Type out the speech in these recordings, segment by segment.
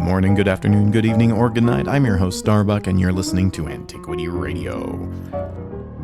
morning, good afternoon, good evening, or good night. I'm your host, Starbuck, and you're listening to Antiquity Radio.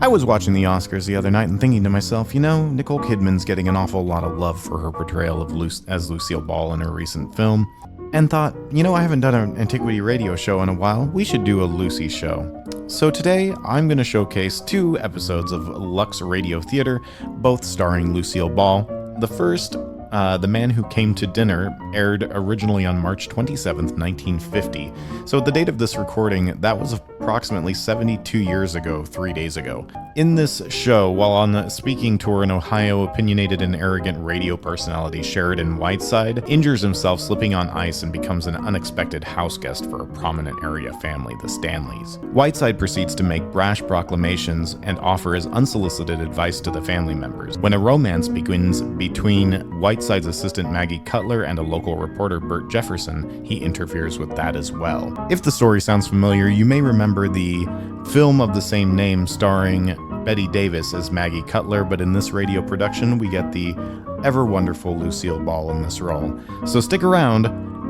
I was watching the Oscars the other night and thinking to myself, Nicole Kidman's getting an awful lot of love for her portrayal of as Lucille Ball in her recent film, and thought, I haven't done an Antiquity Radio show in a while. We should do a Lucy show. So today, I'm going to showcase 2 episodes of Lux Radio Theater, both starring Lucille Ball. The first, The Man Who Came to Dinner, aired originally on March 27th, 1950. So at the date of this recording, that was approximately 72 years ago, 3 days ago. In this show, while on a speaking tour in Ohio, opinionated and arrogant radio personality Sheridan Whiteside injures himself slipping on ice and becomes an unexpected house guest for a prominent area family, the Stanleys. Whiteside proceeds to make brash proclamations and offer his unsolicited advice to the family members. When a romance begins between Whiteside's assistant Maggie Cutler and a local reporter Bert Jefferson, he interferes with that as well. If the story sounds familiar, you may remember the film of the same name starring Betty Davis as Maggie Cutler, but in this radio production, we get the ever-wonderful Lucille Ball in this role. So stick around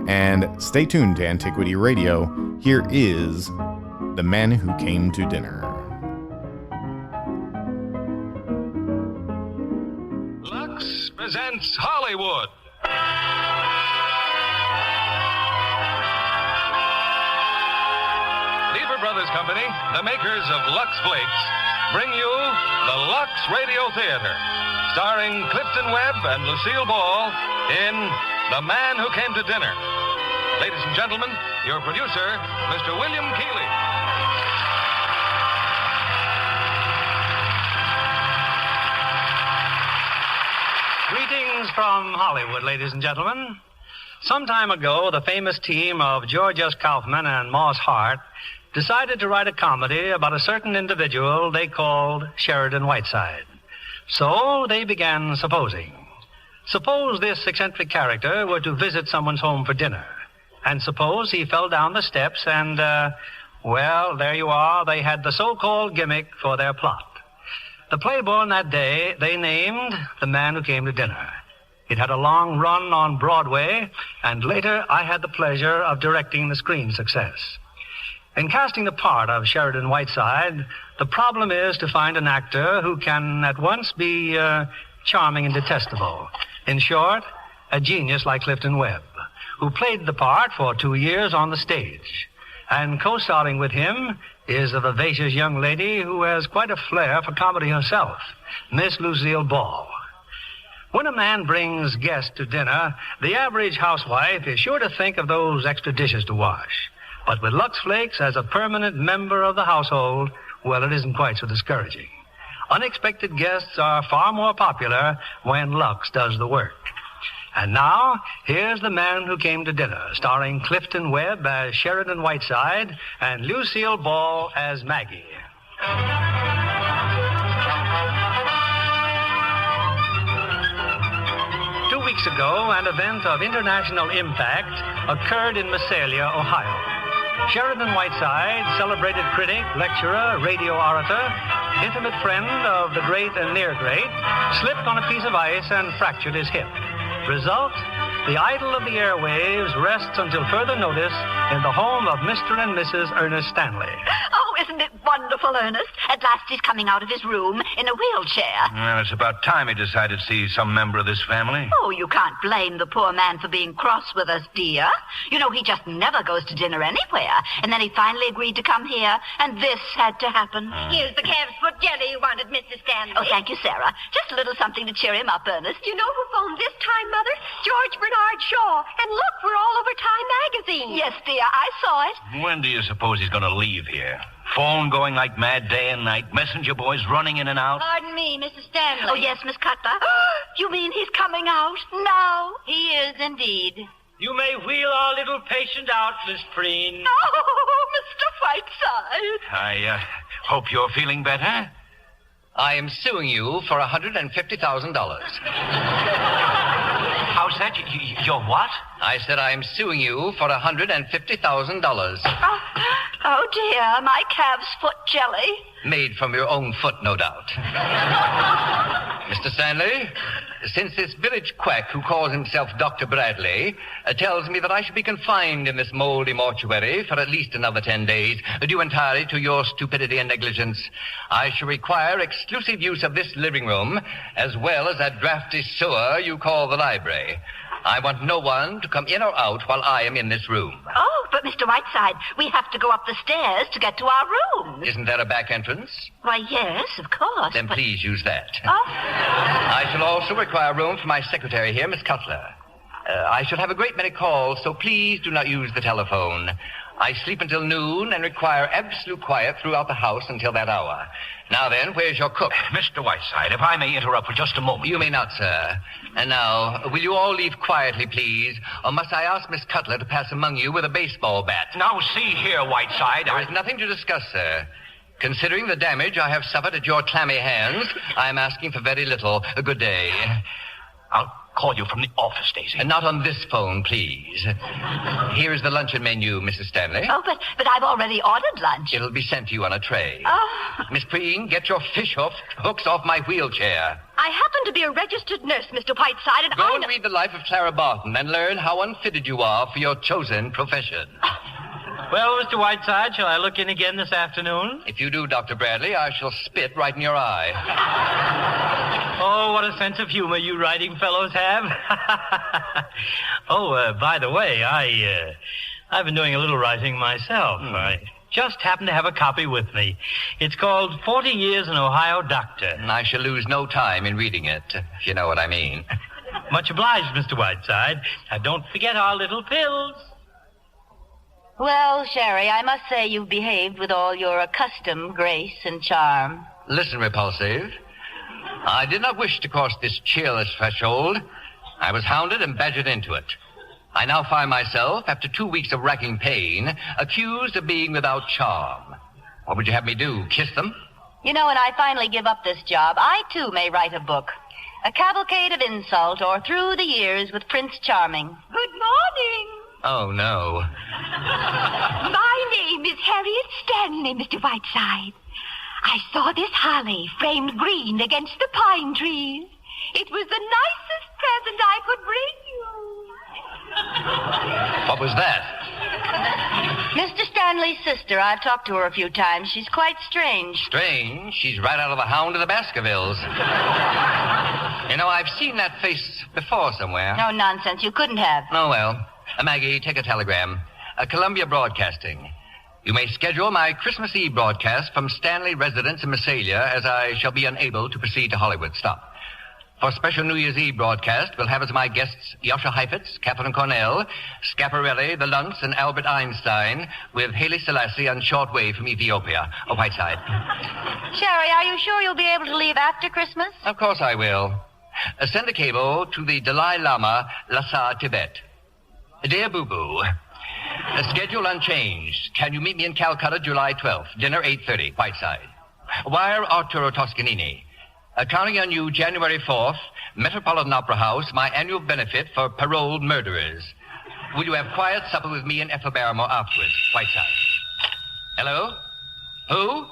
and stay tuned to Antiquity Radio. Here is The Man Who Came to Dinner. Lux presents Hollywood. Lever Brothers Company, the makers of Lux Flakes, bring you the Lux Radio Theater, starring Clifton Webb and Lucille Ball in The Man Who Came to Dinner. Ladies and gentlemen, your producer, Mr. William Keighley. Greetings from Hollywood, ladies and gentlemen. Some time ago, the famous team of George S. Kaufman and Moss Hart decided to write a comedy about a certain individual they called Sheridan Whiteside. So they began supposing. Suppose this eccentric character were to visit someone's home for dinner. And suppose he fell down the steps and, well, there you are. They had the so-called gimmick for their plot. The Playboy on that day they named The Man Who Came to Dinner. It had a long run on Broadway, and later I had the pleasure of directing the screen success. In casting the part of Sheridan Whiteside, the problem is to find an actor who can at once be charming and detestable. In short, a genius like Clifton Webb, who played the part for 2 years on the stage. And co-starring with him is a vivacious young lady who has quite a flair for comedy herself, Miss Lucille Ball. When a man brings guests to dinner, the average housewife is sure to think of those extra dishes to wash. But with Lux Flakes as a permanent member of the household, well, it isn't quite so discouraging. Unexpected guests are far more popular when Lux does the work. And now, here's The Man Who Came to Dinner, starring Clifton Webb as Sheridan Whiteside and Lucille Ball as Maggie. 2 weeks ago, an event of international impact occurred in Messalia, Ohio. Sheridan Whiteside, celebrated critic, lecturer, radio orator, intimate friend of the great and near great, slipped on a piece of ice and fractured his hip. Result, the idol of the airwaves rests until further notice in the home of Mr. and Mrs. Ernest Stanley. Oh, isn't it wonderful, Ernest? At last he's coming out of his room in a wheelchair. Well, it's about time he decided to see some member of this family. Oh, you can't blame the poor man for being cross with us, dear. You know, he just never goes to dinner anywhere. And then he finally agreed to come here, and this had to happen. Here's the calf's foot jelly you wanted, Mr. Stanley. Oh, thank you, Sarah. Just a little something to cheer him up, Ernest. You know who phoned this time, Mother? George Bernard Shaw. And look, we're all over Time magazine. Yes, dear, I saw it. When do you suppose he's going to leave here? Phone going like mad day and night. Messenger boys running in and out. Pardon me, Mrs. Stanley. Oh, yes, Miss Cutler. You mean he's coming out now? He is indeed. You may wheel our little patient out, Miss Preen. Oh, Mr. Whiteside. I hope you're feeling better. I am suing you for $150,000. How's that? You're what? I said I am suing you for $150,000. Oh, dear, my calf's foot jelly. Made from your own foot, no doubt. Mr. Stanley, Since this village quack who calls himself Dr. Bradley tells me that I should be confined in this moldy mortuary for at least another 10 days, due entirely to your stupidity and negligence, I shall require exclusive use of this living room, as well as that drafty sewer you call the library. I want no one to come in or out while I am in this room. Oh, but Mr. Whiteside, we have to go up the stairs to get to our room. Isn't there a back entrance? Why, yes, of course. Then but... please use that. Oh. I shall also require room for my secretary here, Miss Cutler. I shall have a great many calls, so please do not use the telephone. I sleep until noon and require absolute quiet throughout the house until that hour. Now then, where's your cook? Mr. Whiteside, if I may interrupt for just a moment. You may not, sir. And now, will you all leave quietly, please? Or must I ask Miss Cutler to pass among you with a baseball bat? Now, see here, Whiteside. There is nothing to discuss, sir. Considering the damage I have suffered at your clammy hands, I am asking for very little. Good day. I'll call you from the office, Daisy. And not on this phone, please. Here is the luncheon menu, Mrs. Stanley. Oh, but I've already ordered lunch. It'll be sent to you on a tray. Oh. Miss Preen, get your fish hooks off my wheelchair. I happen to be a registered nurse, Mr. Whiteside, and Go and read the life of Clara Barton and learn how unfitted you are for your chosen profession. Well, Mr. Whiteside, shall I look in again this afternoon? If you do, Dr. Bradley, I shall spit right in your eye. Oh, what a sense of humor you writing fellows have. By the way, I've been doing a little writing myself. I just happen to have a copy with me. It's called 40 Years an Ohio Doctor. And I shall lose no time in reading it, if you know what I mean. Much obliged, Mr. Whiteside. Now, don't forget our little pills. Well, Sherry, I must say you've behaved with all your accustomed grace and charm. Listen, Repulsive. I did not wish to cross this cheerless threshold. I was hounded and badgered into it. I now find myself, after 2 weeks of racking pain, accused of being without charm. What would you have me do, kiss them? You know, when I finally give up this job, I, too, may write a book. A cavalcade of insult, or Through the Years with Prince Charming. Good morning. Oh, no. My name is Harriet Stanley, Mr. Whiteside. I saw this holly framed green against the pine trees. It was the nicest present I could bring you. What was that? Mr. Stanley's sister. I've talked to her a few times. She's quite strange. Strange? She's right out of the Hound of the Baskervilles. You know, I've seen that face before somewhere. No nonsense. You couldn't have. Oh, well. Maggie, take a telegram. Columbia Broadcasting. You may schedule my Christmas Eve broadcast from Stanley residence in Massalia, as I shall be unable to proceed to Hollywood. Stop. For special New Year's Eve broadcast, we'll have as my guests Yasha Heifetz, Catherine Cornell, Schiaparelli, the Luntz, and Albert Einstein, with Haile Selassie on shortwave from Ethiopia. Whiteside. Sherry, are you sure you'll be able to leave after Christmas? Of course I will. Send a cable to the Dalai Lama, Lhasa, Tibet. Dear Boo Boo, schedule unchanged. Can you meet me in Calcutta July 12th? Dinner 8:30, Whiteside. Wire Arturo Toscanini. Counting on you January 4th, Metropolitan Opera House, my annual benefit for paroled murderers. Will you have quiet supper with me and Ethel Barrymore afterwards? Whiteside. Hello? Who?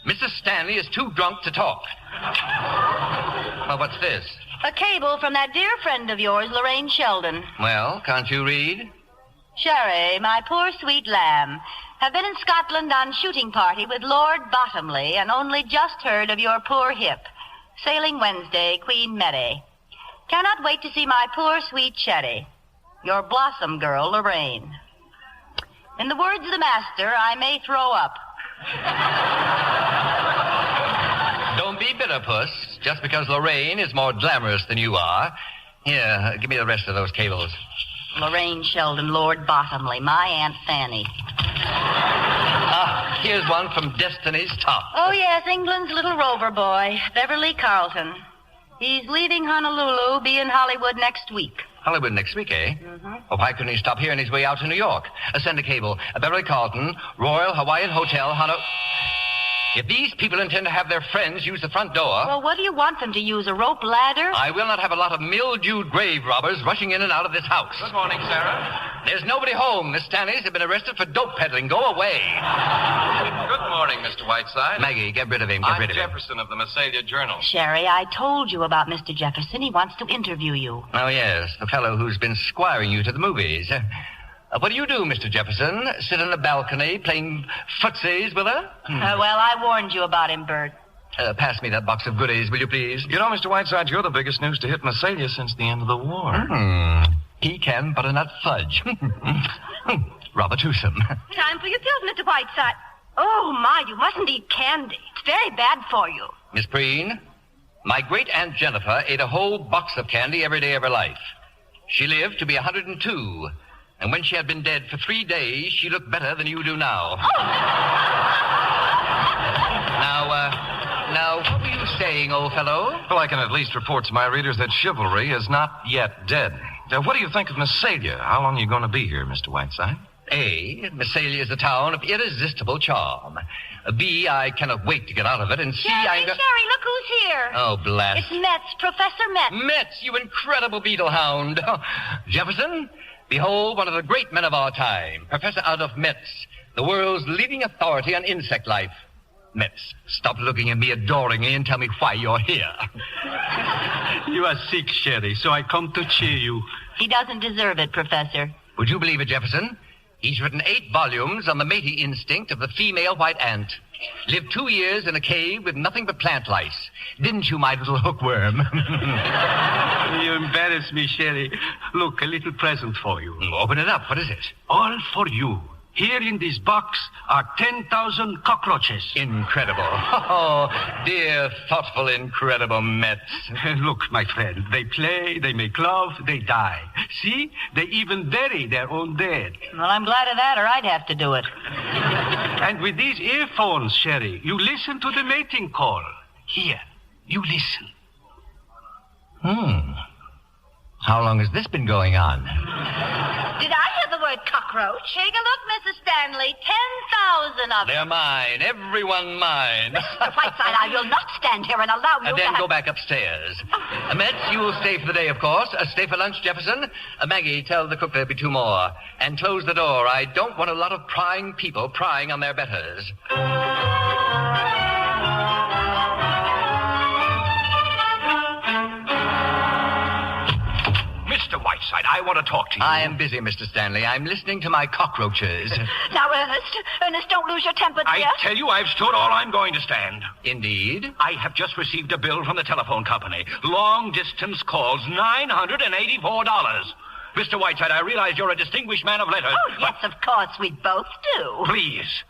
Mrs. Stanley is too drunk to talk. Well, what's this? A cable from that dear friend of yours, Lorraine Sheldon. Well, can't you read? Sherry, my poor sweet lamb, have been in Scotland on shooting party with Lord Bottomley and only just heard of your poor hip. Sailing Wednesday, Queen Mary. Cannot wait to see my poor sweet Sherry. Your blossom girl, Lorraine. In the words of the master, I may throw up. Don't be bitter, Puss. Just because Lorraine is more glamorous than you are. Here, give me the rest of those cables. Lorraine Sheldon, Lord Bottomley, my Aunt Fanny. Ah, here's one from Destiny's Top. Oh, yes, England's little rover boy, Beverly Carlton. He's leaving Honolulu, be in Hollywood next week. Hollywood next week, eh? Mm-hmm. Well, why couldn't he stop here on his way out to New York? Send a cable. Beverly Carlton, Royal Hawaiian Hotel, If these people intend to have their friends use the front door... Well, what do you want them to use, a rope ladder? I will not have a lot of mildewed grave robbers rushing in and out of this house. Good morning, Sarah. There's nobody home. The Stanleys have been arrested for dope peddling. Go away. Good morning. morning, Mr. Whiteside. Maggie, get rid of him. I'm Jefferson of the Messelia Journal. Sherry, I told you about Mr. Jefferson. He wants to interview you. Oh, yes, the fellow who's been squiring you to the movies. What do you do, Mr. Jefferson? Sit on the balcony playing footsies with her? Well, I warned you about him, Bert. Pass me that box of goodies, will you please? You know, Mr. Whiteside, you're the biggest news to hit Messelia since the end of the war. Pecan butternut fudge. Rather toothsome. Time for your pills, Mr. Whiteside. Oh, my, you mustn't eat candy. It's very bad for you. Miss Preen, my great-aunt Jennifer ate a whole box of candy every day of her life. She lived to be 102, and when she had been dead for 3 days, she looked better than you do now. Now, what were you saying, old fellow? Well, I can at least report to my readers that chivalry is not yet dead. What do you think of Messelia? How long are you going to be here, Mr. Whiteside? A, Messelia is a town of irresistible charm. B, I cannot wait to get out of it. And C, Sherry, look who's here. Oh, blast. It's Metz, Professor Metz. Metz, you incredible beetle hound. Jefferson, behold one of the great men of our time, Professor Adolf Metz, the world's leading authority on insect life. Metz, stop looking at me adoringly and tell me why you're here. You are sick, Sherry, so I come to cheer you. He doesn't deserve it, Professor. Would you believe it, Jefferson? He's written 8 volumes on the mating instinct of the female white ant. Lived 2 years in a cave with nothing but plant lice. Didn't you, my little hookworm? You embarrass me, Sherry. Look, a little present for you. Open it up. What is it? All for you. Here in this box are 10,000 cockroaches. Incredible. Oh, dear, thoughtful, incredible Metz. Look, my friend, they play, they make love, they die. See? They even bury their own dead. Well, I'm glad of that, or I'd have to do it. And with these earphones, Sherry, you listen to the mating call. Here, you listen. How long has this been going on? Did I hear the word cockroach? Take a look, Mrs. Stanley. 10,000 of them. They're mine. Everyone mine. Mr. Whiteside, I will not stand here and allow you Then to... go back upstairs. Metz, you will stay for the day, of course. Stay for lunch, Jefferson. Maggie, tell the cook there'll be 2 more. And close the door. I don't want a lot of prying people prying on their betters. Mr. Whiteside, I want to talk to you. I am busy, Mr. Stanley. I'm listening to my cockroaches. Now, Ernest, don't lose your temper, dear. I tell you, I've stood all I'm going to stand. Indeed? I have just received a bill from the telephone company. Long-distance calls, $984. Mr. Whiteside, I realize you're a distinguished man of letters. Oh, yes, of course, we both do. Please.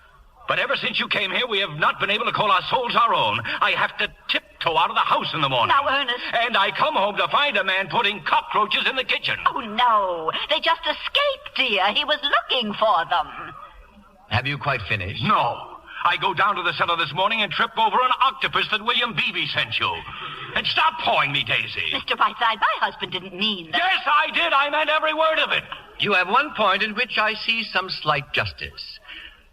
But ever since you came here, we have not been able to call our souls our own. I have to tiptoe out of the house in the morning. Now, Ernest. And I come home to find a man putting cockroaches in the kitchen. Oh, no. They just escaped, dear. He was looking for them. Have you quite finished? No. I go down to the cellar this morning and trip over an octopus that William Beebe sent you. And stop pawing me, Daisy. Mr. Whiteside, my husband didn't mean that. Yes, I did. I meant every word of it. You have one point in which I see some slight justice.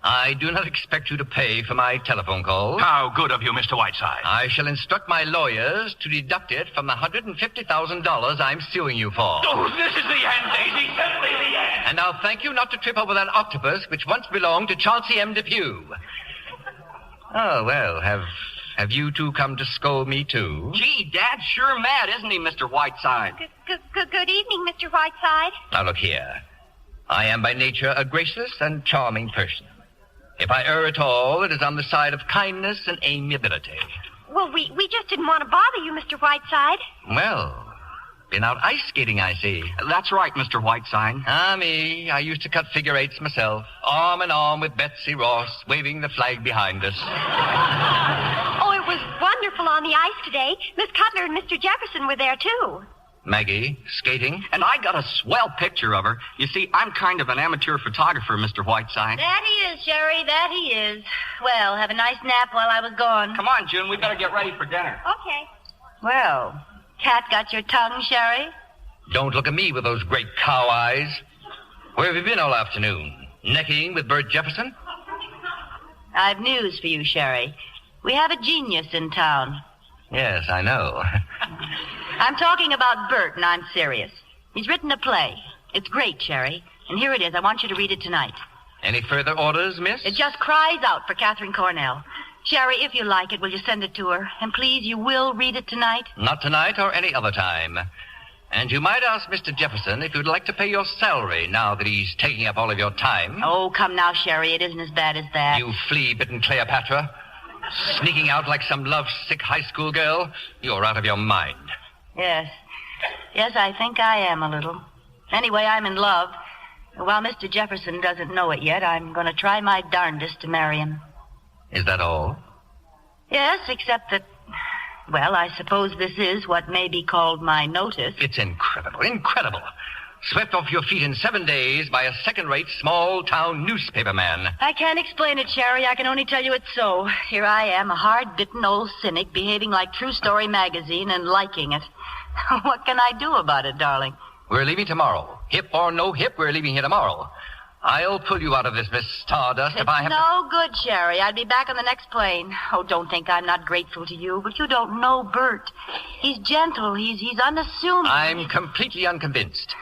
I do not expect you to pay for my telephone calls. How good of you, Mr. Whiteside. I shall instruct my lawyers to deduct it from the $150,000 I'm suing you for. Oh, this is the end, Daisy. Simply the end. And now thank you not to trip over that octopus which once belonged to Chauncey M. Depew. Oh, well, have you two come to scold me, too? Gee, Dad's sure mad, isn't he, Mr. Whiteside? Good evening, Mr. Whiteside. Now, look here. I am by nature a gracious and charming person. If I err at all, it is on the side of kindness and amiability. Well, we just didn't want to bother you, Mr. Whiteside. Well, been out ice skating, I see. That's right, Mr. Whiteside. Me. I used to cut figure eights myself, arm in arm with Betsy Ross, waving the flag behind us. Oh, it was wonderful on the ice today. Miss Cutler and Mr. Jefferson were there, too. Maggie, skating? And I got a swell picture of her. You see, I'm kind of an amateur photographer, Mr. Whiteside. That he is, Sherry, that he is. Well, have a nice nap while I was gone. Come on, June, we better get ready for dinner. Okay. Well, cat got your tongue, Sherry? Don't look at me with those great cow eyes. Where have you been all afternoon? Necking with Bert Jefferson? I've news for you, Sherry. We have a genius in town. Yes, I know. I'm talking about Bert, and I'm serious. He's written a play. It's great, Sherry. And here it is. I want you to read it tonight. Any further orders, miss? It just cries out for Catherine Cornell. Sherry, if you like it, will you send it to her? And please, you will read it tonight? Not tonight or any other time. And you might ask Mr. Jefferson if you'd like to pay your salary now that he's taking up all of your time. Oh, come now, Sherry. It isn't as bad as that. You flea-bitten Cleopatra. Sneaking out like some love-sick high school girl. You're out of your mind. Yes. Yes, I think I am a little. Anyway, I'm in love. While Mr. Jefferson doesn't know it yet, I'm going to try my darndest to marry him. Is that all? Yes, except that, well, I suppose this is what may be called my notice. It's incredible, incredible. Swept off your feet in 7 days by a second-rate, small-town newspaperman. I can't explain it, Sherry. I can only tell you it's so. Here I am, a hard-bitten old cynic, behaving like True Story magazine and liking it. What can I do about it, darling? We're leaving tomorrow. Hip or no hip, we're leaving here tomorrow. I'll pull you out of this, Miss Stardust, if I have no good, Sherry. I'd be back on the next plane. Oh, don't think I'm not grateful to you, but you don't know Bert. He's gentle. He's unassuming. I'm completely unconvinced.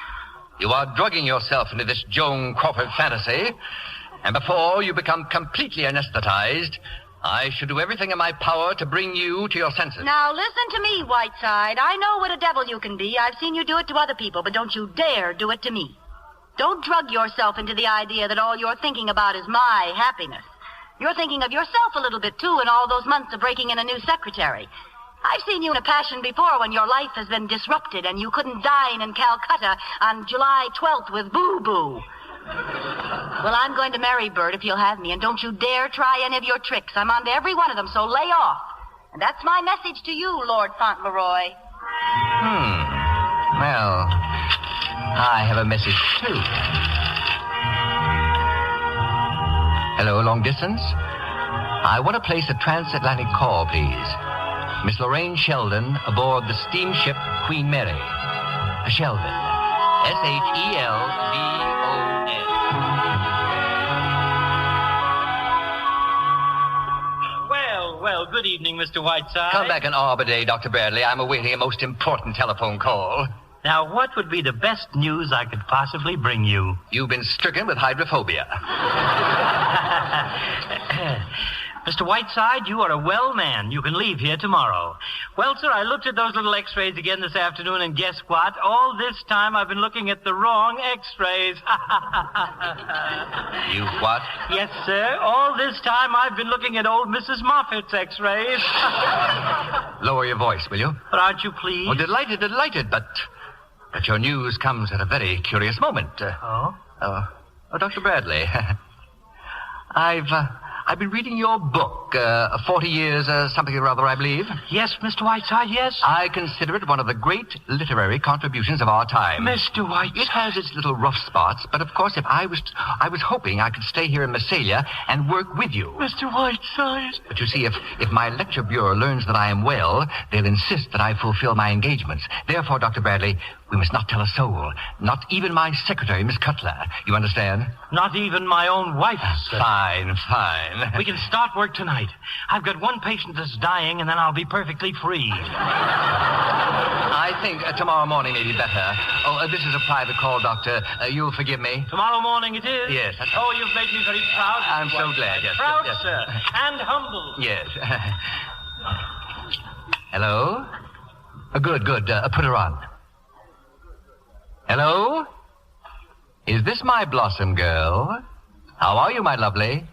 You are drugging yourself into this Joan Crawford fantasy, and before you become completely anesthetized, I should do everything in my power to bring you to your senses. Now, listen to me, Whiteside. I know what a devil you can be. I've seen you do it to other people, but don't you dare do it to me. Don't drug yourself into the idea that all you're thinking about is my happiness. You're thinking of yourself a little bit, too, in all those months of breaking in a new secretary. I've seen you in a passion before when your life has been disrupted and you couldn't dine in Calcutta on July 12th with Boo-Boo. Well, I'm going to marry Bert if you'll have me, and don't you dare try any of your tricks. I'm on to every one of them, so lay off. And that's my message to you, Lord Fauntleroy. Well, I have a message, too. Hello, long distance? I want to place a transatlantic call, please. Miss Lorraine Sheldon aboard the steamship Queen Mary. Sheldon. S-H-E-L-D-O-N. Well, good evening, Mr. Whiteside. Come back in Arbor Day, Dr. Bradley. I'm awaiting a most important telephone call. Now, what would be the best news I could possibly bring you? You've been stricken with hydrophobia. Mr. Whiteside, you are a well man. You can leave here tomorrow. Well, sir, I looked at those little x-rays again this afternoon, and guess what? All this time I've been looking at the wrong x-rays. You what? Yes, sir. All this time I've been looking at old Mrs. Moffat's x-rays. Lower your voice, will you? But aren't you pleased? Oh, delighted, but your news comes at a very curious moment. Dr. Bradley, I've been reading your book, 40 Years, something or other, I believe. Yes, Mr. Whiteside, yes. I consider it one of the great literary contributions of our time. Mr. Whiteside. It has its little rough spots, but of course, I was hoping I could stay here in Massalia and work with you. Mr. Whiteside. But you see, if my lecture bureau learns that I am well, they'll insist that I fulfill my engagements. Therefore, Dr. Bradley, we must not tell a soul. Not even my secretary, Miss Cutler. You understand? Not even my own wife, sir. Fine. We can start work tonight. I've got one patient that's dying, and then I'll be perfectly free. I think tomorrow morning may be better. Oh, this is a private call, Doctor. You'll forgive me. Tomorrow morning it is? Yes. Oh, you've made me very proud. I'm so glad, yes. Proud, yes. sir. And humble. Yes. Hello? Good. Put her on. Hello? Is this my blossom girl? How are you, my lovely?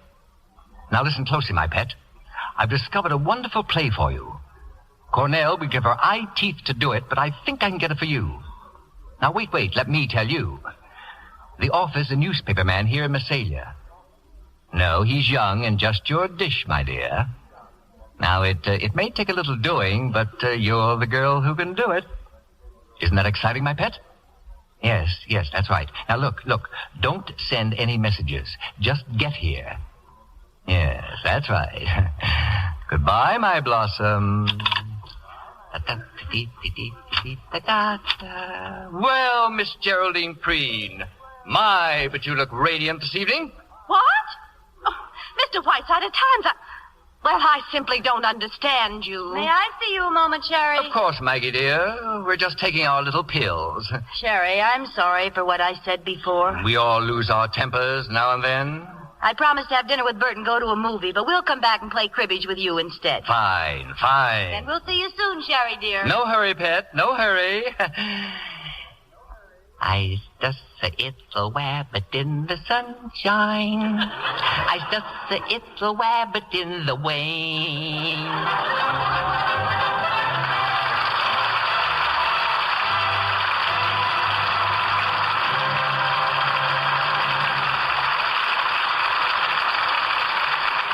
Now listen closely, my pet. I've discovered a wonderful play for you. Cornell would give her eye teeth to do it, but I think I can get it for you. Now wait, let me tell you. The author's a newspaper man here in Massalia. No, he's young and just your dish, my dear. Now, it may take a little doing, but you're the girl who can do it. Isn't that exciting, my pet? Yes, that's right. Now, look, don't send any messages. Just get here. Yes, that's right. Goodbye, my blossom. Well, Miss Geraldine Preen. My, but you look radiant this evening. What? Oh, Mr. Whiteside, at times I simply don't understand you. May I see you a moment, Sherry? Of course, Maggie, dear. We're just taking our little pills. Sherry, I'm sorry for what I said before. We all lose our tempers now and then. I promised to have dinner with Bert and go to a movie, but we'll come back and play cribbage with you instead. Fine. And we'll see you soon, Sherry, dear. No hurry, pet. No hurry. I stuff a ittle wabbit in the sunshine. I stuff a ittle wabbit in the rain.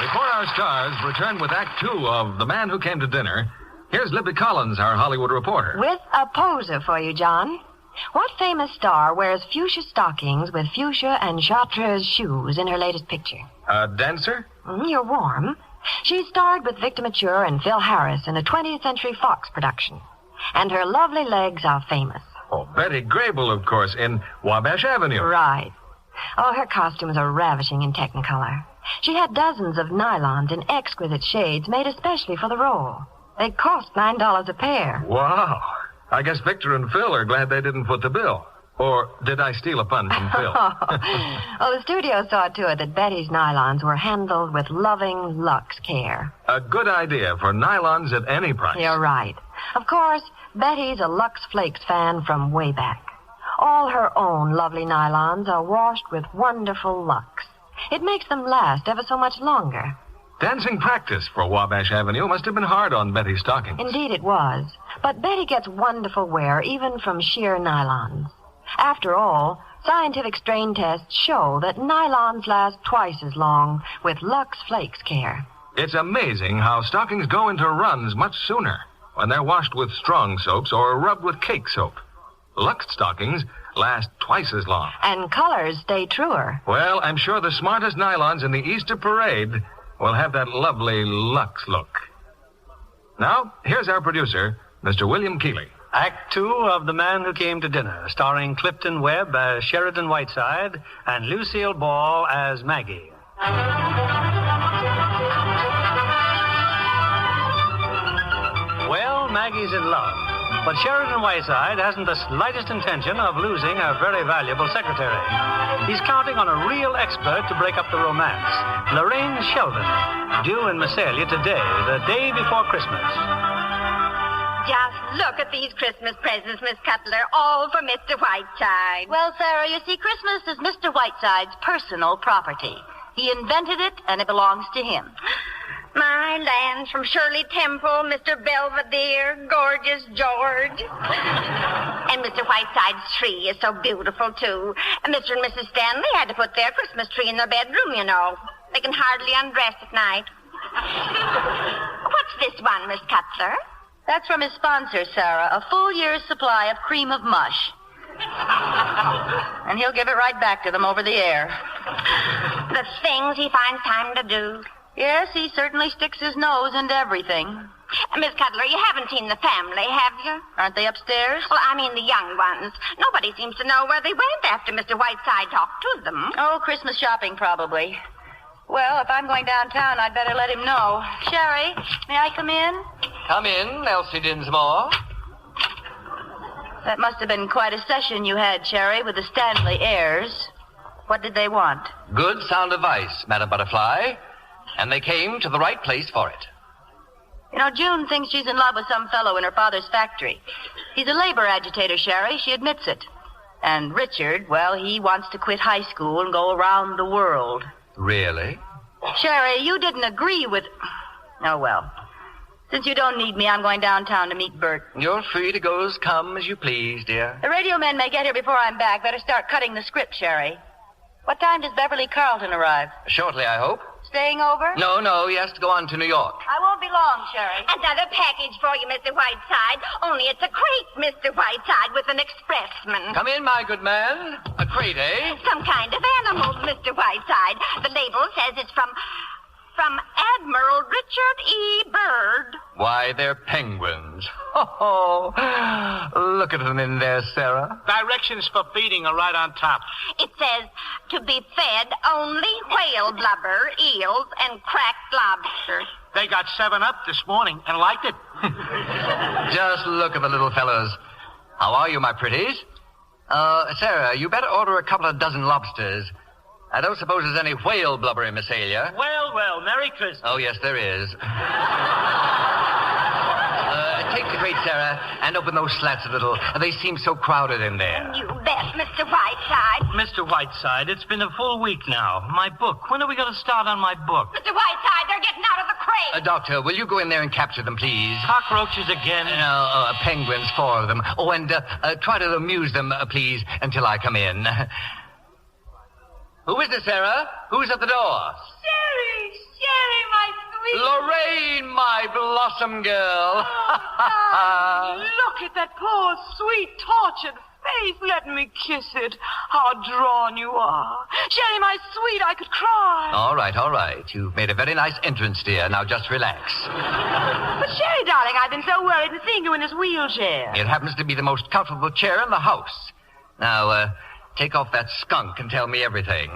Before our stars return with Act Two of The Man Who Came to Dinner, here's Libby Collins, our Hollywood reporter. With a poser for you, John. What famous star wears fuchsia stockings with fuchsia and chartreuse shoes in her latest picture? A dancer? You're warm. She starred with Victor Mature and Phil Harris in a 20th Century Fox production. And her lovely legs are famous. Oh, Betty Grable, of course, in Wabash Avenue. Right. Oh, her costumes are ravishing in Technicolor. She had dozens of nylons in exquisite shades made especially for the role. They cost $9 a pair. Wow. I guess Victor and Phil are glad they didn't foot the bill. Or did I steal a pun from Phil? Oh, the studio saw to it that Betty's nylons were handled with loving Lux care. A good idea for nylons at any price. You're right. Of course, Betty's a Lux Flakes fan from way back. All her own lovely nylons are washed with wonderful Lux. It makes them last ever so much longer. Dancing practice for Wabash Avenue must have been hard on Betty's stockings. Indeed it was. But Betty gets wonderful wear even from sheer nylons. After all, scientific strain tests show that nylons last twice as long with Lux Flakes care. It's amazing how stockings go into runs much sooner when they're washed with strong soaps or rubbed with cake soap. Lux stockings last twice as long. And colors stay truer. Well, I'm sure the smartest nylons in the Easter parade will have that lovely Lux look. Now, here's our producer, Mr. William Keeley. Act Two of The Man Who Came to Dinner, starring Clifton Webb as Sheridan Whiteside and Lucille Ball as Maggie. Well, Maggie's in love, but Sheridan Whiteside hasn't the slightest intention of losing her very valuable secretary. He's counting on a real expert to break up the romance, Lorraine Sheldon, due in Massalia today, the day before Christmas. Just look at these Christmas presents, Miss Cutler, all for Mr. Whiteside. Well, Sarah, you see, Christmas is Mr. Whiteside's personal property. He invented it, and it belongs to him. My lands from Shirley Temple, Mr. Belvedere, gorgeous George. And Mr. Whiteside's tree is so beautiful, too. And Mr. and Mrs. Stanley had to put their Christmas tree in their bedroom, you know. They can hardly undress at night. What's this one, Miss Cutler? That's from his sponsor, Sarah, a full year's supply of cream of mush. And he'll give it right back to them over the air. The things he finds time to do. Yes, he certainly sticks his nose into everything. Miss Cutler, you haven't seen the family, have you? Aren't they upstairs? Well, I mean the young ones. Nobody seems to know where they went after Mr. Whiteside talked to them. Oh, Christmas shopping, probably. Well, if I'm going downtown, I'd better let him know. Sherry, may I come in? Come in, Elsie Dinsmore. That must have been quite a session you had, Sherry, with the Stanley heirs. What did they want? Good sound advice, Madam Butterfly. And they came to the right place for it. You know, June thinks she's in love with some fellow in her father's factory. He's a labor agitator, Sherry. She admits it. And Richard, well, he wants to quit high school and go around the world. Really? Sherry, you didn't agree with... Oh, well. Since you don't need me, I'm going downtown to meet Bert. You're free to go as come as you please, dear. The radio men may get here before I'm back. Better start cutting the script, Sherry. What time does Beverly Carlton arrive? Shortly, I hope. Staying over? No, he has to go on to New York. I won't be long, Sherry. Another package for you, Mr. Whiteside. Only it's a crate, Mr. Whiteside, with an expressman. Come in, my good man. A crate, eh? Some kind of animal, Mr. Whiteside. The label says it's from Admiral Richard E. Byrd. Why, they're penguins. Oh, look at them in there, Sarah. Directions for feeding are right on top. It says to be fed only whale blubber, eels, and cracked lobster. They got 7-Up this morning and liked it. Just look at the little fellows. How are you, my pretties? Sarah, you better order a couple of dozen lobsters. I don't suppose there's any whale blubber in Massalia. Well, Merry Christmas. Oh, yes, there is. Take the crate, Sarah, and open those slats a little. They seem so crowded in there. You bet, Mr. Whiteside. Mr. Whiteside, it's been a full week now. My book. When are we going to start on my book? Mr. Whiteside, they're getting out of the crate. Doctor, will you go in there and capture them, please? Cockroaches again? No, penguins, 4 of them. Oh, and try to amuse them, please, until I come in. Who is it, Sarah? Who's at the door? Sherry, my sweet... Lorraine, my blossom girl. Look at that poor, sweet, tortured face. Let me kiss it. How drawn you are. Sherry, my sweet, I could cry. All right. You've made a very nice entrance, dear. Now just relax. But Sherry, darling, I've been so worried in seeing you in this wheelchair. It happens to be the most comfortable chair in the house. Now, take off that skunk and tell me everything.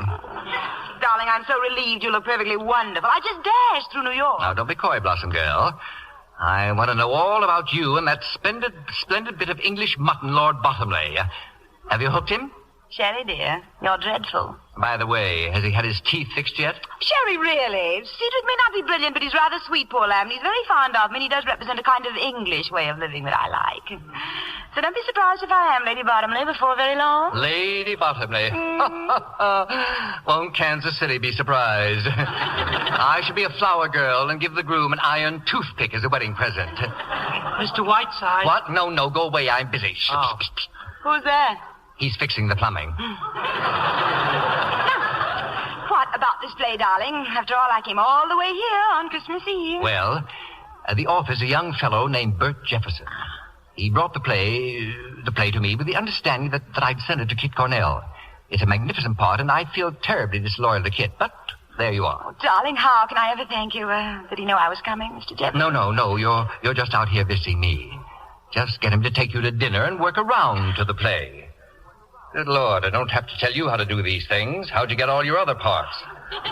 Darling, I'm so relieved you look perfectly wonderful. I just dashed through New York. Now, don't be coy, Blossom Girl. I want to know all about you and that splendid bit of English mutton, Lord Bottomley. Have you hooked him? Sherry, dear, you're dreadful. By the way, has he had his teeth fixed yet? Sherry, really. Cedric may not be brilliant, but he's rather sweet, poor lamb. He's very fond of me, and he does represent a kind of English way of living that I like. So don't be surprised if I am Lady Bottomley before very long. Lady Bottomley. Won't Kansas City be surprised? I should be a flower girl and give the groom an iron toothpick as a wedding present. Mr. Whiteside? What? No, go away. I'm busy. Shh. Who's that? He's fixing the plumbing. What about this play, darling? After all, I came all the way here on Christmas Eve. Well, at the office, a young fellow named Bert Jefferson. He brought the play to me with the understanding that I'd send it to Kit Cornell. It's a magnificent part, and I feel terribly disloyal to Kit, but there you are. Oh, darling, how can I ever thank you? Did he know I was coming, Mr. Jefferson? No. You're just out here visiting me. Just get him to take you to dinner and work around to the play. Good Lord, I don't have to tell you how to do these things. How'd you get all your other parts?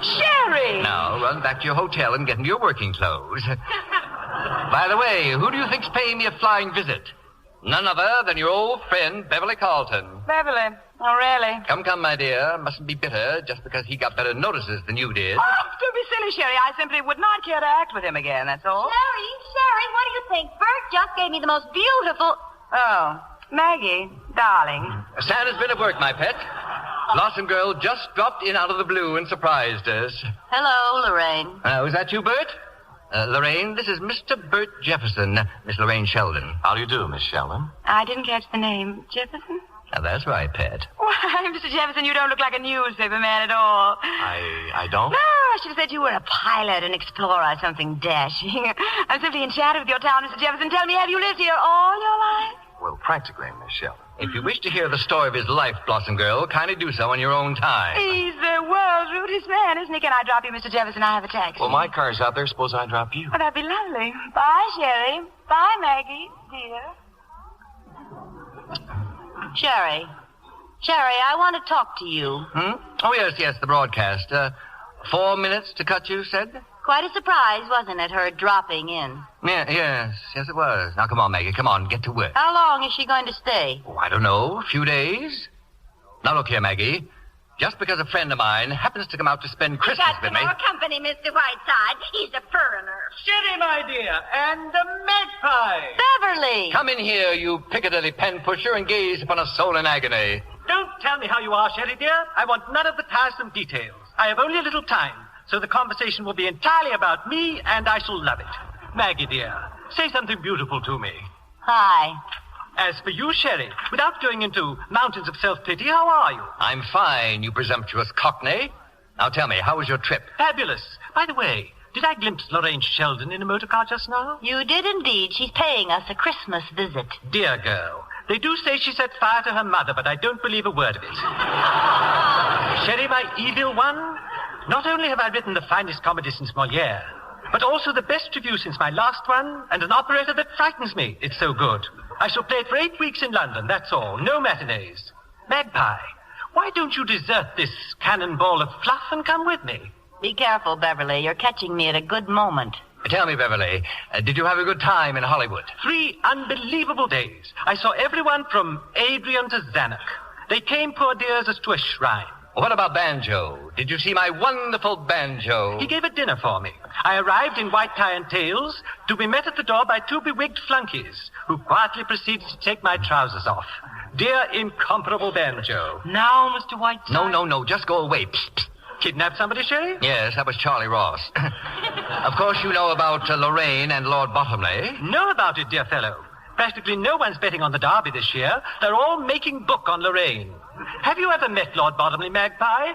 Sherry! Now, run back to your hotel and get into your working clothes. By the way, who do you think's paying me a flying visit? None other than your old friend, Beverly Carlton. Beverly? Oh, really? Come, my dear. Mustn't be bitter just because he got better notices than you did. Oh, don't be silly, Sherry. I simply would not care to act with him again, that's all. Sherry, what do you think? Bert just gave me the most beautiful... Oh, Maggie, darling. Santa's been at work, my pet. Blossom Girl just dropped in out of the blue and surprised us. Hello, Lorraine. Is that you, Bert? Lorraine, this is Mr. Bert Jefferson, Miss Lorraine Sheldon. How do you do, Miss Sheldon? I didn't catch the name. Jefferson? That's right, pet. Why, Mr. Jefferson, you don't look like a newspaper man at all. I don't? No, I should have said you were a pilot, an explorer, something dashing. I'm simply enchanted with your town, Mr. Jefferson. Tell me, have you lived here all your life? Well, practically, Miss Sheldon. If you wish to hear the story of his life, Blossom Girl, kindly do so on your own time. He's the world's rudest man, isn't he? Can I drop you, Mr. Jefferson? I have a taxi. Well, my car's out there. Suppose I drop you. Oh, that'd be lovely. Bye, Sherry. Bye, Maggie, dear. Sherry, I want to talk to you. Oh, yes, the broadcast. 4 minutes to cut, you said? Quite a surprise, wasn't it, her dropping in? Yes, it was. Now, come on, Maggie. Come on, get to work. How long is she going to stay? Oh, I don't know. A few days. Now, look here, Maggie. Just because a friend of mine happens to come out to spend Christmas with me... Got some more company, Mr. Whiteside. He's a foreigner. Sherry, my dear, and the magpie. Beverly! Come in here, you Piccadilly pen pusher, and gaze upon a soul in agony. Don't tell me how you are, Sherry, dear. I want none of the tiresome details. I have only a little time, so the conversation will be entirely about me, and I shall love it. Maggie, dear, say something beautiful to me. Hi. As for you, Sherry, without going into mountains of self-pity, how are you? I'm fine, you presumptuous cockney. Now tell me, how was your trip? Fabulous. By the way, did I glimpse Lorraine Sheldon in a motor car just now? You did indeed. She's paying us a Christmas visit. Dear girl, they do say she set fire to her mother, but I don't believe a word of it. Sherry, my evil one, not only have I written the finest comedy since Molière, but also the best review since my last one, and an operetta that frightens me. It's so good. I shall play it for 8 weeks in London, that's all. No matinees. Magpie, why don't you desert this cannonball of fluff and come with me? Be careful, Beverly. You're catching me at a good moment. Tell me, Beverly, did you have a good time in Hollywood? 3 unbelievable days. I saw everyone from Adrian to Zanuck. They came, poor dears, as to a shrine. What about Banjo? Did you see my wonderful Banjo? He gave a dinner for me. I arrived in white tie and tails to be met at the door by 2 bewigged flunkies who quietly proceeded to take my trousers off. Dear incomparable Banjo. Now, Mr. Whiteside. No. Just go away. Psst, psst. Kidnapped somebody, Sherry? Yes, that was Charlie Ross. Of course, you know about Lorraine and Lord Bottomley. Know about it, dear fellow. Practically no one's betting on the Derby this year. They're all making book on Lorraine. Have you ever met Lord Bottomley, Magpie?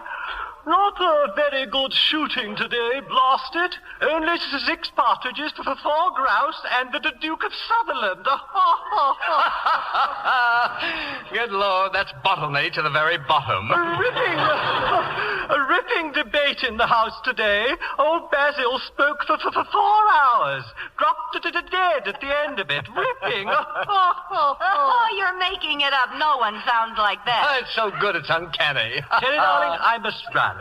Not very good shooting today, blast it. Only 6 partridges for 4 grouse and the Duke of Sutherland. Good Lord, that's Bottomley to the very bottom. A ripping debate in the house today. Old Basil spoke for 4 hours. Dropped dead at the end of it. Ripping. Oh, you're making it up. No one sounds like that. It's so good it's uncanny. Terry, darling, I must run.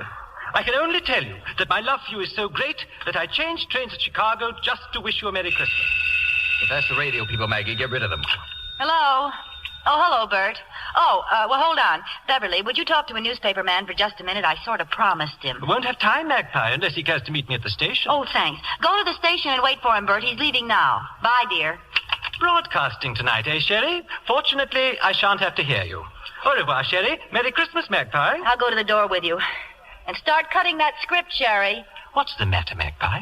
I can only tell you that my love for you is so great that I changed trains at Chicago just to wish you a Merry Christmas. If that's the radio people, Maggie, get rid of them. Hello? Oh, hello, Bert. Oh, well, hold on. Beverly, would you talk to a newspaper man for just a minute? I sort of promised him. Won't have time, Magpie, unless he cares to meet me at the station. Oh, thanks. Go to the station and wait for him, Bert. He's leaving now. Bye, dear. Broadcasting tonight, eh, Sherry? Fortunately, I shan't have to hear you. Au revoir, Sherry. Merry Christmas, Magpie. I'll go to the door with you. And start cutting that script, Sherry. What's the matter, Magpie?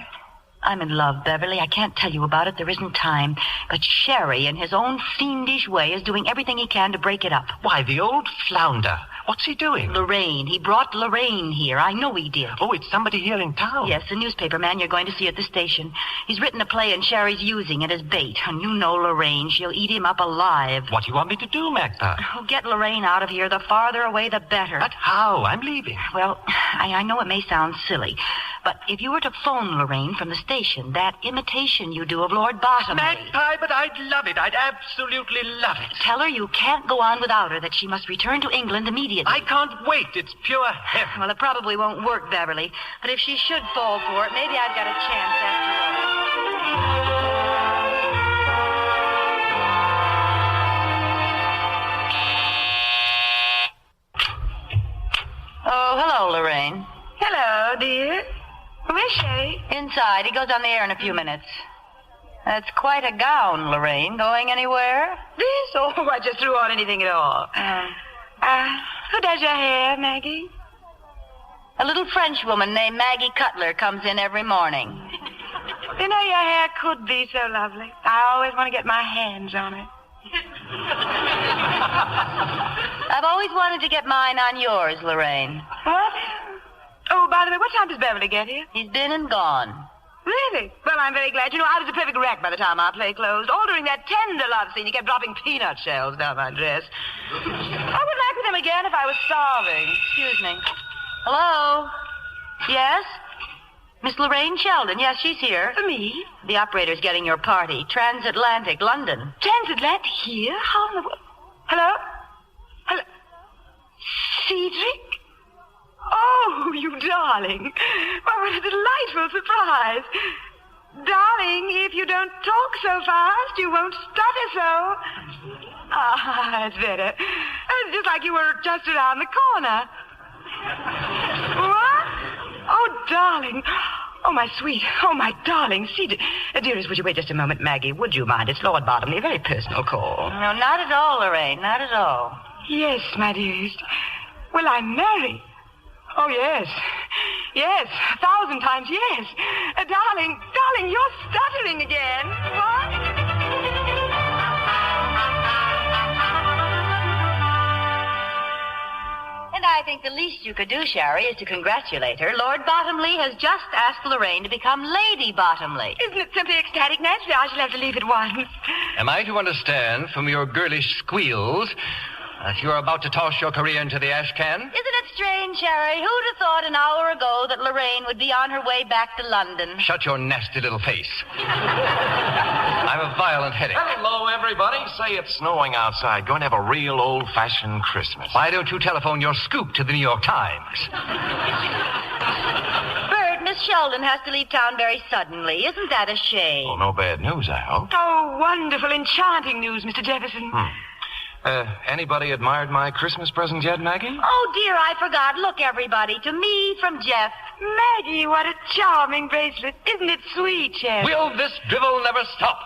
I'm in love, Beverly. I can't tell you about it. There isn't time. But Sherry, in his own fiendish way, is doing everything he can to break it up. Why, the old flounder. What's he doing? Lorraine. He brought Lorraine here. I know he did. Oh, it's somebody here in town. Yes, the newspaper man you're going to see at the station. He's written a play and Sherry's using it as bait. And you know Lorraine. She'll eat him up alive. What do you want me to do, Magpie? Oh, get Lorraine out of here. The farther away, the better. But how? I'm leaving. Well, I know it may sound silly, but if you were to phone Lorraine from the station, that imitation you do of Lord Bottomley... Magpie, but I'd love it. I'd absolutely love it. Tell her you can't go on without her, that she must return to England immediately. I can't wait. It's pure heaven. Well, it probably won't work, Beverly. But if she should fall for it, maybe I've got a chance after all. Oh, hello, Lorraine. Hello, dear. Where's Sherry? Inside. He goes on the air in a few minutes. That's quite a gown, Lorraine. Going anywhere? This? Oh, I just threw on anything at all. Who does your hair, Maggie? A little French woman named Maggie Cutler comes in every morning. You know, your hair could be so lovely. I always want to get my hands on it. I've always wanted to get mine on yours, Lorraine. What? Oh, by the way, what time does Beverly get here? He's been and gone. Really? Well, I'm very glad. You know, I was a perfect wreck by the time our play closed. All during that tender love scene, he kept dropping peanut shells down my dress. I would like with him again if I was starving. Excuse me. Hello? Yes? Miss Lorraine Sheldon. Yes, she's here. For me? The operator's getting your party. Transatlantic, London. Transatlantic here? How in the world? Hello? Hello? Cedric? Oh, you darling. Why, what a delightful surprise. Darling, if you don't talk so fast, you won't stutter so. Ah, that's better. It's just like you were just around the corner. What? Oh, darling. Oh, my sweet. Oh, my darling. Dearest, would you wait just a moment, Maggie? Would you mind? It's Lord Bottomley. A very personal call. No, not at all, Lorraine. Not at all. Yes, my dearest. Well, I'm married. Oh, yes. Yes, 1,000 times yes. Darling, you're stuttering again. What? And I think the least you could do, Sherry, is to congratulate her. Lord Bottomley has just asked Lorraine to become Lady Bottomley. Isn't it simply ecstatic? Naturally, I shall have to leave at once. Am I to understand from your girlish squeals that you're about to toss your career into the ash can? Isn't it strange, Sherry? Who'd have thought an hour ago that Lorraine would be on her way back to London? Shut your nasty little face. I have a violent headache. Hello, everybody. Say it's snowing outside. Going to have a real old-fashioned Christmas. Why don't you telephone your scoop to the New York Times? Bert, Miss Sheldon has to leave town very suddenly. Isn't that a shame? Oh, no bad news, I hope. Oh, wonderful, enchanting news, Mr. Jefferson. Anybody admired my Christmas present yet, Maggie? Oh, dear, I forgot. Look, everybody, to me from Jeff. Maggie, what a charming bracelet. Isn't it sweet, Jeff? Will this drivel never stop?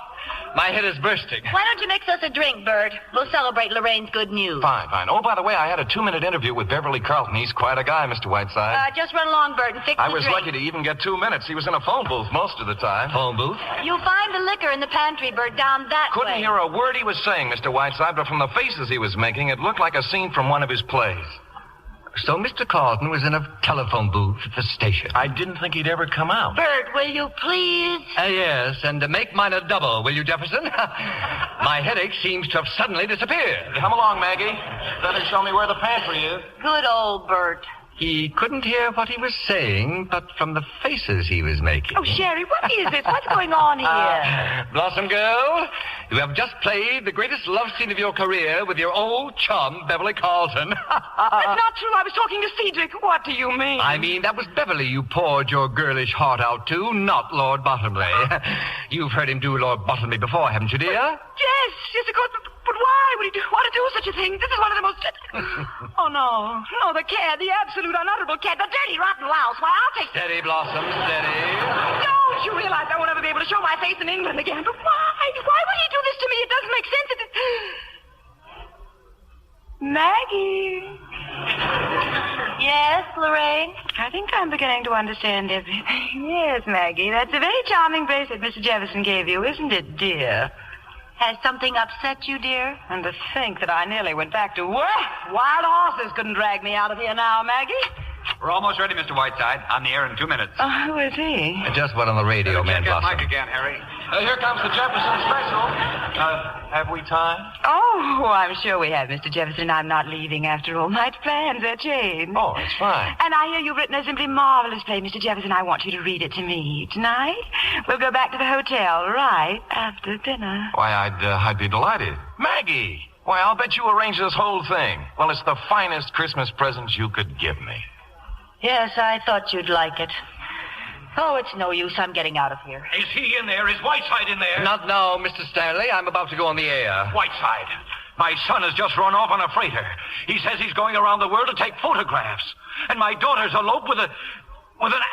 My head is bursting. Why don't you mix us a drink, Bert? We'll celebrate Lorraine's good news. Fine. Oh, by the way, I had a 2-minute interview with Beverly Carlton. He's quite a guy, Mr. Whiteside. Just run along, Bert, and fix I the was drink. lucky to even get 2 minutes. He was in a phone booth most of the time. Phone booth? You'll find the liquor in the pantry, Bert, down that way. Couldn't hear a word he was saying, Mr. Whiteside, but from the faces he was making, it looked like a scene from one of his plays. So Mr. Carlton was in a telephone booth at the station. I didn't think he'd ever come out. Bert, will you please? Yes, and make mine a double, will you, Jefferson? My headache seems to have suddenly disappeared. Come along, Maggie. Better show me where the pantry is. Good old Bert. He couldn't hear what he was saying, but from the faces he was making. Oh, Sherry, what is this? What's going on here? Blossom girl, you have just played the greatest love scene of your career with your old chum, Beverly Carlton. That's not true. I was talking to Cedric. What do you mean? I mean, that was Beverly you poured your girlish heart out to, not Lord Bottomley. You've heard him do Lord Bottomley before, haven't you, dear? Yes, of course. But why would he want to do such a thing? This is one of the most... Oh, no. No, the cat, the absolute unutterable cat, the dirty, rotten louse. Why, I'll take... Steady, Blossom, steady. Don't you realize I won't ever be able to show my face in England again? But why? Why would he do this to me? It doesn't make sense. Maggie. Yes, Lorraine? I think I'm beginning to understand everything. Yes, Maggie, that's a very charming bracelet Mr. Jefferson gave you, isn't it, dear? Has something upset you, dear? And to think that I nearly went back to work. Wild horses couldn't drag me out of here now, Maggie. We're almost ready, Mr. Whiteside. On the air in 2 minutes. Oh, who is he? Just went on the radio, man, Check that Blossom. mic again, Harry. Here comes the Jefferson special. Have we time? Oh, I'm sure we have, Mr. Jefferson. I'm not leaving after all. My plans are changed. Oh, it's fine. And I hear you've written a simply marvelous play, Mr. Jefferson. I want you to read it to me tonight. We'll go back to the hotel right after dinner. Why, I'd be delighted. Maggie! Why, I'll bet you arranged this whole thing. Well, it's the finest Christmas present you could give me. Yes, I thought you'd like it. Oh, it's no use. I'm getting out of here. Is he in there? Is Whiteside in there? Not now, Mr. Stanley. I'm about to go on the air. Whiteside. My son has just run off on a freighter. He says he's going around the world to take photographs. And my daughter's eloped with an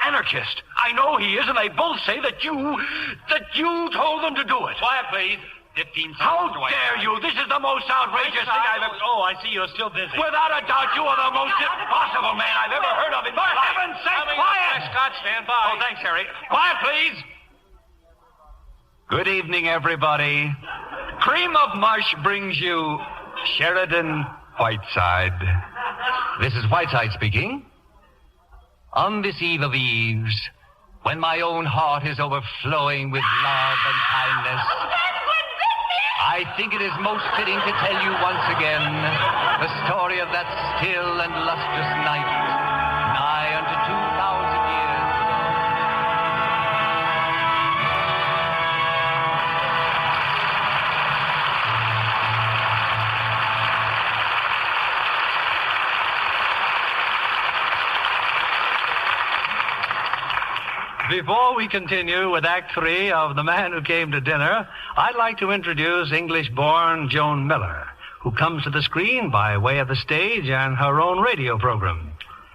anarchist. I know he is, and they both say that you told them to do it. Quiet, please. 15 seconds. How dare you? This is the most outrageous thing I've ever... Oh, I see you're still busy. Without a doubt, you are the most impossible man I've ever heard of. For heaven's sake, quiet! Scott, stand by. Oh, thanks, Harry. Quiet, please. Good evening, everybody. Cream of Mush brings you Sheridan Whiteside. This is Whiteside speaking. On this eve of eves, when my own heart is overflowing with love and kindness, I think it is most fitting to tell you once again the story of that still and lustrous night, nigh unto 2,000 years Before we continue with Act 3 of The Man Who Came to Dinner, I'd like to introduce English-born Joan Miller, who comes to the screen by way of the stage and her own radio program.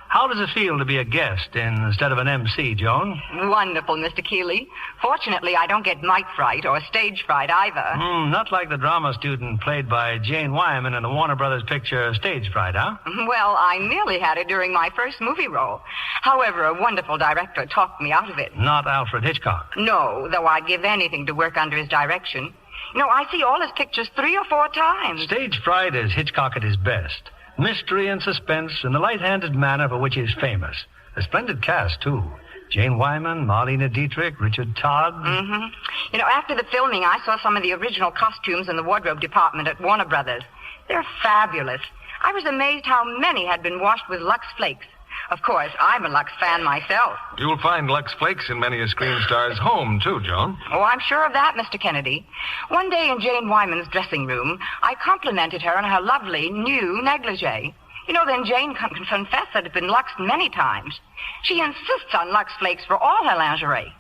How does it feel to be a guest instead of an MC, Joan? Wonderful, Mr. Keeley. Fortunately, I don't get mic fright or stage fright either. Not like the drama student played by Jane Wyman in the Warner Brothers picture Stage Fright, huh? Well, I nearly had it during my first movie role. However, a wonderful director talked me out of it. Not Alfred Hitchcock. No, though I'd give anything to work under his direction. You know, I see all his pictures 3 or 4 times. Stage Fright is Hitchcock at his best. Mystery and suspense in the light-handed manner for which he is famous. A splendid cast, too. Jane Wyman, Marlene Dietrich, Richard Todd. Mm-hmm. You know, after the filming, I saw some of the original costumes in the wardrobe department at Warner Brothers. They're fabulous. I was amazed how many had been washed with Lux Flakes. Of course, I'm a Lux fan myself. You'll find Lux Flakes in many a screen star's home, too, Joan. Oh, I'm sure of that, Mr. Kennedy. One day in Jane Wyman's dressing room, I complimented her on her lovely new negligee. You know, then Jane confessed that it's been luxed many times. She insists on Lux Flakes for all her lingerie.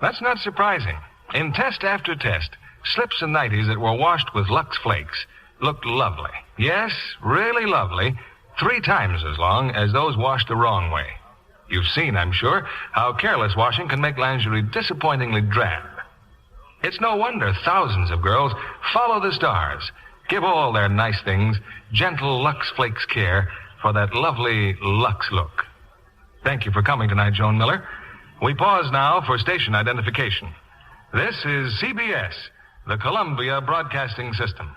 That's not surprising. In test after test, slips and nighties that were washed with Lux Flakes looked lovely. Yes, really lovely. 3 times as long as those washed the wrong way. You've seen, I'm sure, how careless washing can make lingerie disappointingly drab. It's no wonder thousands of girls follow the stars, give all their nice things gentle Lux Flakes care for that lovely Lux look. Thank you for coming tonight, Joan Miller. We pause now for station identification. This is CBS, the Columbia Broadcasting System.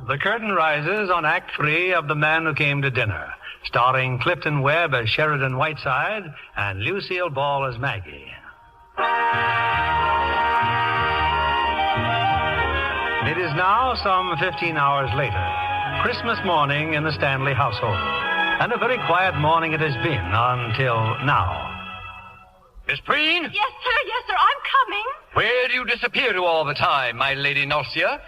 The curtain rises on Act 3 of The Man Who Came to Dinner, starring Clifton Webb as Sheridan Whiteside and Lucille Ball as Maggie. It is now some 15 hours later, Christmas morning in the Stanley household. And a very quiet morning it has been until now. Miss Preen? Yes, sir, I'm coming. Where do you disappear to all the time, my Lady Norcia?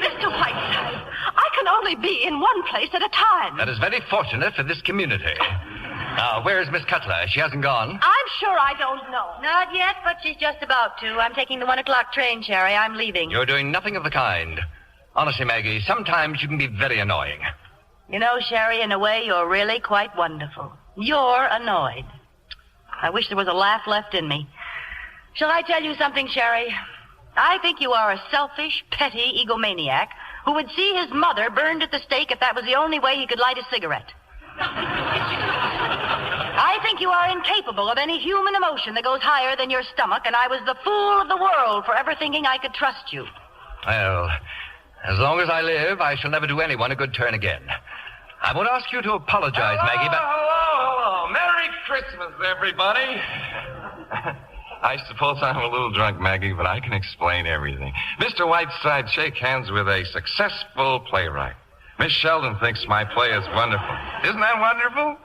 Mr. Whiteside, I can only be in one place at a time. That is very fortunate for this community. Now, where is Miss Cutler? She hasn't gone. I'm sure I don't know. Not yet, but she's just about to. I'm taking the 1 o'clock train, Sherry. I'm leaving. You're doing nothing of the kind. Honestly, Maggie, sometimes you can be very annoying. You know, Sherry, in a way, you're really quite wonderful. You're annoyed. I wish there was a laugh left in me. Shall I tell you something, Sherry? I think you are a selfish, petty egomaniac who would see his mother burned at the stake if that was the only way he could light a cigarette. I think you are incapable of any human emotion that goes higher than your stomach, and I was the fool of the world for ever thinking I could trust you. Well, as long as I live, I shall never do anyone a good turn again. I won't ask you to apologize, Maggie, but... Hello. Merry Christmas, everybody. I suppose I'm a little drunk, Maggie, but I can explain everything. Mr. Whiteside, shake hands with a successful playwright. Miss Sheldon thinks my play is wonderful. Isn't that wonderful?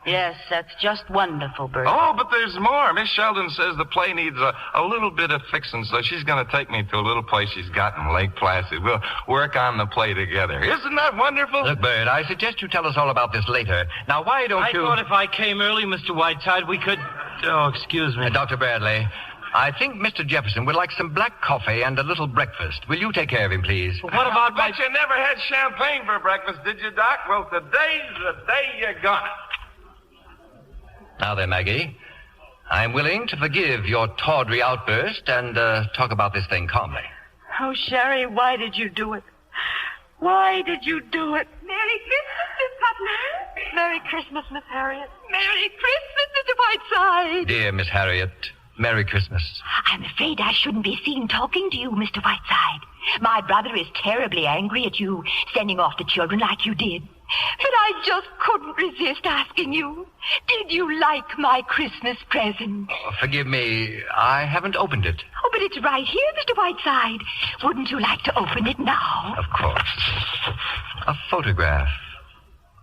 Yes, that's just wonderful, Bert. Oh, but there's more. Miss Sheldon says the play needs a little bit of fixing, so she's going to take me to a little place she's got in Lake Placid. We'll work on the play together. Isn't that wonderful? Look, Bert, I suggest you tell us all about this later. Now, why don't you... I thought if I came early, Mr. Whiteside, we could... Oh, excuse me. Dr. Bradley, I think Mr. Jefferson would like some black coffee and a little breakfast. Will you take care of him, please? What about I bet you never had champagne for breakfast, did you, Doc? Well, today's the day you're gonna. Now then, Maggie, I'm willing to forgive your tawdry outburst and talk about this thing calmly. Oh, Sherry, why did you do it? Why did you do it? Merry Christmas, Miss Cutler. Merry Christmas, Miss Harriet. Merry Christmas, Mr. Whiteside. Dear Miss Harriet, Merry Christmas. I'm afraid I shouldn't be seen talking to you, Mr. Whiteside. My brother is terribly angry at you sending off the children like you did. But I just couldn't resist asking you, did you like my Christmas present? Oh, forgive me, I haven't opened it. Oh, but it's right here, Mr. Whiteside. Wouldn't you like to open it now? Of course. A photograph.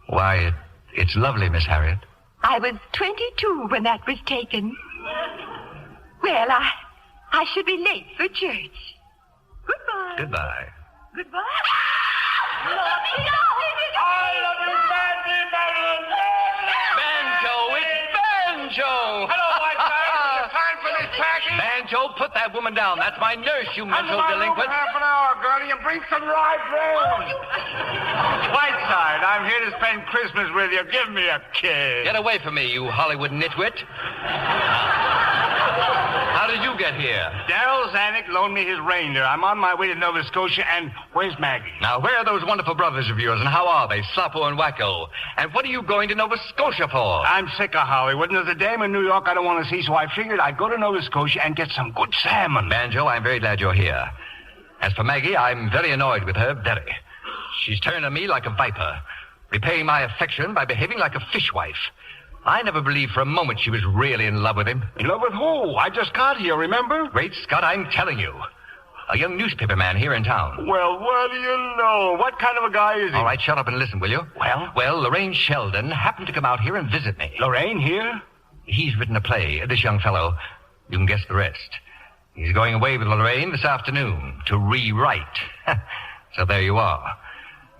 Why, it's lovely, Miss Harriet. I was 22 when that was taken. Well, I should be late for church. Goodbye. Goodbye. Goodbye. I love you, Banjo, it's Banjo! Hello, Whiteside. Is it time for this package? Banjo, put that woman down. That's my nurse, you mental delinquent. Half an hour, girlie, and bring some rye bread. Whiteside, I'm here to spend Christmas with you. Give me a kiss. Get away from me, you Hollywood nitwit. How did you get here? Darryl Zanuck loaned me his reindeer. I'm on my way to Nova Scotia, and where's Maggie? Now, where are those wonderful brothers of yours, and how are they, Sloppo and Wacko? And what are you going to Nova Scotia for? I'm sick of Hollywood, and there's a dame in New York I don't want to see, so I figured I'd go to Nova Scotia and get some good salmon. Banjo, I'm very glad you're here. As for Maggie, I'm very annoyed with her, very. She's turned on me like a viper, repaying my affection by behaving like a fishwife. I never believed for a moment she was really in love with him. In love with who? I just got here, remember? Great Scott, I'm telling you. A young newspaper man here in town. Well, what do you know? What kind of a guy is he? All right, shut up and listen, will you? Well? Well, Lorraine Sheldon happened to come out here and visit me. Lorraine here? He's written a play, this young fellow. You can guess the rest. He's going away with Lorraine this afternoon to rewrite. So there you are.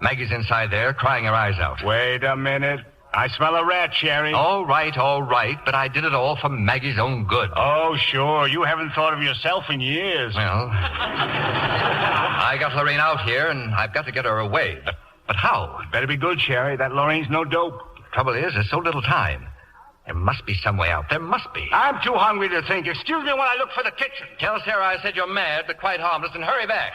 Maggie's inside there crying her eyes out. Wait a minute. I smell a rat, Sherry. All right, but I did it all for Maggie's own good. Oh, sure. You haven't thought of yourself in years. Well, I got Lorraine out here, and I've got to get her away. But how? It better be good, Sherry. That Lorraine's no dope. Trouble is, there's so little time. There must be some way out. There must be. I'm too hungry to think. Excuse me while I look for the kitchen. Tell Sarah I said you're mad, but quite harmless, and hurry back.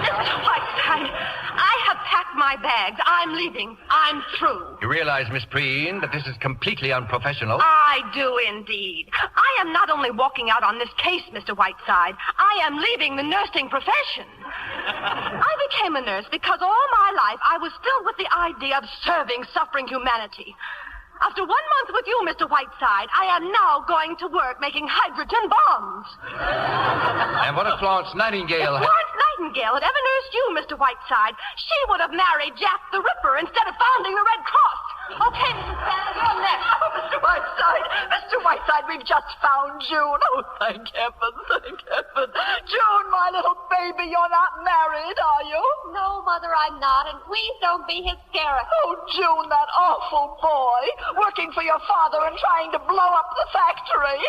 Mr. Whiteside, I have packed my bags. I'm leaving. I'm through. You realize, Miss Preen, that this is completely unprofessional? I do indeed. I am not only walking out on this case, Mr. Whiteside, I am leaving the nursing profession. I became a nurse because all my life I was filled with the idea of serving suffering humanity. After 1 month with you, Mr. Whiteside, I am now going to work making hydrogen bombs. And what if Florence Nightingale... If Florence Nightingale had ever nursed you, Mr. Whiteside, she would have married Jack the Ripper instead of founding the Red Cross. Okay, Mrs. Bannon, you're next. Oh, Mr. Whiteside, we've just found June. Oh, thank heaven, thank heaven. June, my little baby, you're not married, are you? No, Mother, I'm not, and please don't be hysterical. Oh, June, that awful boy, working for your father and trying to blow up the factory.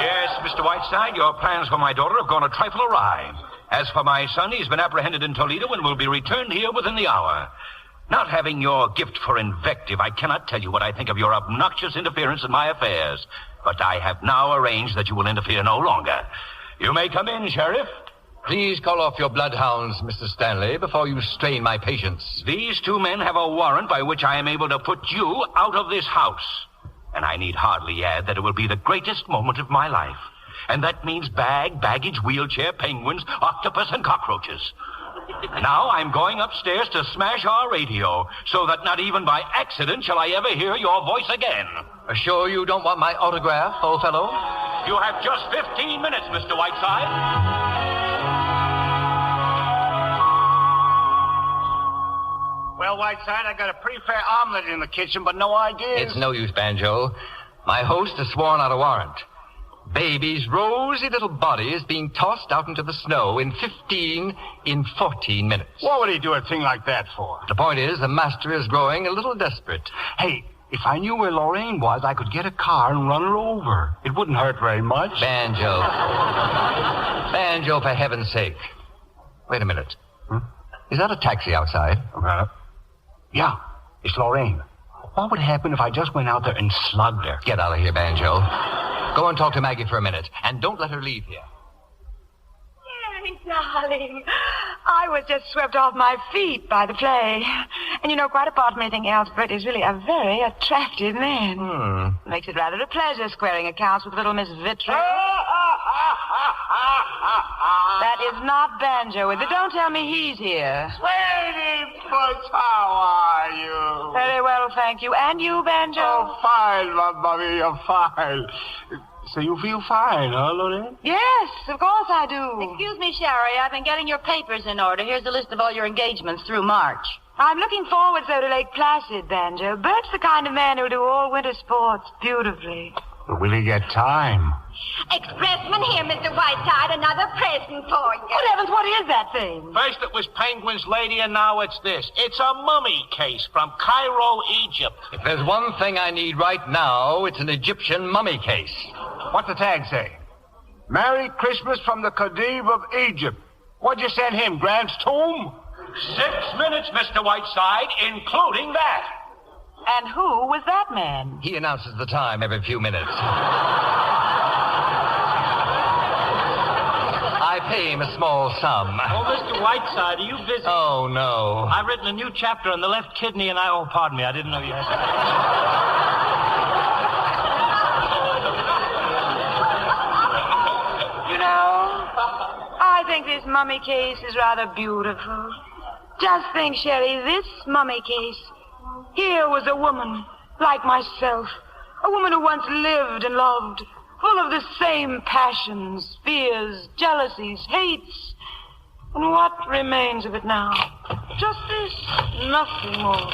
Yes, Mr. Whiteside, your plans for my daughter have gone a trifle awry. As for my son, he's been apprehended in Toledo and will be returned here within the hour. Not having your gift for invective, I cannot tell you what I think of your obnoxious interference in my affairs. But I have now arranged that you will interfere no longer. You may come in, Sheriff. Please call off your bloodhounds, Mr. Stanley, before you strain my patience. These two men have a warrant by which I am able to put you out of this house. And I need hardly add that it will be the greatest moment of my life. And that means baggage, wheelchair, penguins, octopus, and cockroaches. Now I'm going upstairs to smash our radio, so that not even by accident shall I ever hear your voice again. Sure you don't want my autograph, old fellow? You have just 15 minutes, Mr. Whiteside. Well, Whiteside, I got a pretty fair omelet in the kitchen, but no ideas. It's no use, Banjo. My host has sworn out a warrant. Baby's rosy little body is being tossed out into the snow in 14 minutes. What would he do a thing like that for? The point is, the master is growing a little desperate. Hey, if I knew where Lorraine was, I could get a car and run her over. It wouldn't hurt very much. Banjo. Banjo, for heaven's sake. Wait a minute. Is that a taxi outside? Yeah, it's Lorraine. What would happen if I just went out there and slugged her? Get out of here, Banjo. Go and talk to Maggie for a minute, and don't let her leave here. Hey, darling. I was just swept off my feet by the play. And you know, quite apart from anything else, Bert is really a very attractive man. Makes it rather a pleasure squaring accounts with little Miss Vittry. That is not Banjo, is it? Don't tell me he's here. Sweetie Puss, how are you? Very well, thank you. And you, Banjo? Oh, fine, Mummy, you're fine. So you feel fine, huh, Lorraine? Yes, of course I do. Excuse me, Sherry. I've been getting your papers in order. Here's a list of all your engagements through March. I'm looking forward so to Lake Placid, Banjo. Bert's the kind of man who'll do all winter sports beautifully. But will he get time? Expressman here, Mr. Whiteside. Another present for you. Good heavens, what is that thing? First it was Penguin's Lady, and now it's this. It's a mummy case from Cairo, Egypt. If there's one thing I need right now, it's an Egyptian mummy case. What's the tag say? Merry Christmas from the Khedive of Egypt. What'd you send him, Grant's tomb? 6 minutes, Mr. Whiteside, including that. And who was that man? He announces the time every few minutes. I pay him a small sum. Oh, Mr. Whiteside, are you busy? Oh, no. I've written a new chapter on the left kidney, and oh, pardon me, I didn't know you had... You know, I think this mummy case is rather beautiful. Just think, Sherry, this mummy case. Here was a woman, like myself. A woman who once lived and loved, full of the same passions, fears, jealousies, hates. And what remains of it now? Just this, nothing more.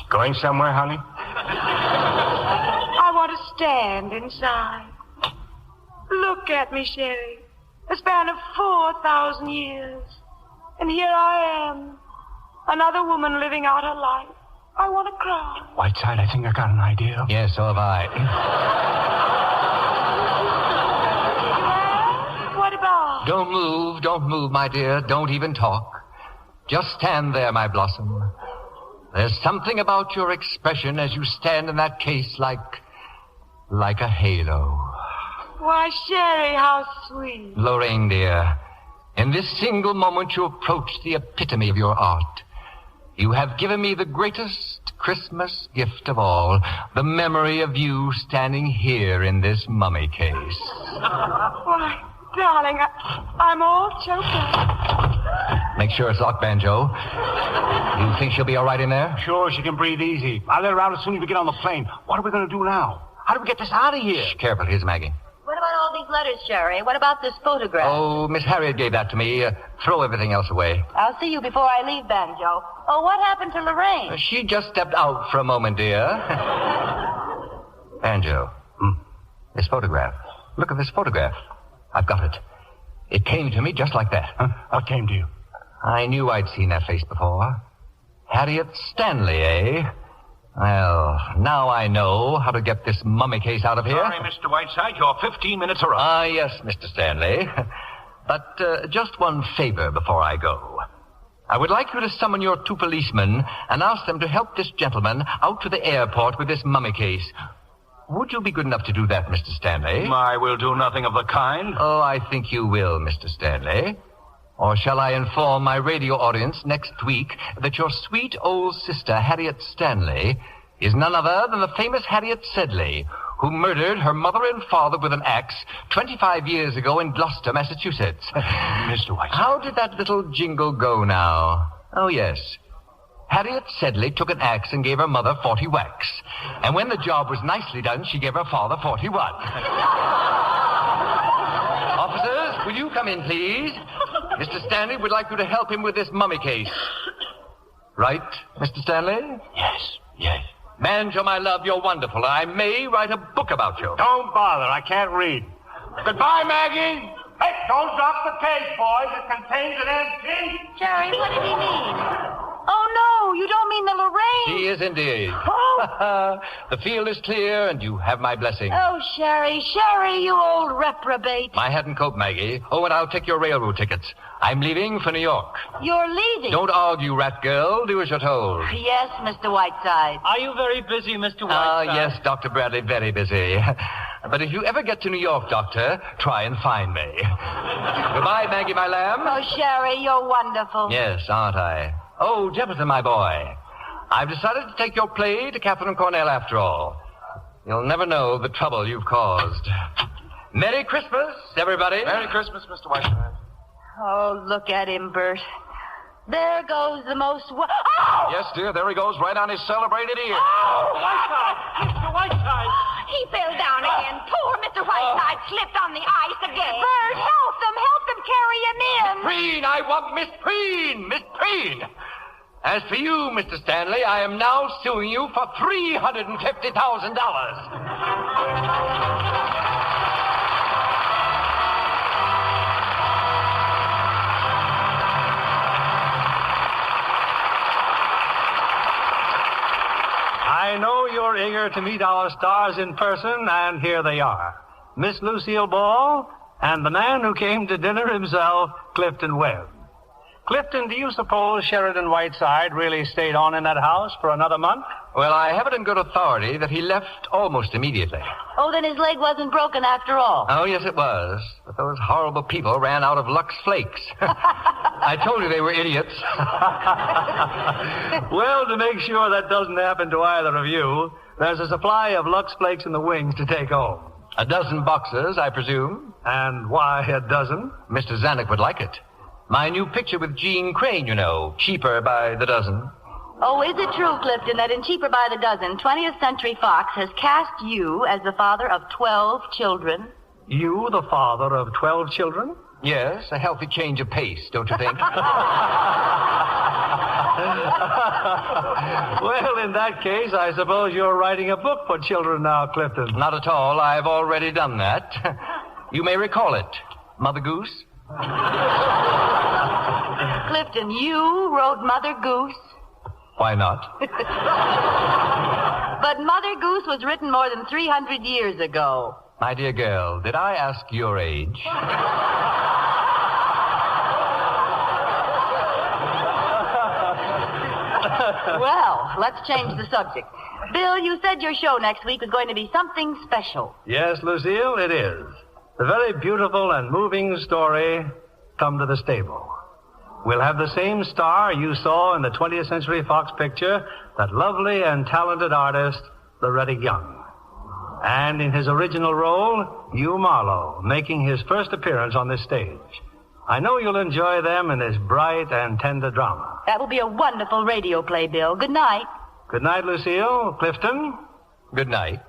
Going somewhere, honey? I want to stand inside. Look at me, Sherry. A span of 4,000 years. And here I am. Another woman living out her life. I want to cry. Whiteside, I think I got an idea. Yes, so have I. What about? Don't move, my dear. Don't even talk. Just stand there, my blossom. There's something about your expression as you stand in that case like a halo. Why, Sherry, how sweet. Lorraine, dear, in this single moment you approach the epitome of your art. You have given me the greatest Christmas gift of all, the memory of you standing here in this mummy case. Why, darling, I'm all choked up. Make sure it's locked, Banjo. You think she'll be all right in there? Sure, she can breathe easy. I'll let her out as soon as we get on the plane. What are we going to do now? How do we get this out of here? Shh, careful. Here's Maggie. What about all these letters, Sherry? What about this photograph? Oh, Miss Harriet gave that to me. Throw everything else away. I'll see you before I leave, Banjo. Oh, what happened to Lorraine? She just stepped out for a moment, dear. Banjo. This photograph. Look at this photograph. I've got it. It came to me just like that. Huh? What came to you? I knew I'd seen that face before. Harriet Stanley, eh? Well, now I know how to get this mummy case out of here. Sorry, Mr. Whiteside, you're 15 minutes are up. Ah, yes, Mr. Stanley. But just one favor before I go. I would like you to summon your 2 policemen and ask them to help this gentleman out to the airport with this mummy case. Would you be good enough to do that, Mr. Stanley? I will do nothing of the kind. Oh, I think you will, Mr. Stanley. Or shall I inform my radio audience next week that your sweet old sister, Harriet Stanley, is none other than the famous Harriet Sedley, who murdered her mother and father with an axe 25 years ago in Gloucester, Massachusetts. Mr. Whiteside. How did that little jingle go now? Oh, yes. Harriet Sedley took an axe and gave her mother 40 whacks. And when the job was nicely done, she gave her father 41. Officers, will you come in, please? Mr. Stanley would like you to help him with this mummy case. Right, Mr. Stanley? Yes. Banjo, my love, you're wonderful. I may write a book about you. Don't bother. I can't read. Goodbye, Maggie. Hey, don't drop the case, boys. It contains an antique. Jerry, what did he mean? Oh, no, you don't mean the Lorraine. He is indeed. Oh. The field is clear, and you have my blessing. Oh, Sherry, you old reprobate. My hat and coat, Maggie. Oh, and I'll take your railroad tickets. I'm leaving for New York. You're leaving? Don't argue, rat girl. Do as you're told. Yes, Mr. Whiteside. Are you very busy, Mr. Whiteside? Yes, Dr. Bradley, very busy. But if you ever get to New York, Doctor, try and find me. Goodbye, Maggie, my lamb. Oh, Sherry, you're wonderful. Yes, aren't I? Oh, Jefferson, my boy. I've decided to take your play to Catherine Cornell after all. You'll never know the trouble you've caused. Merry Christmas, everybody. Merry Christmas, Mr. Whiteside. Oh, look at him, Bert. There goes the most... Oh! Yes, dear, there he goes, right on his celebrated ear. Oh, Whiteside! Mr. Whiteside! He fell down again. Poor Mr. Whiteside slipped on the ice again. Bert, help them carry him in. Preen, I want Miss Preen! Miss Preen! As for you, Mr. Stanley, I am now suing you for $350,000. I know you're eager to meet our stars in person, and here they are. Miss Lucille Ball and the man who came to dinner himself, Clifton Webb. Clifton, do you suppose Sheridan Whiteside really stayed on in that house for another month? Well, I have it in good authority that he left almost immediately. Oh, then his leg wasn't broken after all. Oh, yes, it was. But those horrible people ran out of Lux Flakes. I told you they were idiots. Well, to make sure that doesn't happen to either of you, there's a supply of Lux Flakes in the wings to take home. A dozen boxes, I presume. And why a dozen? Mr. Zanuck would like it. My new picture with Jean Crane, you know, cheaper by the dozen. Oh, is it true, Clifton, that in Cheaper by the Dozen, 20th Century Fox has cast you as the father of 12 children? You, the father of 12 children? Yes, a healthy change of pace, don't you think? Well, in that case, I suppose you're writing a book for children now, Clifton. Not at all. I've already done that. You may recall it. Mother Goose? Clifton, you wrote Mother Goose. Why not? But Mother Goose was written more than 300 years ago. My dear girl, did I ask your age? Well, let's change the subject. Bill, you said your show next week was going to be something special. Yes, Lucille, it is. The very beautiful and moving story, Come to the Stable. We'll have the same star you saw in the 20th Century Fox picture, that lovely and talented artist, Loretta Young. And in his original role, Hugh Marlowe, making his first appearance on this stage. I know you'll enjoy them in this bright and tender drama. That will be a wonderful radio play, Bill. Good night. Good night, Lucille. Clifton? Good night.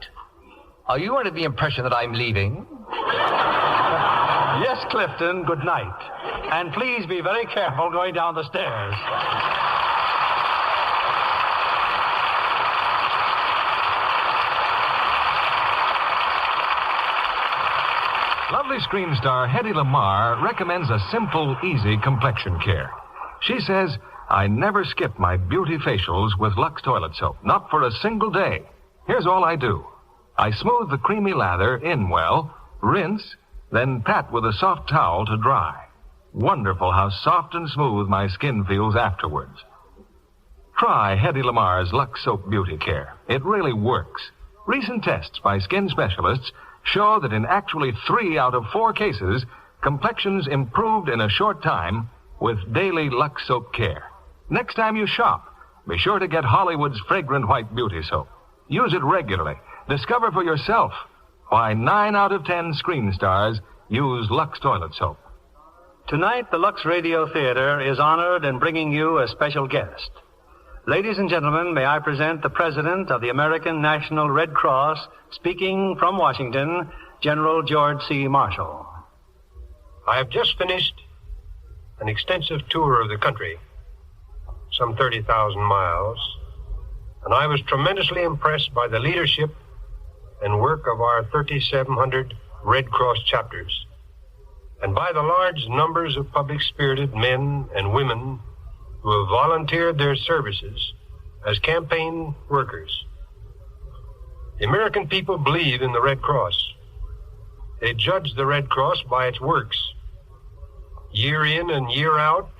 Are you under the impression that I'm leaving? Yes, Clifton, good night. And please be very careful going down the stairs. Lovely screen star Hedy Lamarr recommends a simple, easy complexion care. She says, I never skip my beauty facials with Lux toilet soap, not for a single day. Here's all I do. I smooth the creamy lather in well, rinse, then pat with a soft towel to dry. Wonderful how soft and smooth my skin feels afterwards. Try Hedy Lamarr's Lux Soap Beauty Care. It really works. Recent tests by skin specialists show that in actually 3 out of 4 cases, complexions improved in a short time with daily Lux Soap Care. Next time you shop, be sure to get Hollywood's fragrant white beauty soap. Use it regularly. Discover for yourself why 9 out of 10 screen stars use Lux toilet soap. Tonight, the Lux Radio Theater is honored in bringing you a special guest. Ladies and gentlemen, may I present the President of the American National Red Cross, speaking from Washington, General George C. Marshall. I have just finished an extensive tour of the country, some 30,000 miles, and I was tremendously impressed by the leadership and work of our 3,700 Red Cross chapters, and by the large numbers of public-spirited men and women who have volunteered their services as campaign workers. The American people believe in the Red Cross. They judge the Red Cross by its works. Year in and year out,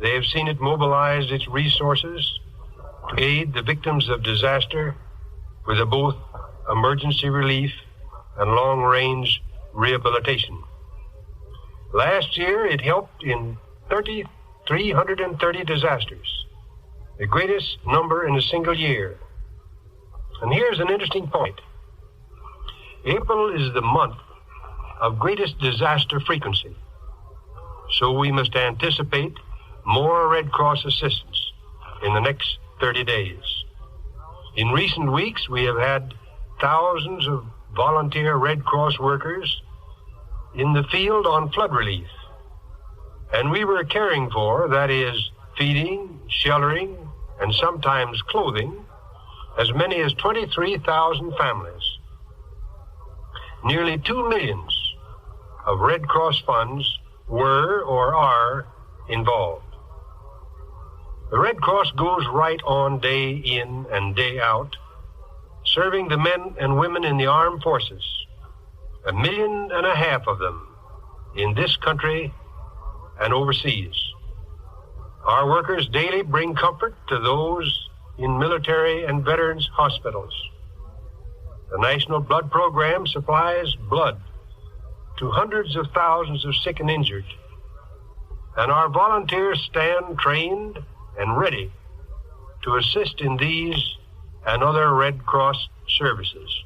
they have seen it mobilize its resources to aid the victims of disaster with both emergency relief and long-range rehabilitation. Last year, it helped in 330 disasters, the greatest number in a single year. And here's an interesting point. April is the month of greatest disaster frequency, so we must anticipate more Red Cross assistance in the next 30 days. In recent weeks, we have had thousands of volunteer Red Cross workers in the field on flood relief. And we were caring for, that is, feeding, sheltering, and sometimes clothing, as many as 23,000 families. Nearly 2 million of Red Cross funds were or are involved. The Red Cross goes right on day in and day out, serving the men and women in the armed forces, 1.5 million of them in this country and overseas. Our workers daily bring comfort to those in military and veterans hospitals. The National Blood Program supplies blood to hundreds of thousands of sick and injured, and our volunteers stand trained and ready to assist in these and other Red Cross services.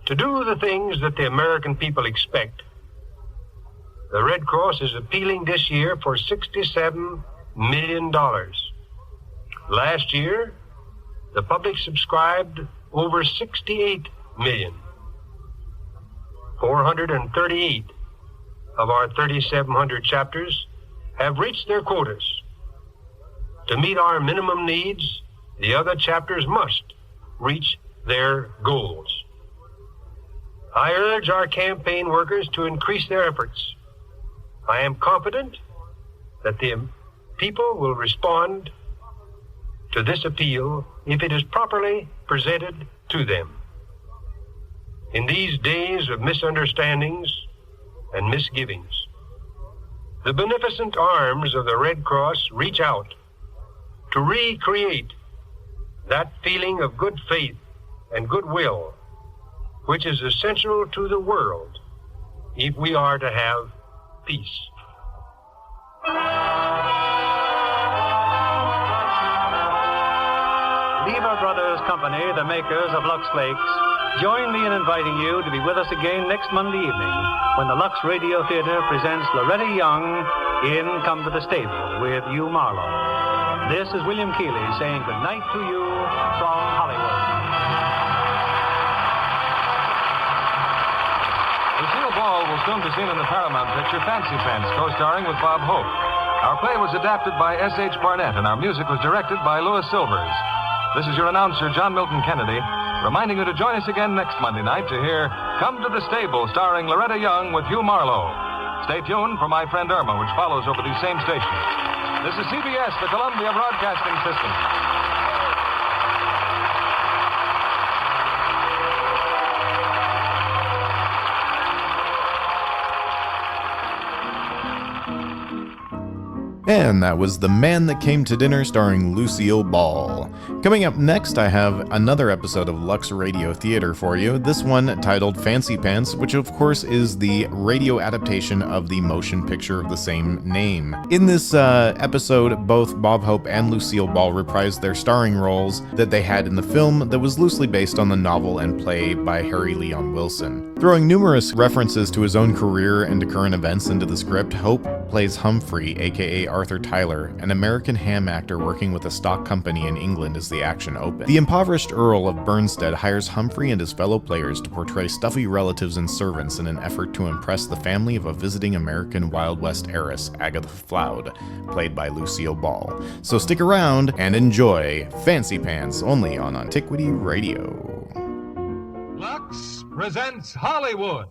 To do the things that the American people expect, the Red Cross is appealing this year for $67 million. Last year, the public subscribed over 68 million. 438 of our 3,700 chapters have reached their quotas. To meet our minimum needs, the other chapters must reach their goals. I urge our campaign workers to increase their efforts. I am confident that the people will respond to this appeal if it is properly presented to them. In these days of misunderstandings and misgivings, the beneficent arms of the Red Cross reach out to recreate that feeling of good faith and goodwill which is essential to the world if we are to have peace. Lever Brothers Company, the makers of Lux Flakes, join me in inviting you to be with us again next Monday evening when the Lux Radio Theater presents Loretta Young in Come to the Stable with Hugh Marlowe. This is William Keeley saying good night to you from Hollywood. Lucille Ball will soon be seen in the Paramount picture Fancy Pants, co-starring with Bob Hope. Our play was adapted by S.H. Barnett, and our music was directed by Louis Silvers. This is your announcer, John Milton Kennedy, reminding you to join us again next Monday night to hear Come to the Stable, starring Loretta Young with Hugh Marlowe. Stay tuned for My Friend Irma, which follows over these same stations. This is CBS, the Columbia Broadcasting System. And that was The Man That Came to Dinner starring Lucille Ball. Coming up next, I have another episode of Lux Radio Theater for you, this one titled Fancy Pants, which of course is the radio adaptation of the motion picture of the same name. In this episode, both Bob Hope and Lucille Ball reprised their starring roles that they had in the film that was loosely based on the novel and play by Harry Leon Wilson. Throwing numerous references to his own career and to current events into the script, Hope plays Humphrey, aka Arthur Tyler, an American ham actor working with a stock company in England as the action opens. The impoverished Earl of Burnstead hires Humphrey and his fellow players to portray stuffy relatives and servants in an effort to impress the family of a visiting American Wild West heiress, Agatha Floud, played by Lucille Ball. So stick around and enjoy Fancy Pants, only on Antiquity Radio. Lux presents Hollywood.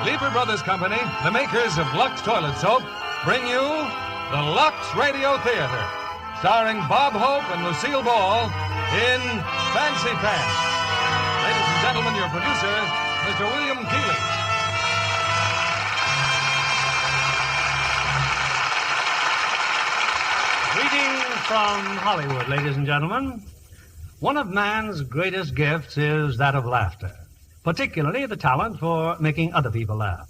Lever Brothers Company, the makers of Lux Toilet Soap, bring you the Lux Radio Theater, starring Bob Hope and Lucille Ball in Fancy Pants. Ladies and gentlemen, your producer, Mr. William Keeley. Greetings from Hollywood, ladies and gentlemen. One of man's greatest gifts is that of laughter, particularly the talent for making other people laugh.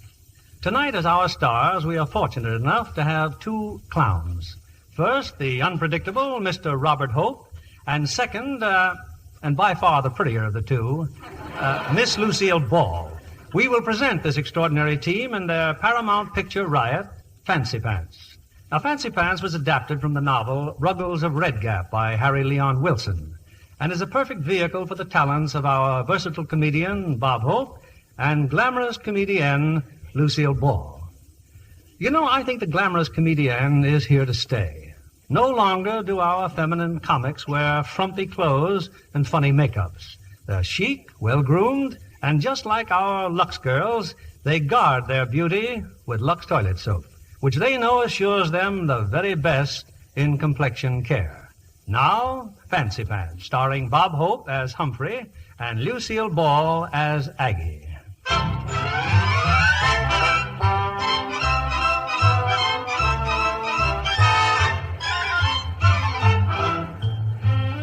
Tonight, as our stars, we are fortunate enough to have two clowns. First, the unpredictable Mr. Robert Hope, and second, and by far the prettier of the two, Miss Lucille Ball. We will present this extraordinary team in their Paramount picture riot, Fancy Pants. Now, Fancy Pants was adapted from the novel Ruggles of Redgap by Harry Leon Wilson, and is a perfect vehicle for the talents of our versatile comedian, Bob Hope, and glamorous comedienne, Lucille Ball. You know, I think the glamorous comedienne is here to stay. No longer do our feminine comics wear frumpy clothes and funny makeups. They're chic, well-groomed, and just like our Lux girls, they guard their beauty with Lux toilet soap, which they know assures them the very best in complexion care. Now, Fancy Pants, starring Bob Hope as Humphrey and Lucille Ball as Aggie.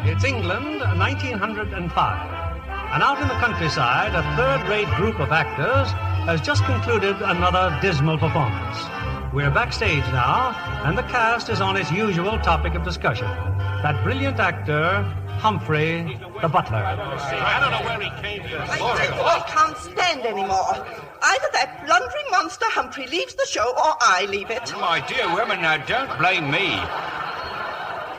It's England, 1905. And out in the countryside, a third-rate group of actors has just concluded another dismal performance. We're backstage now, and the cast is on its usual topic of discussion. That brilliant actor, Humphrey, the butler. I don't know where he came from. I can't stand anymore. Either that blundering monster Humphrey leaves the show, or I leave it. My dear woman, now don't blame me.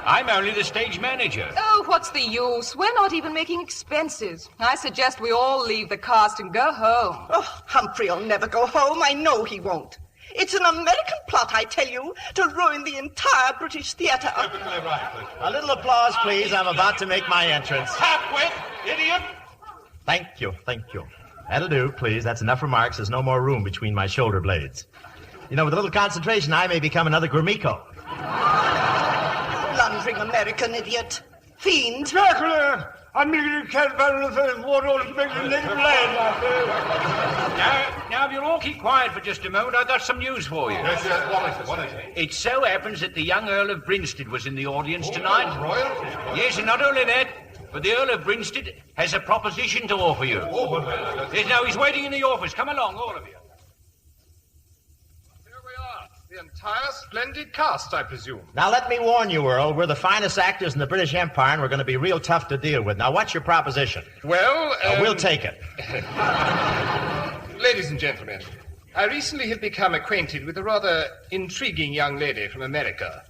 I'm only the stage manager. Oh, what's the use? We're not even making expenses. I suggest we all leave the cast and go home. Oh, Humphrey'll never go home. I know he won't. It's an American plot, I tell you, to ruin the entire British theater. Perfectly right. A little applause, please. I'm about to make my entrance. Halfwit, idiot! Thank you. That'll do, please. That's enough remarks. There's no more room between my shoulder blades. You know, with a little concentration, I may become another Gromyko. Blundering American idiot. Fiend. Dracula! I'm making a cat battle of water to make a native land. Now, if you'll all keep quiet for just a moment, I've got some news for you. Yes, what is it? It so happens that the young Earl of Brinstead was in the audience tonight. Royal? Yes, and not only that, but the Earl of Brinstead has a proposition to offer you. Yes, now, he's waiting in the office. Come along, all of you. The entire splendid cast, I presume. Now, let me warn you, Earl, we're the finest actors in the British Empire, and we're going to be real tough to deal with. Now, what's your proposition? Well, we'll take it. Ladies and gentlemen, I recently have become acquainted with a rather intriguing young lady from America.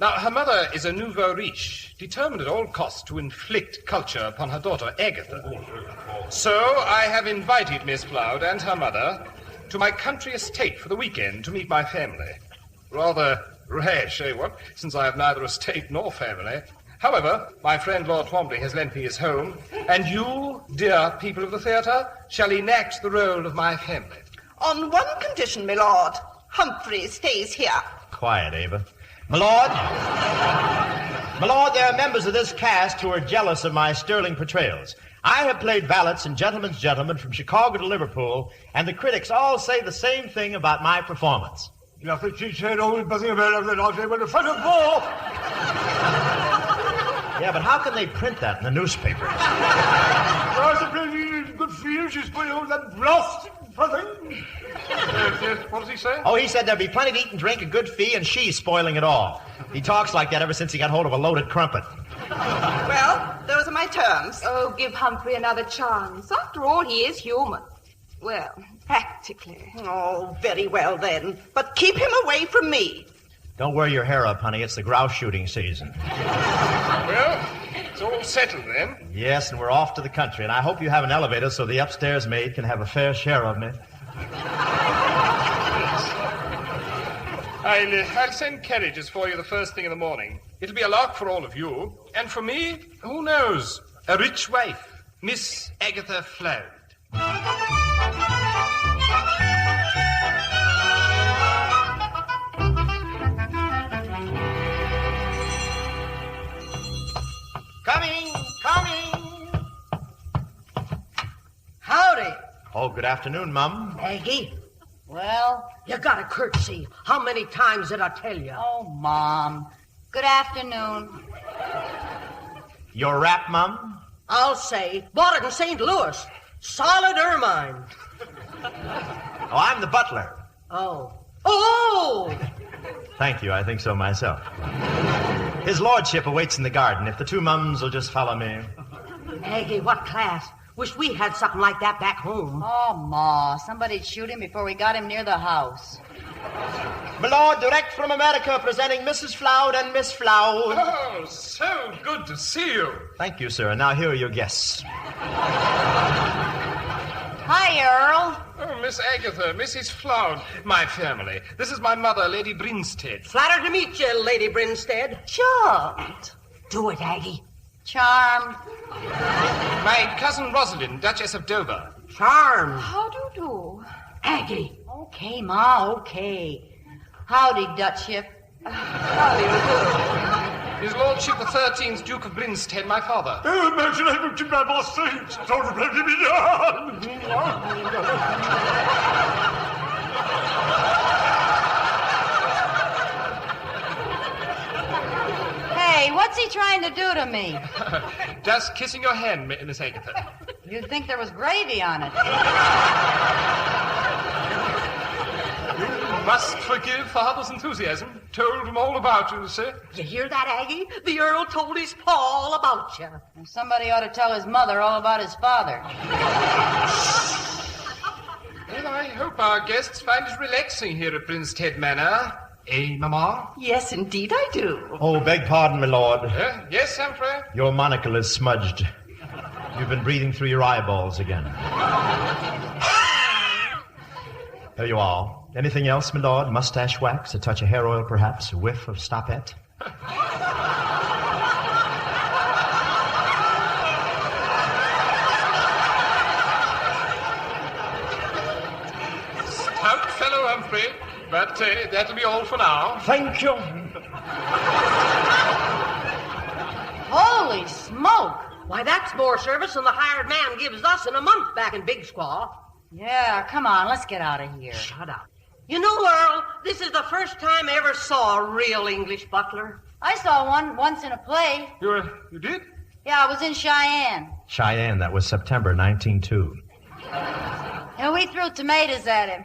Now, her mother is a nouveau riche, determined at all costs to inflict culture upon her daughter, Agatha. So, I have invited Miss Floud and her mother to my country estate for the weekend to meet my family. Rather rash, eh, what? Since I have neither estate nor family. However, my friend Lord Twombly has lent me his home, and you, dear people of the theatre, shall enact the role of my family. On one condition, my lord. Humphrey stays here. Quiet, Ava. My lord, there are members of this cast who are jealous of my sterling portrayals. I have played valets and gentlemen's gentlemen from Chicago to Liverpool, and the critics all say the same thing about my performance. Nothing she said, only nothing about it, I when the front of ball. Yeah, but how can they print that in the newspapers? Good for you, she's putting all that blast. What does he say? Oh, he said there'd be plenty to eat and drink, a good fee, and she's spoiling it all. He talks like that ever since he got hold of a loaded crumpet. Well, those are my terms. Oh, give Humphrey another chance. After all, he is human. Well, practically. Oh, very well then. But keep him away from me. Don't wear your hair up, honey. It's the grouse shooting season. Well, it's all settled then. Yes, and we're off to the country, and I hope you have an elevator so the upstairs maid can have a fair share of me. I'll send carriages for you the first thing in the morning. It'll be a lark for all of you. And for me, who knows? A rich wife, Miss Agatha Floud. Coming. Howdy. Oh, good afternoon, Mum. Maggie. Well? You got a courtesy. How many times did I tell you? Oh, Mom. Good afternoon. Your wrap, Mum? I'll say. Bought it in St. Louis. Solid ermine. Oh, I'm the butler. Oh. Thank you. I think so myself. His lordship awaits in the garden. If the two mums will just follow me. Maggie, what class? Wish we had something like that back home. Oh, Ma, somebody'd shoot him before we got him near the house. My lord, direct from America, presenting Mrs. Floud and Miss Floud. Oh, so good to see you. Thank you, sir. And now here are your guests. Hi, Earl. Oh, Miss Agatha, Mrs. Floud, my family. This is my mother, Lady Brinstead. Flattered to meet you, Lady Brinstead. Charmed. Do it, Aggie. Charmed. My cousin Rosalind, Duchess of Dover. Charmed. How do you do? Aggie. Okay, Ma, okay. Howdy, Dutchship. How do you do? His Lordship the 13th Duke of Brinstead, my father. Oh, imagine I looked at my boss saying, don't let me Hey, what's he trying to do to me? Just kissing your hand, Miss Agatha. You'd think there was gravy on it. You must forgive father's enthusiasm. Told him all about you, sir. You hear that, Aggie? The Earl told his pa all about you. And somebody ought to tell his mother all about his father. Well, I hope our guests find it relaxing here at Brinstead Manor. Eh, Mamma? Yes, indeed I do. Oh, beg pardon, my lord. Yes, Humphrey? Your monocle is smudged. You've been breathing through your eyeballs again. There you are. Anything else, my lord? Mustache wax, a touch of hair oil, perhaps? A whiff of stopette? Stout fellow, Humphrey. But that'll be all for now. Thank you. Holy smoke! Why, that's more service than the hired man gives us in a month back in Big Squaw. Yeah, come on, let's get out of here. Shut up. You know, Earl, this is the first time I ever saw a real English butler. I saw one once in a play. You did? Yeah, I was in Cheyenne. Cheyenne, that was September 1902. And we threw tomatoes at him.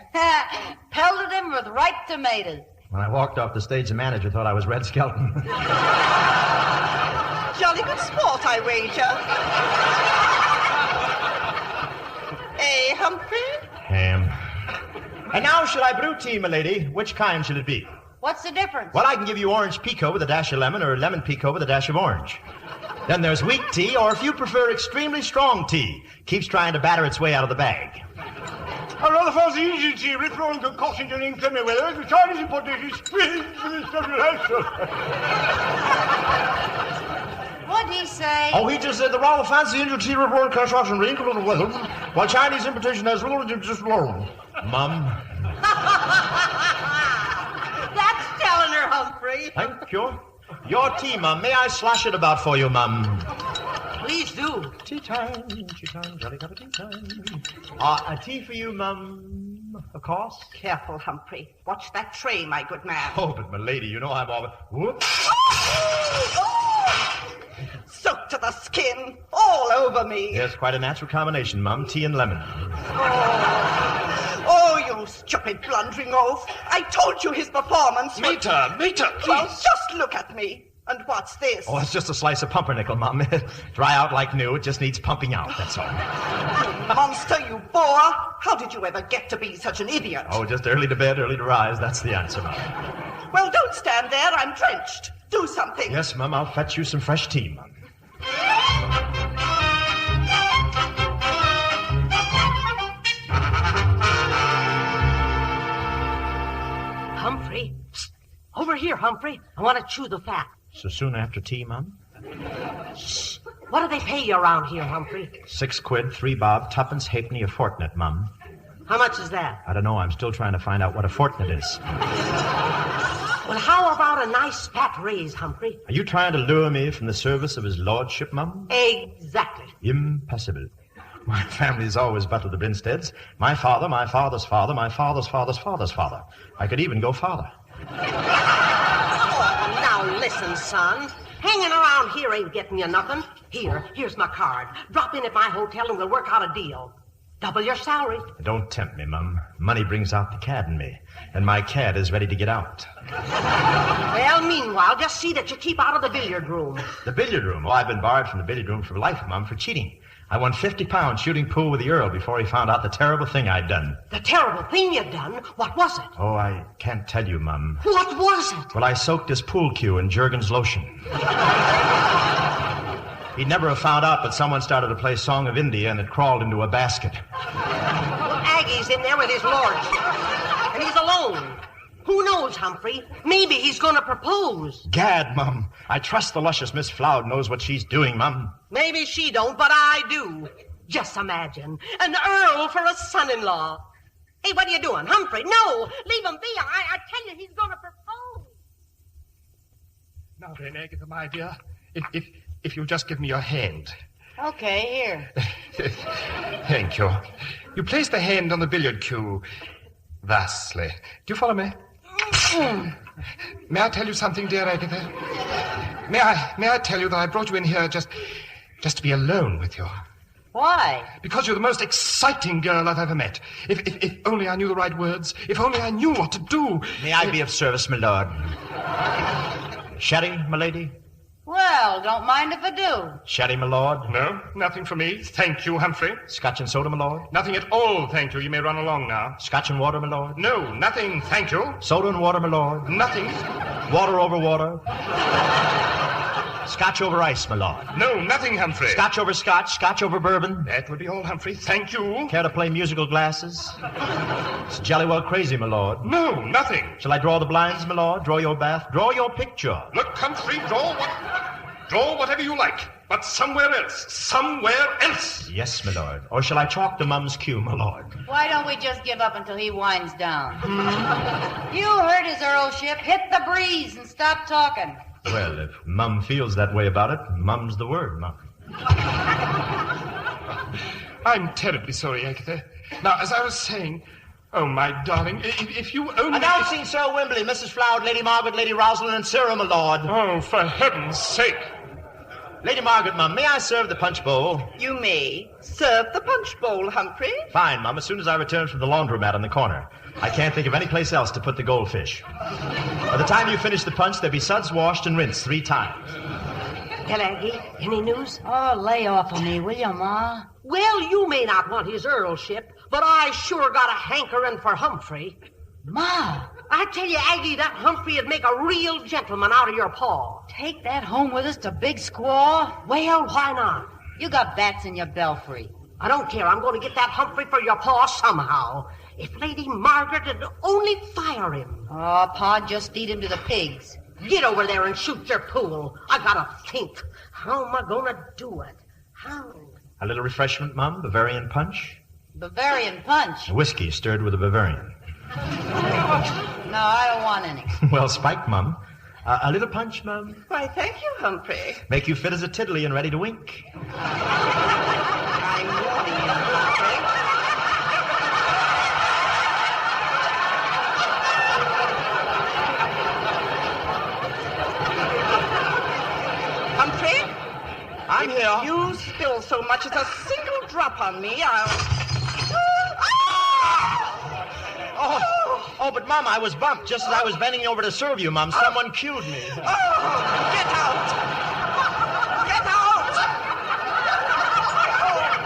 Pelted him with ripe tomatoes. When I walked off the stage, the manager thought I was Red Skelton. Jolly good sport, I wager. Eh, Humphrey? Ham. And now shall I brew tea, my lady? Which kind shall it be? What's the difference? Well, I can give you orange pekoe with a dash of lemon or lemon pekoe with a dash of orange. Then there's weak tea, or if you prefer extremely strong tea. Keeps trying to batter its way out of the bag. I rather fancy easy tea, rich rolling concoction in inclement weather. The Chinese importation is squeezed for this What'd he say? Oh, he just said the rather fancy Indian tea, rich rolling construction in inclement weather, while Chinese importation has rolling just rolling. Mum. That's telling her, Humphrey. Thank you. Your tea, Mum. May I slash it about for you, Mum? Please do. Tea time, jolly cup of tea time. A tea for you, Mum, of course. Careful, Humphrey. Watch that tray, my good man. Oh, but my lady, you know I'm all... Whoops. Soaked to the skin, all over me. Yes, quite a natural combination, Mum. Tea and lemon. Oh, you stupid blundering oaf. I told you his performance was... Meter, please. Well, just look at me. And what's this? Oh, it's just a slice of pumpernickel, Mum. Dry out like new. It just needs pumping out, that's all. Monster, you bore. How did you ever get to be such an idiot? Oh, just early to bed, early to rise. That's the answer, Mum. Well, don't stand there. I'm drenched. Do something. Yes, Mum. I'll fetch you some fresh tea, Mum. Humphrey. Psst. Over here, Humphrey. I want to chew the fat. So soon after tea, Mum? Shh. What do they pay you around here, Humphrey? 6 quid, 3 bob, 2pence halfpenny a fortnight, Mum. How much is that? I don't know. I'm still trying to find out what a fortnight is. Well, how about a nice fat raise, Humphrey? Are you trying to lure me from the service of his lordship, Mum? Exactly. Impossible. My family's always buttled the Brinsteads. My father, my father's father, my father's father's father's father. I could even go farther. Oh, now listen, son. Hanging around here ain't getting you nothing. Here's my card. Drop in at my hotel and we'll work out a deal. Double your salary. Don't tempt me, Mum. Money brings out the cad in me, and my cad is ready to get out. Well, meanwhile, just see that you keep out of the billiard room. The billiard room? Oh, I've been barred from the billiard room for life, Mum, for cheating. I won £50 shooting pool with the Earl before he found out the terrible thing I'd done. The terrible thing you'd done? What was it? Oh, I can't tell you, Mum. What was it? Well, I soaked his pool cue in Jergens lotion. He'd never have found out, but someone started to play Song of India and it crawled into a basket. Well, Aggie's in there with his lordship. And he's alone. Who knows, Humphrey? Maybe he's going to propose. Gad, Mum. I trust the luscious Miss Floud knows what she's doing, Mum. Maybe she don't, but I do. Just imagine. An earl for a son-in-law. Hey, what are you doing? Humphrey, no! Leave him be. I tell you, he's going to propose. Now then, Agatha, my dear, if you'll just give me your hand. Okay, here. Thank you. You place the hand on the billiard cue thusly. Do you follow me? May I tell you something, dear Agatha? May I tell you that I brought you in here just to be alone with you? Why? Because you're the most exciting girl I've ever met. If only I knew the right words. If only I knew what to do. May I be of service, my lord? Sherry, my lady? Well, Well, don't mind if I do. Sherry, my lord. No, nothing for me. Thank you, Humphrey. Scotch and soda, my lord. Nothing at all, thank you. You may run along now. Scotch and water, my lord. No, nothing, thank you. Soda and water, my lord. Nothing. Water over water. Scotch over ice, my lord. No, nothing, Humphrey. Scotch over scotch, scotch over bourbon. That would be all, Humphrey. Thank you. Care to play musical glasses? It's jolly well crazy, my lord. No, nothing. Shall I draw the blinds, my lord? Draw your bath? Draw your picture. Look, Humphrey, draw whatever you like, but somewhere else. Somewhere else. Yes, my lord. Or shall I chalk the mum's cue, my lord? Why don't we just give up until he winds down? You heard his earlship. Hit the breeze and stop talking. Well, if Mum feels that way about it, Mum's the word, Mum. I'm terribly sorry, Agatha. Now, as I was saying, oh, my darling, if you only... Announcing Sir Wimbley, Mrs. Floud, Lady Margaret, Lady Rosalind, and Cyril, my lord. Oh, for heaven's sake. Lady Margaret, Mum, may I serve the punch bowl? You may. Serve the punch bowl, Humphrey. Fine, Mum, as soon as I return from the laundromat in the corner. I can't think of any place else to put the goldfish. By the time you finish the punch, they'll be suds washed and rinsed 3 times. Well, Aggie, any news? Oh, lay off of me, will you, Ma? Well, you may not want his earlship, but I sure got a hankering for Humphrey. Ma! I tell you, Aggie, that Humphrey would make a real gentleman out of your paw. Take that home with us to Big Squaw? Well, why not? You got bats in your belfry. I don't care. I'm going to get that Humphrey for your paw somehow. If Lady Margaret would only fire him. Oh, Pa'd just feed him to the pigs. Get over there and shoot your pool. I gotta think. How am I gonna do it? How? A little refreshment, Mum? Bavarian punch? Bavarian punch? Whiskey stirred with a Bavarian. No, I don't want any. Well spiked, Mum. A little punch, Mum? Why, thank you, Humphrey. Make you fit as a tiddly and ready to wink. I'm warning you, Humphrey. Humphrey? I'm here. If you spill so much as a single drop on me, I'll... Oh, but, Mum, I was bumped just as I was bending over to serve you, Mum. Someone cued me. Oh, get out! Get out!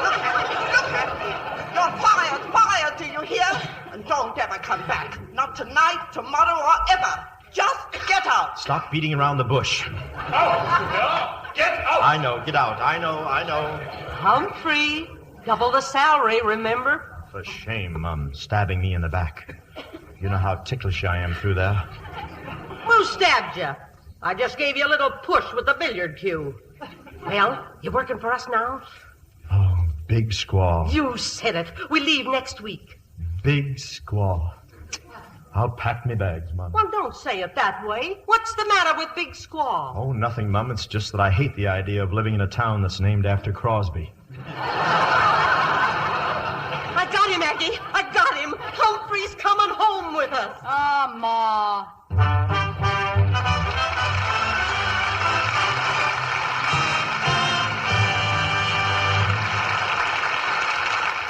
Look at me. You're fired, do you hear? And don't ever come back. Not tonight, tomorrow, or ever. Just get out. Stop beating around the bush. Out! Get out! I know, get out. I know. Humphrey, double the salary, remember? For shame, Mum, stabbing me in the back. You know how ticklish I am through there. Who stabbed you? I just gave you a little push with the billiard cue. Well, you working for us now? Oh, big squaw. You said it. We leave next week. Big squaw. I'll pack me bags, Mum. Well, don't say it that way. What's the matter with Big Squaw? Oh, nothing, Mum. It's just that I hate the idea of living in a town that's named after Crosby. I got him, Aggie. I got him. Humphrey's coming home with us. Ah, Ma.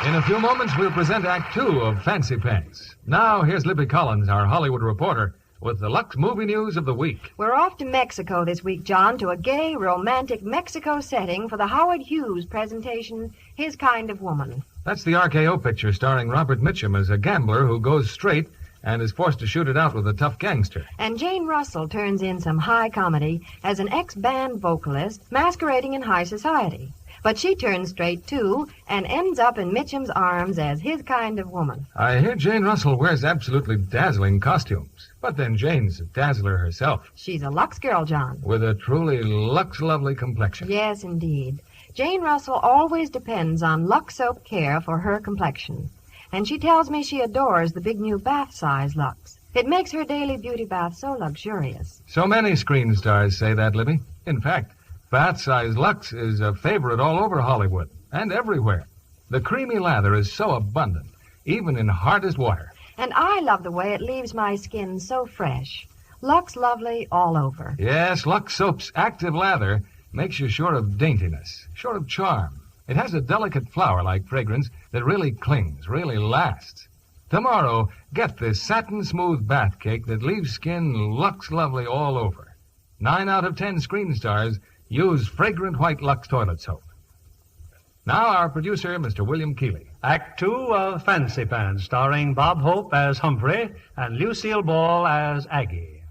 In a few moments, we'll present Act 2 of Fancy Pants. Now, here's Libby Collins, our Hollywood reporter, with the Lux movie news of the week. We're off to Mexico this week, John, to a gay, romantic Mexico setting for the Howard Hughes presentation, His Kind of Woman. That's the RKO picture starring Robert Mitchum as a gambler who goes straight and is forced to shoot it out with a tough gangster. And Jane Russell turns in some high comedy as an ex-band vocalist masquerading in high society. But she turns straight, too, and ends up in Mitchum's arms as his kind of woman. I hear Jane Russell wears absolutely dazzling costumes. But then Jane's a dazzler herself. She's a Lux girl, John. With a truly Lux-lovely complexion. Yes, indeed. Jane Russell always depends on Lux soap care for her complexion. And she tells me she adores the big new bath-size Lux. It makes her daily beauty bath so luxurious. So many screen stars say that, Libby. In fact, bath-size Lux is a favorite all over Hollywood and everywhere. The creamy lather is so abundant, even in hardest water. And I love the way it leaves my skin so fresh. Lux lovely all over. Yes, Lux Soap's active lather makes you sure of daintiness, sure of charm. It has a delicate flower-like fragrance that really clings, really lasts. Tomorrow, get this satin-smooth bath cake that leaves skin Lux lovely all over. 9 out of 10 screen stars Use fragrant white Lux toilet soap. Now our producer, Mr. William Keeley. Act 2 of Fancy Pants, starring Bob Hope as Humphrey and Lucille Ball as Aggie.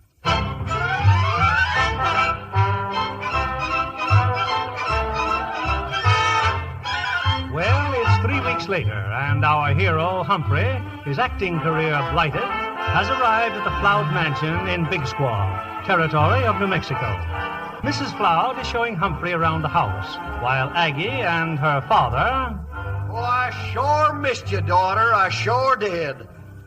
Well, it's 3 weeks later, and our hero, Humphrey, his acting career blighted, has arrived at the Floud Mansion in Big Squaw, territory of New Mexico. Mrs. Floud is showing Humphrey around the house, while Aggie and her father... Oh, I sure missed you, daughter. I sure did.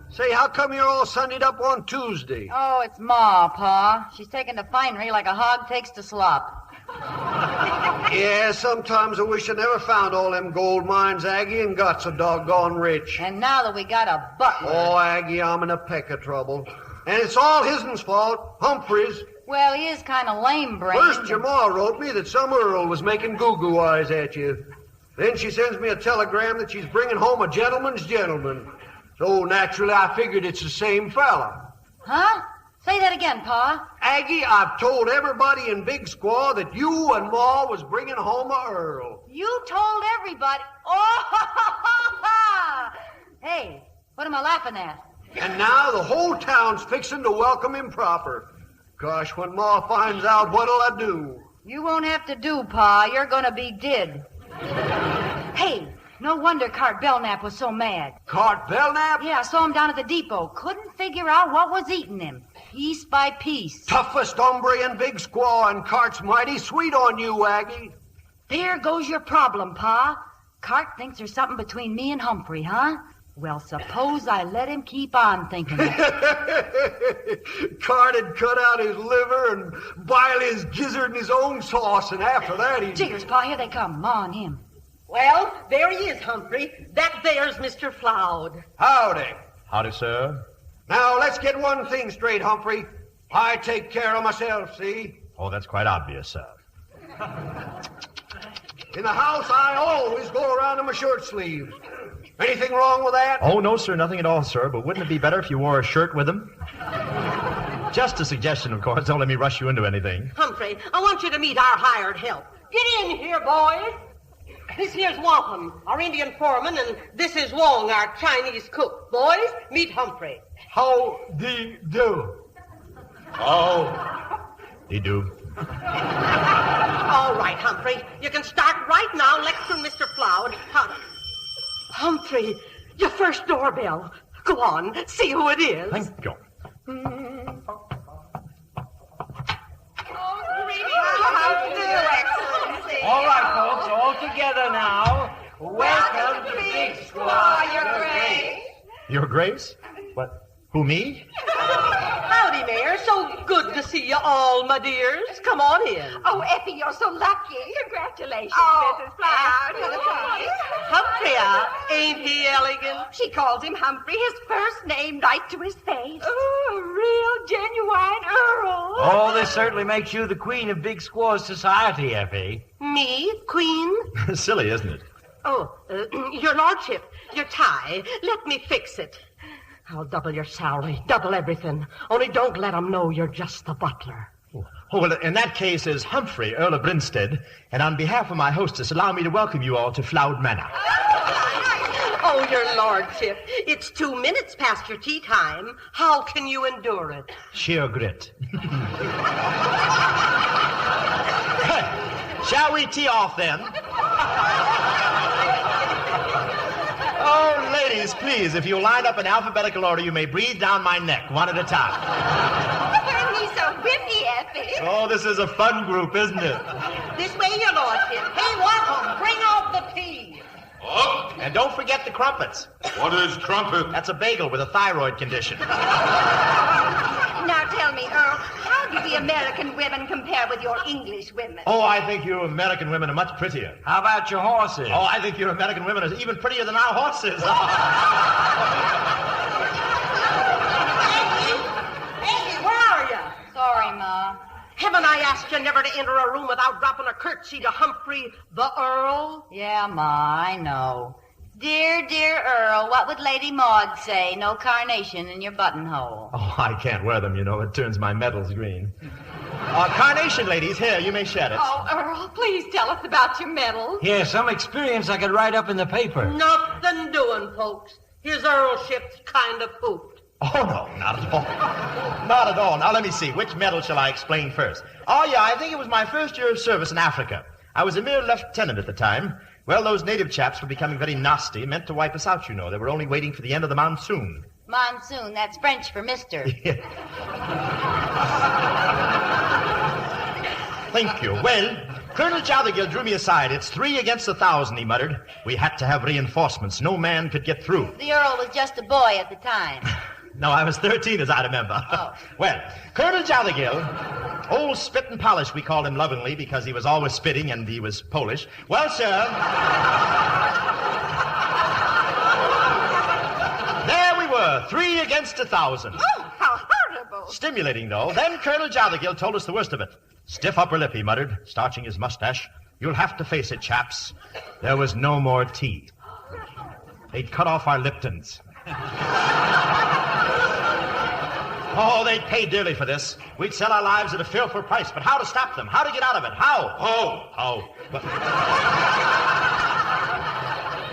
Say, how come you're all Sundayed up on Tuesday? Oh, it's Ma, Pa. She's taken to finery like a hog takes to slop. Yeah, sometimes I wish I never found all them gold mines, Aggie, and got so doggone rich. And now that we got a butler... Oh, Aggie, I'm in a peck of trouble. And it's all his'n fault, Humphrey's. Well, he is kind of lame-brained. First, your ma wrote me that some Earl was making goo-goo eyes at you. Then she sends me a telegram that she's bringing home a gentleman's gentleman. So, naturally, I figured it's the same fella. Huh? Say that again, Pa. Aggie, I've told everybody in Big Squaw that you and Ma was bringing home a Earl. You told everybody... Oh, Hey, what am I laughing at? And now the whole town's fixing to welcome him proper. Gosh, when Ma finds out, what'll I do? You won't have to do, Pa. You're gonna be did. Hey, no wonder Cart Belknap was so mad. Cart Belknap? Yeah, I saw him down at the depot. Couldn't figure out what was eating him. Piece by piece. Toughest hombre in Big Squaw, and Cart's mighty sweet on you, Aggie. There goes your problem, Pa. Cart thinks there's something between me and Humphrey, huh? Well, suppose I let him keep on thinking it. Cart'd cut out his liver and boil his gizzard in his own sauce, and after that he... Jiggers, Pa, here they come. Ma and him. Well, there he is, Humphrey. That there's Mr. Floud. Howdy. Howdy, sir. Now, let's get one thing straight, Humphrey. I take care of myself, see? Oh, that's quite obvious, sir. In the house, I always go around in my shirt sleeves. Anything wrong with that? Oh, no, sir, nothing at all, sir. But wouldn't it be better if you wore a shirt with them? Just a suggestion, of course. Don't let me rush you into anything. Humphrey, I want you to meet our hired help. Get in here, boys. This here's Wampum, our Indian foreman, and this is Wong, our Chinese cook. Boys, meet Humphrey. How do? Oh, they do. All right, Humphrey. You can start right now lecturing Mr. Floud. Humphrey, your first doorbell. Go on, see who it is. Thank you. All right, folks, all together now. Welcome to Big Squaw, Your Grace. Your Grace? What? Who, me? Howdy, Mayor. So good to see you all, my dears. Come on in. Oh, Effie, you're so lucky. Congratulations, Oh, Mrs. Floud. Humphrey, ain't he elegant? She calls him Humphrey, his first name, right to his face. Oh, real, genuine Earl. Oh, this certainly makes you the queen of Big Squaw's society, Effie. Me, Queen? Silly, isn't it? Oh, your lordship, your tie. Let me fix it. I'll double your salary, double everything. Only don't let 'em know you're just the butler. Oh, well, in that case is Humphrey, Earl of Brinstead, and on behalf of my hostess, allow me to welcome you all to Floud Manor. Oh, your lordship, it's 2 minutes past your tea time. How can you endure it? Sheer grit. Shall we tee off, then? Oh, ladies, please, if you line up in alphabetical order, you may breathe down my neck, one at a time. He's so whippy, Effie. Oh, this is a fun group, isn't it? This way, your lordship. Hey, Wampum, bring out the tea. Oh, and don't forget the crumpets. What is crumpet? That's a bagel with a thyroid condition. Now tell me, Earl, how do the American women compare with your English women? Oh, I think you American women are much prettier. How about your horses? Oh, I think your American women are even prettier than our horses. Hey, where are you? Sorry, Ma. Haven't I asked you never to enter a room without dropping a curtsy to Humphrey the Earl? Yeah, Ma, I know. Dear, dear Earl, what would Lady Maud say? No carnation in your buttonhole. Oh, I can't wear them, you know. It turns my medals green. Carnation, ladies. Here, you may shed it. Oh, Earl, please tell us about your medals. Yeah, some experience I could write up in the paper. Nothing doing, folks. His earlship's kind of pooped. Oh, no, not at all. Not at all. Now, let me see. Which medal shall I explain first? Oh, yeah, I think it was my first year of service in Africa. I was a mere lieutenant at the time. Well, those native chaps were becoming very nasty, meant to wipe us out, you know. They were only waiting for the end of the monsoon. Monsoon, that's French for mister. Thank you. Well, Colonel Jothergill drew me aside. It's 3 against 1,000, he muttered. We had to have reinforcements. No man could get through. The Earl was just a boy at the time. No, I was 13, as I remember. Oh. Well, Colonel Jothergill, old Spit and Polish, we called him lovingly because he was always spitting and he was Polish. Well, sir, there we were, 3 against 1,000. Oh, how horrible. Stimulating, though. Then Colonel Jothergill told us the worst of it. Stiff upper lip, he muttered, starching his mustache. You'll have to face it, chaps. There was no more tea. They'd cut off our Liptons. Oh, they'd pay dearly for this. We'd sell our lives at a fearful price, but how to stop them? How to get out of it? How? How? But...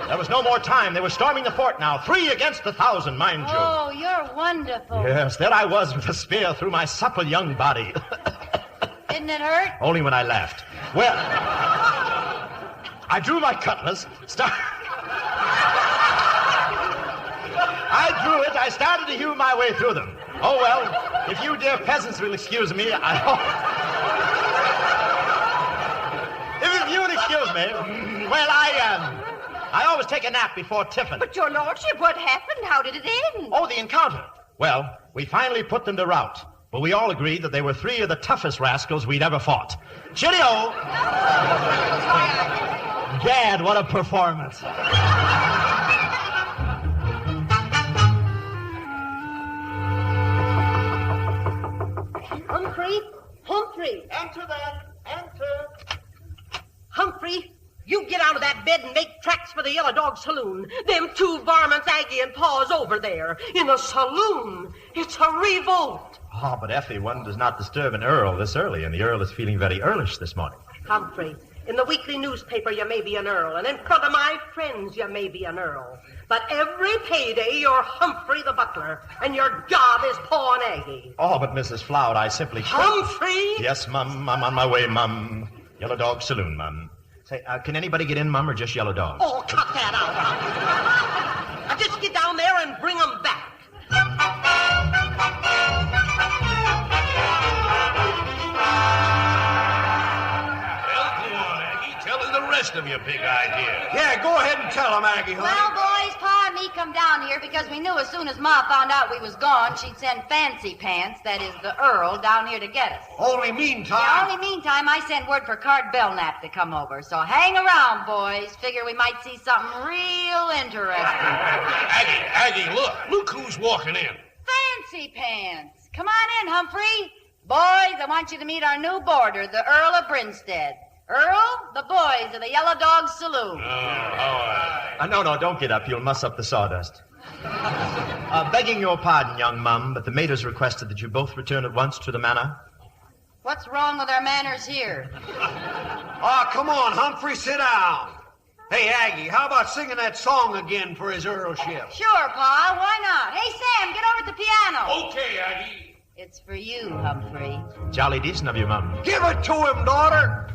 There was no more time. They were storming the fort now. 3 against 1,000, mind you. Oh, you're wonderful. Yes, there I was with a spear through my supple young body. Didn't it hurt? Only when I laughed. Well, I drew my cutlass. I drew it. I started to hew my way through them. Oh, well, if you dear peasants will excuse me, If you would excuse me, well, I always take a nap before tiffin. But, your lordship, what happened? How did it end? Oh, the encounter. Well, we finally put them to rout. But we all agreed that they were 3 of the toughest rascals we'd ever fought. Cheerio! Gad, what a performance. Humphrey! Enter then! Enter! Humphrey, you get out of that bed and make tracks for the Yellow Dog Saloon. Them 2 varmints, Aggie and Pa's over there. In a saloon. It's a revolt. Oh, but Effie, one does not disturb an earl this early, and the earl is feeling very earlish this morning. Humphrey, in the weekly newspaper you may be an earl, and in front of my friends you may be an earl. But every payday you're Humphrey the butler, and your job is Pa and Aggie. Oh, but Mrs. Floud, I simply... Humphrey! Yes, Mum, I'm on my way, Mum. Yellow Dog Saloon, Mum. Say, can anybody get in, Mum, or just Yellow Dogs? Oh, cut that out. Just get down there and bring them back. Of your big idea. Yeah, go ahead and tell them, Aggie, honey. Well, boys, Pa and me come down here because we knew as soon as Ma found out we was gone, she'd send Fancy Pants, that is the Earl, down here to get us. Only meantime... Yeah, only meantime, I sent word for Cart Belknap to come over. So hang around, boys. Figure we might see something real interesting. Aggie, look who's walking in. Fancy Pants. Come on in, Humphrey. Boys, I want you to meet our new boarder, the Earl of Brinstead. Earl, the boys of the Yellow Dog Saloon. No, don't get up. You'll muss up the sawdust. Begging your pardon, young Mum, but the maid has requested that you both return at once to the manor. What's wrong with our manners here? Oh, come on, Humphrey, sit down. Hey, Aggie, how about singing that song again for his earlship? Sure, Pa, why not? Hey, Sam, get over to the piano. Okay, Aggie. It's for you, Humphrey. Jolly decent of you, Mum. Give it to him, daughter.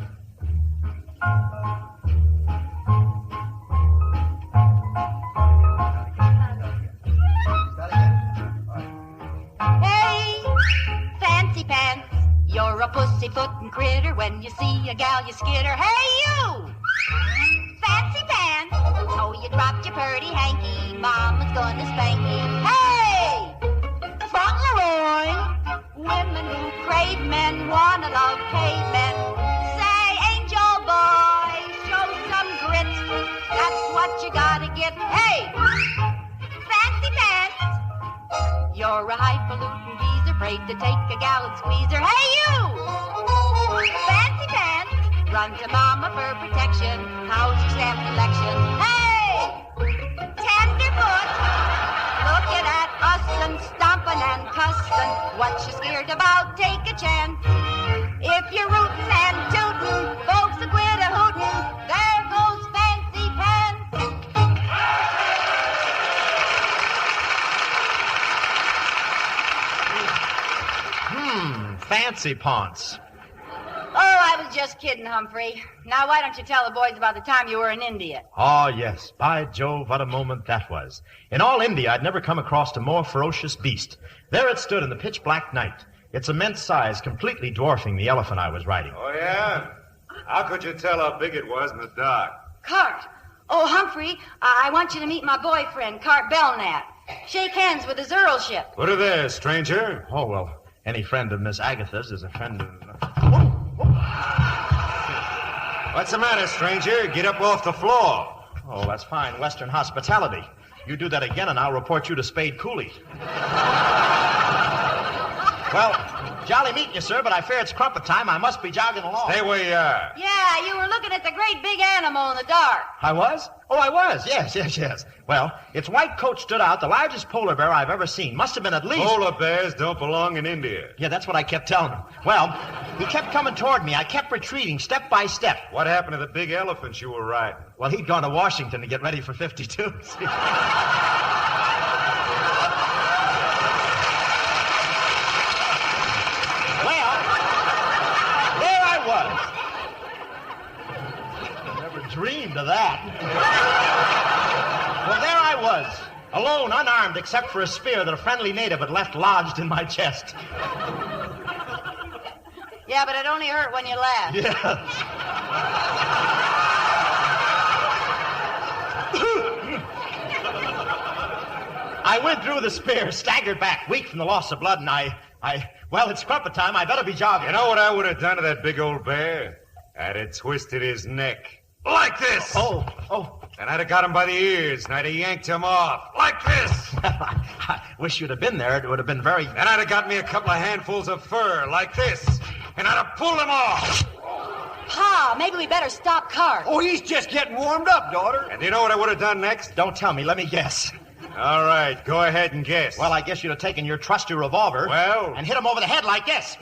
Hey, Fancy Pants, you're a pussyfootin' critter. When you see a gal, you skitter. Hey, you! Fancy Pants, oh, you dropped your purty hanky. Mama's gonna spank you. Hey! Fauntleroy, women who crave men wanna love cavemen. Say, angel boy, show some grit. That's what you gotta get. Hey! Fancy Pants, you're a highfalutin geezer, afraid to take a gal and squeeze her. Hey, you! Fancy Pants, run to Mama for protection. How's your stamp election? Hey! Tenderfoot, looking at us and stomping and cussing. What you scared about? Take a chance. If you're rootin' and tootin', folks will quit a hootin'. There goes Fancy Pants. Fancy Pants. Oh, I was just kidding, Humphrey. Now, why don't you tell the boys about the time you were in India? Oh, yes. By Jove, what a moment that was. In all India, I'd never come across a more ferocious beast. There it stood in the pitch-black night, its immense size completely dwarfing the elephant I was riding. Oh, yeah? How could you tell how big it was in the dark? Cart. Oh, Humphrey, I want you to meet my boyfriend, Cart Belknap. Shake hands with his earlship. Put her there, stranger. Oh, well, any friend of Miss Agatha's is a friend of... What's the matter, stranger? Get up off the floor. Oh, that's fine. Western hospitality. You do that again, and I'll report you to Spade Cooley. Well, jolly meeting you, sir, but I fear it's crumpet time. I must be jogging along. Stay where you are. Yeah, you were looking at the great big animal in the dark. I was? Oh, I was. Yes. Well, its white coat stood out, the largest polar bear I've ever seen. Must have been at least... Polar bears don't belong in India. Yeah, that's what I kept telling him. Well, he kept coming toward me. I kept retreating step by step. What happened to the big elephants you were riding? Well, he'd gone to Washington to get ready for 52. Dreamed of that. Well, there I was, alone, unarmed, except for a spear that a friendly native had left lodged in my chest. Yeah, but it only hurt when you laughed. Yeah. I went through the spear, staggered back, weak from the loss of blood, and well, it's crumpet time. I better be jogging. You know what I would have done to that big old bear? I'd have twisted his neck. Like this! Oh. And I'd have got him by the ears, and I'd have yanked him off. Like this! I wish you'd have been there. It would have been very... Then I'd have got me a couple of handfuls of fur, like this, and I'd have pulled him off. Pa, maybe we better stop Cart. Oh, he's just getting warmed up, daughter. And do you know what I would have done next? Don't tell me. Let me guess. All right, go ahead and guess. Well, I guess you'd have taken your trusty revolver... Well? ...and hit him over the head like this.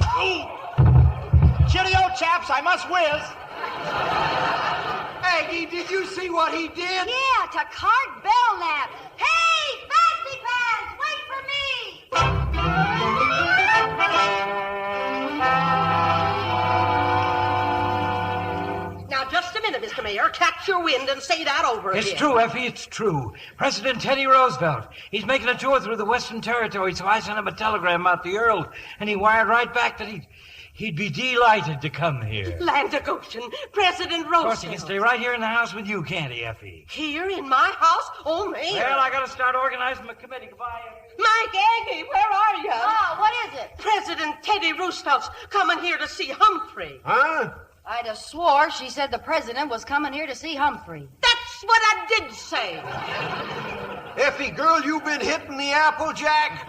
Cheerio, chaps. I must whiz. Aggie, did you see what he did? Yeah, to Cart Belknap. Hey, Fancy Pants, wait for me! Now, just a minute, Mr. Mayor. Catch your wind and say that over again. It's true, Effie, it's true. President Teddy Roosevelt, he's making a tour through the Western Territory, so I sent him a telegram about the Earl, and he wired right back that he'd be delighted to come here. Land of Goshen, President Roosevelt. Of course, he can stay right here in the house with you, can't he, Effie? Here in my house? Oh, Mayor. Well, I gotta start organizing my committee. Goodbye, Effie. Mike Aggie, where are you? Oh, what is it? President Teddy Roosevelt's coming here to see Humphrey. Huh? I'd have swore she said the president was coming here to see Humphrey. That's what I did say. Effie, girl, you been hitting the Applejack?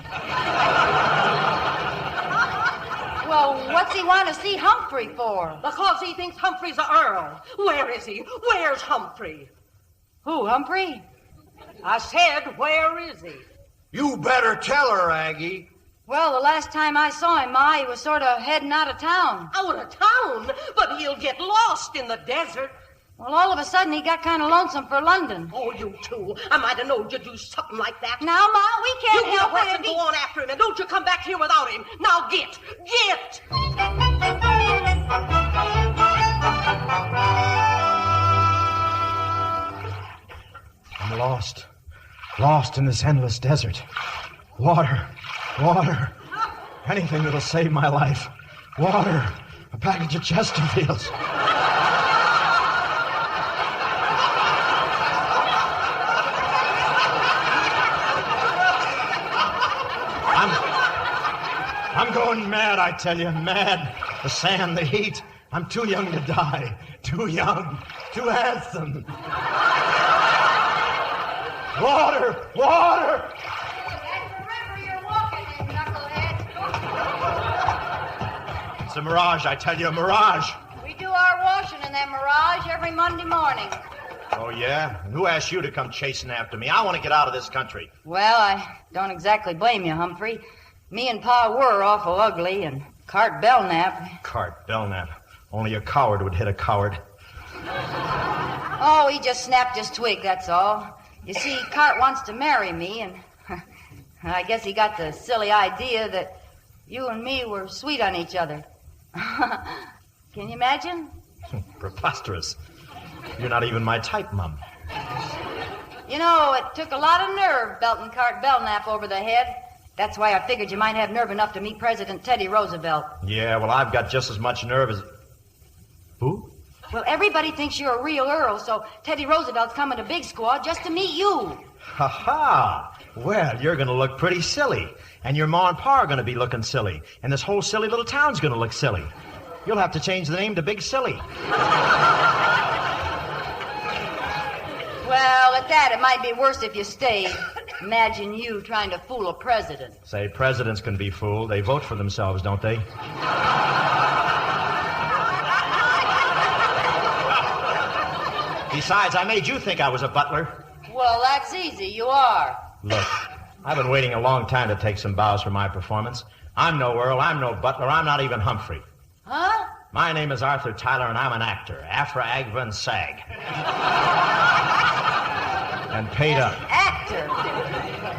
Well, what's he want to see Humphrey for? Because he thinks Humphrey's a earl. Where is he? Where's Humphrey? Who, Humphrey? I said, where is he? You better tell her, Aggie. Well, the last time I saw him, Ma, he was sort of heading out of town. Out of town? But he'll get lost in the desert. Well, all of a sudden, he got kind of lonesome for London. Oh, you two. I might have known you'd do something like that. Now, Ma, we can't help it. And go on after him, and don't you come back here without him. Now, get! I'm lost in this endless desert. Water. Anything that'll save my life. Water. A package of Chesterfields. I'm going mad, I tell you, mad. The sand, the heat. I'm too young to die. Too young. Too handsome. Water! That's the river you're walking in, knucklehead. It's a mirage, I tell you, a mirage. We do our washing in that mirage every Monday morning. Oh, yeah? And who asked you to come chasing after me? I want to get out of this country. Well, I don't exactly blame you, Humphrey. Me and Pa were awful ugly, and Cart Belknap. Cart Belknap. Only a coward would hit a coward. Oh, he just snapped his twig, that's all. You see, Cart wants to marry me, and I guess he got the silly idea that you and me were sweet on each other. Can you imagine? Preposterous. You're not even my type, Mum. You know, it took a lot of nerve belting Cart Belknap over the head. That's why I figured you might have nerve enough to meet President Teddy Roosevelt. Yeah, well, I've got just as much nerve as... Who? Well, everybody thinks you're a real earl, so Teddy Roosevelt's coming to Big Squaw just to meet you. Ha-ha! Well, you're going to look pretty silly. And your ma and pa are going to be looking silly. And this whole silly little town's going to look silly. You'll have to change the name to Big Silly. Well, at that, it might be worse if you stayed. Imagine you trying to fool a president. Say, presidents can be fooled. They vote for themselves, don't they? Besides, I made you think I was a butler. Well, that's easy. You are. Look, I've been waiting a long time to take some bows for my performance. I'm no Earl, I'm no butler, I'm not even Humphrey. Huh? My name is Arthur Tyler, and I'm an actor. Afra, Agva, and Sag. And paid up. Actor?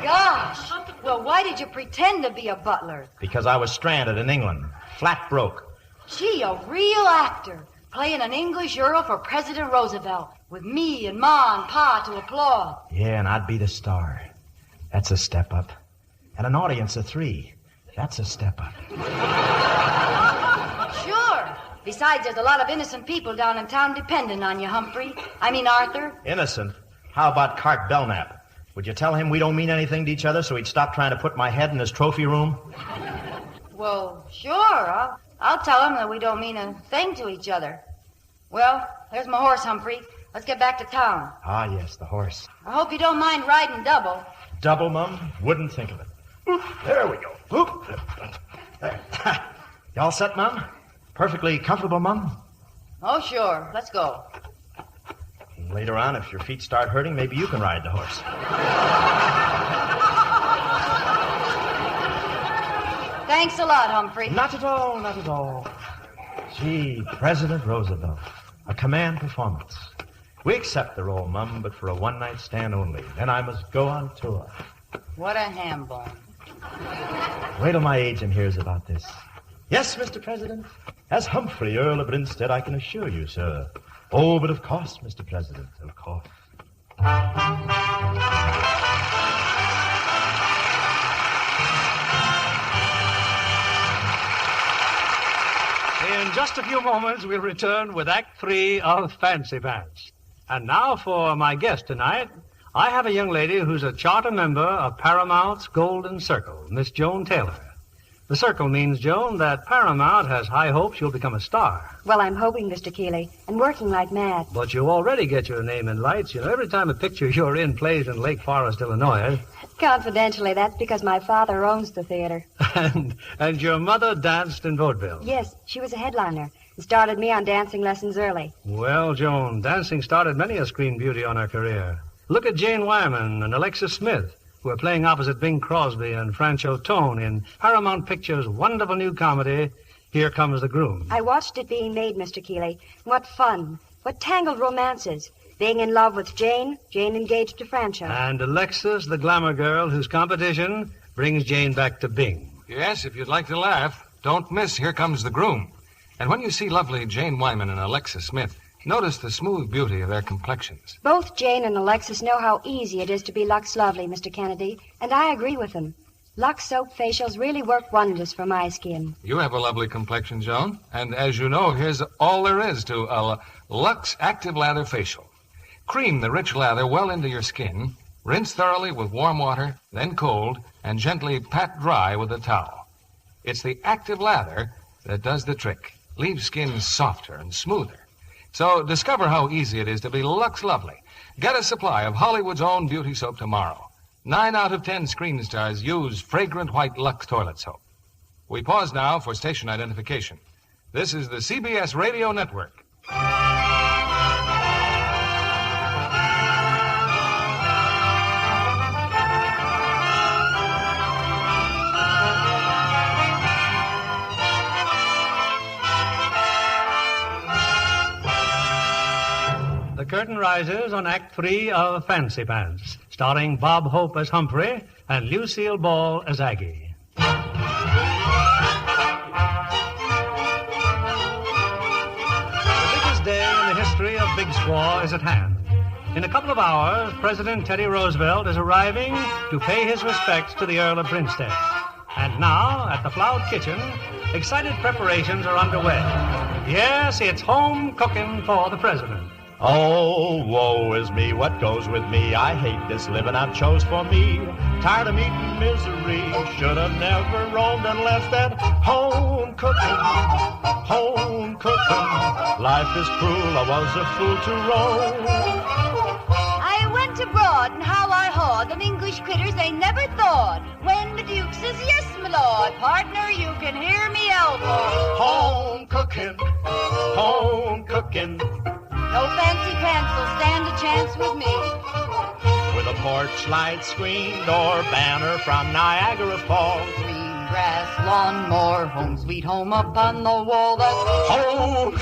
Gosh. Well, why did you pretend to be a butler? Because I was stranded in England. Flat broke. Gee, a real actor. Playing an English earl for President Roosevelt. With me and Ma and Pa to applaud. Yeah, and I'd be the star. That's a step up. And an audience of 3. That's a step up. Sure. Besides, there's a lot of innocent people down in town depending on you, Humphrey. I mean, Arthur. Innocent? How about Cart Belknap? Would you tell him we don't mean anything to each other so he'd stop trying to put my head in his trophy room? Well, sure. I'll tell him that we don't mean a thing to each other. Well, there's my horse, Humphrey. Let's get back to town. Ah, yes, the horse. I hope you don't mind riding double. Double, Mum? Wouldn't think of it. Oop, there we go. Oop. There. Y'all set, Mum? Perfectly comfortable, Mum? Oh, sure. Let's go. Later on, if your feet start hurting, maybe you can ride the horse. Thanks a lot, Humphrey. Not at all, not at all. Gee, President Roosevelt. A command performance. We accept the role, Mum, but for a one-night stand only. Then I must go on tour. What a ham bone. Wait till my agent hears about this. Yes, Mr. President. As Humphrey, Earl of Brinstead, I can assure you, sir. Oh, but of course, Mr. President, of course. In just a few moments, we'll return with Act 3 of Fancy Pants. And now for my guest tonight, I have a young lady who's a charter member of Paramount's Golden Circle, Miss Joan Taylor. The circle means, Joan, that Paramount has high hopes you'll become a star. Well, I'm hoping, Mr. Keeley, and working like mad. But you already get your name in lights. You know, every time a picture you're in plays in Lake Forest, Illinois. Confidentially, that's because my father owns the theater. And your mother danced in vaudeville. Yes, she was a headliner and started me on dancing lessons early. Well, Joan, dancing started many a screen beauty on her career. Look at Jane Wyman and Alexis Smith, who are playing opposite Bing Crosby and Francho Tone in Paramount Pictures' wonderful new comedy, Here Comes the Groom. I watched it being made, Mr. Keeley. What fun. What tangled romances. Being in love with Jane, Jane engaged to Francho. And Alexis, the glamour girl, whose competition brings Jane back to Bing. Yes, if you'd like to laugh, don't miss Here Comes the Groom. And when you see lovely Jane Wyman and Alexis Smith, notice the smooth beauty of their complexions. Both Jane and Alexis know how easy it is to be Lux Lovely, Mr. Kennedy, and I agree with them. Lux soap facials really work wonders for my skin. You have a lovely complexion, Joan. And as you know, here's all there is to a Lux Active Lather Facial. Cream the rich lather well into your skin, rinse thoroughly with warm water, then cold, and gently pat dry with a towel. It's the active lather that does the trick. Leaves skin softer and smoother. So discover how easy it is to be Lux Lovely. Get a supply of Hollywood's own beauty soap tomorrow. 9 out of 10 screen stars use fragrant white Lux toilet soap. We pause now for station identification. This is the CBS Radio Network. curtain rises on Act 3 of Fancy Pants, starring Bob Hope as Humphrey and Lucille Ball as Aggie. The biggest day in the history of Big Squaw is at hand. In a couple of hours, President Teddy Roosevelt is arriving to pay his respects to the Earl of Grinstead. And now, at the Floud Kitchen, excited preparations are underway. Yes, it's home cooking for the president. Oh, woe is me, what goes with me? I hate this living I've chose for me. Tired of meeting misery. Should have never roamed unless that home cooking. Life is cruel, I was a fool to roam. I went abroad, and how I haw them English critters they never thought. When the Duke says, yes, my lord, partner, you can hear me elbow. Home cooking. No fancy pants will stand a chance with me. With a porch light screened or banner from Niagara Falls. Green grass, lawnmower, home sweet home up on the wall. That's home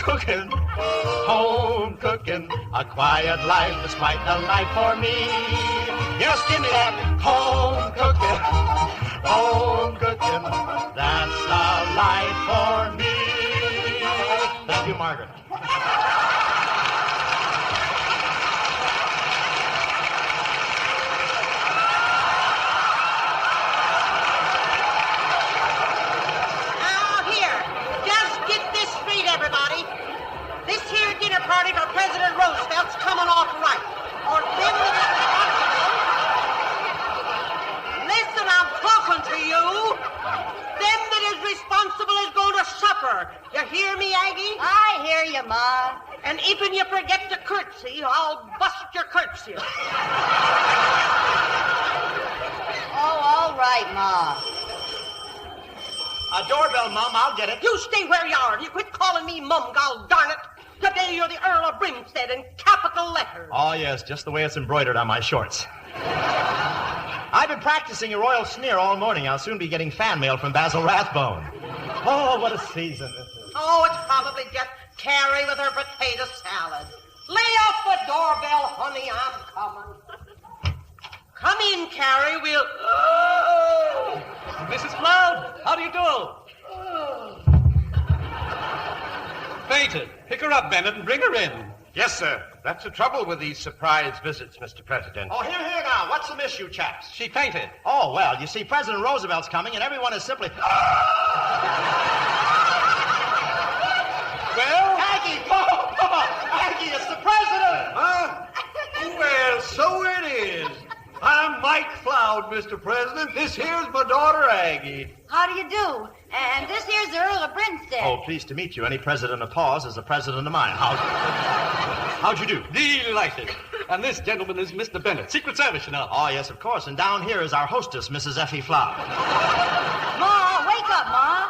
cooking. A quiet life is quite the life for me. Yes, give me that home cooking. That's the life for me. Thank you, Margaret. Everybody, this here dinner party for President Roosevelt's coming off right. Or them that is responsible. Listen, I'm talking to you. Them that is responsible is going to supper. You hear me, Aggie? I hear you, Ma. And even you forget to curtsy, I'll bust your curtsy. Oh, all right, Ma. A doorbell, Mum, I'll get it. You stay where you are. You quit calling me Mum, gol darn it. Today you're the Earl of Brimstead in capital letters. Oh, yes, just the way it's embroidered on my shorts. I've been practicing a royal sneer all morning. I'll soon be getting fan mail from Basil Rathbone. Oh, what a season this is. Oh, it's probably just Carrie with her potato salad. Lay off the doorbell, honey. I'm coming. Come in, Carrie. We'll... Oh. Mrs. Floud, how do you do? Fainted. Pick her up, Bennett, and bring her in. Yes, sir. That's the trouble with these surprise visits, Mr. President. Oh, here now. What's the miss, you chaps? She fainted. Oh, well, you see, President Roosevelt's coming, and everyone is simply... Well? Aggie! Oh, Aggie, it's the president! Huh? Well, so it is. I'm Mike Floud, Mr. President. This here's my daughter, Aggie. How do you do? And this here's the Earl of Brimstead. Oh, pleased to meet you. Any president of Paws is a president of mine. How'd you do? Delighted. And this gentleman is Mr. Bennett, Secret Service, you know. Oh, yes, of course. And down here is our hostess, Mrs. Effie Floud. Ma, wake up, Ma.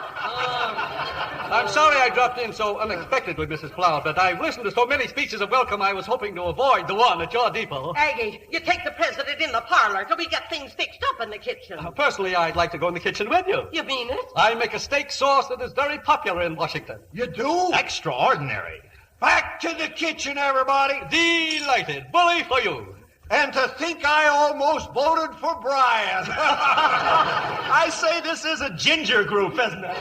I'm sorry I dropped in so unexpectedly, Mrs. Floud, but I've listened to so many speeches of welcome I was hoping to avoid the one at your depot. Aggie, you take the president in the parlor till we get things fixed up in the kitchen. Personally, I'd like to go in the kitchen with you. You mean it? I make a steak sauce that is very popular in Washington. You do? Extraordinary. Back to the kitchen, everybody. Delighted. Bully for you. And to think I almost voted for Brian. I say this is a ginger group, isn't it?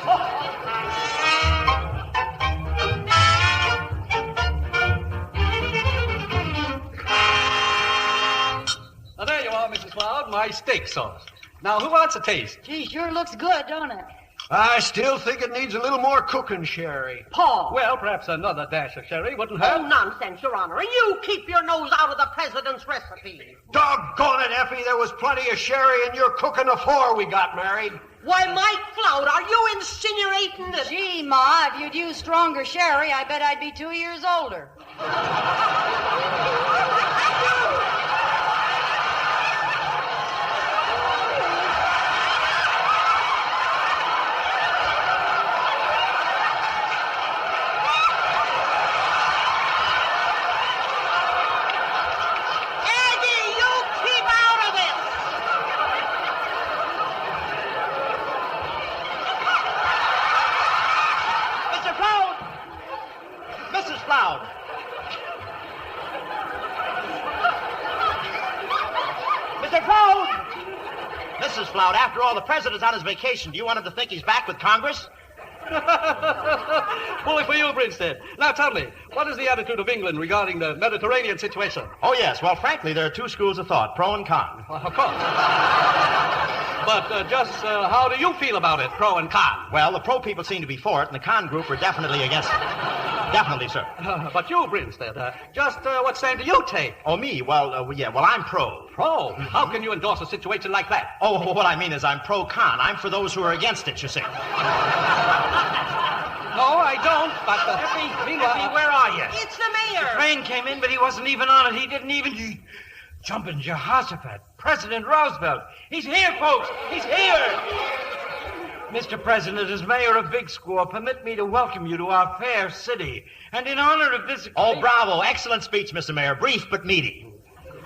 Now, there you are, Mrs. Floud, my steak sauce. Now, who wants a taste? Gee, sure looks good, don't it? I still think it needs a little more cooking, Sherry. Paul. Well, perhaps another dash of sherry wouldn't hurt. Oh, nonsense, Your Honor. And you keep your nose out of the president's recipe. Doggone it, Effie. There was plenty of sherry in your cooking before we got married. Why, Mike Floud, are you insinuating that... Gee, Ma, if you'd used stronger sherry, I bet I'd be 2 years older. horses, Flout. After all, the president's on his vacation. Do you want him to think he's back with Congress? Bully for you, Brinstead. Now tell me, what is the attitude of England regarding the Mediterranean situation? Oh, yes. Well, frankly, there are two schools of thought, pro and con. Well, of course. But just how do you feel about it, pro and con? Well, the pro people seem to be for it, and the con group are definitely against it. Definitely, sir. But you, Brinstead, just what stand do you take? Oh, me? Well, I'm pro. Pro? How can you endorse a situation like that? Oh, what I mean is I'm pro-con. I'm for those who are against it, you see. No, I don't, but... Effie, where are you? It's the mayor. The train came in, but he wasn't even on it. He didn't even... Jumping Jehoshaphat. President Roosevelt. He's here, folks. He's here. Mr. President, as mayor of Big Squaw, permit me to welcome you to our fair city. And in honor of this... Oh, bravo. Excellent speech, Mr. Mayor. Brief but meaty.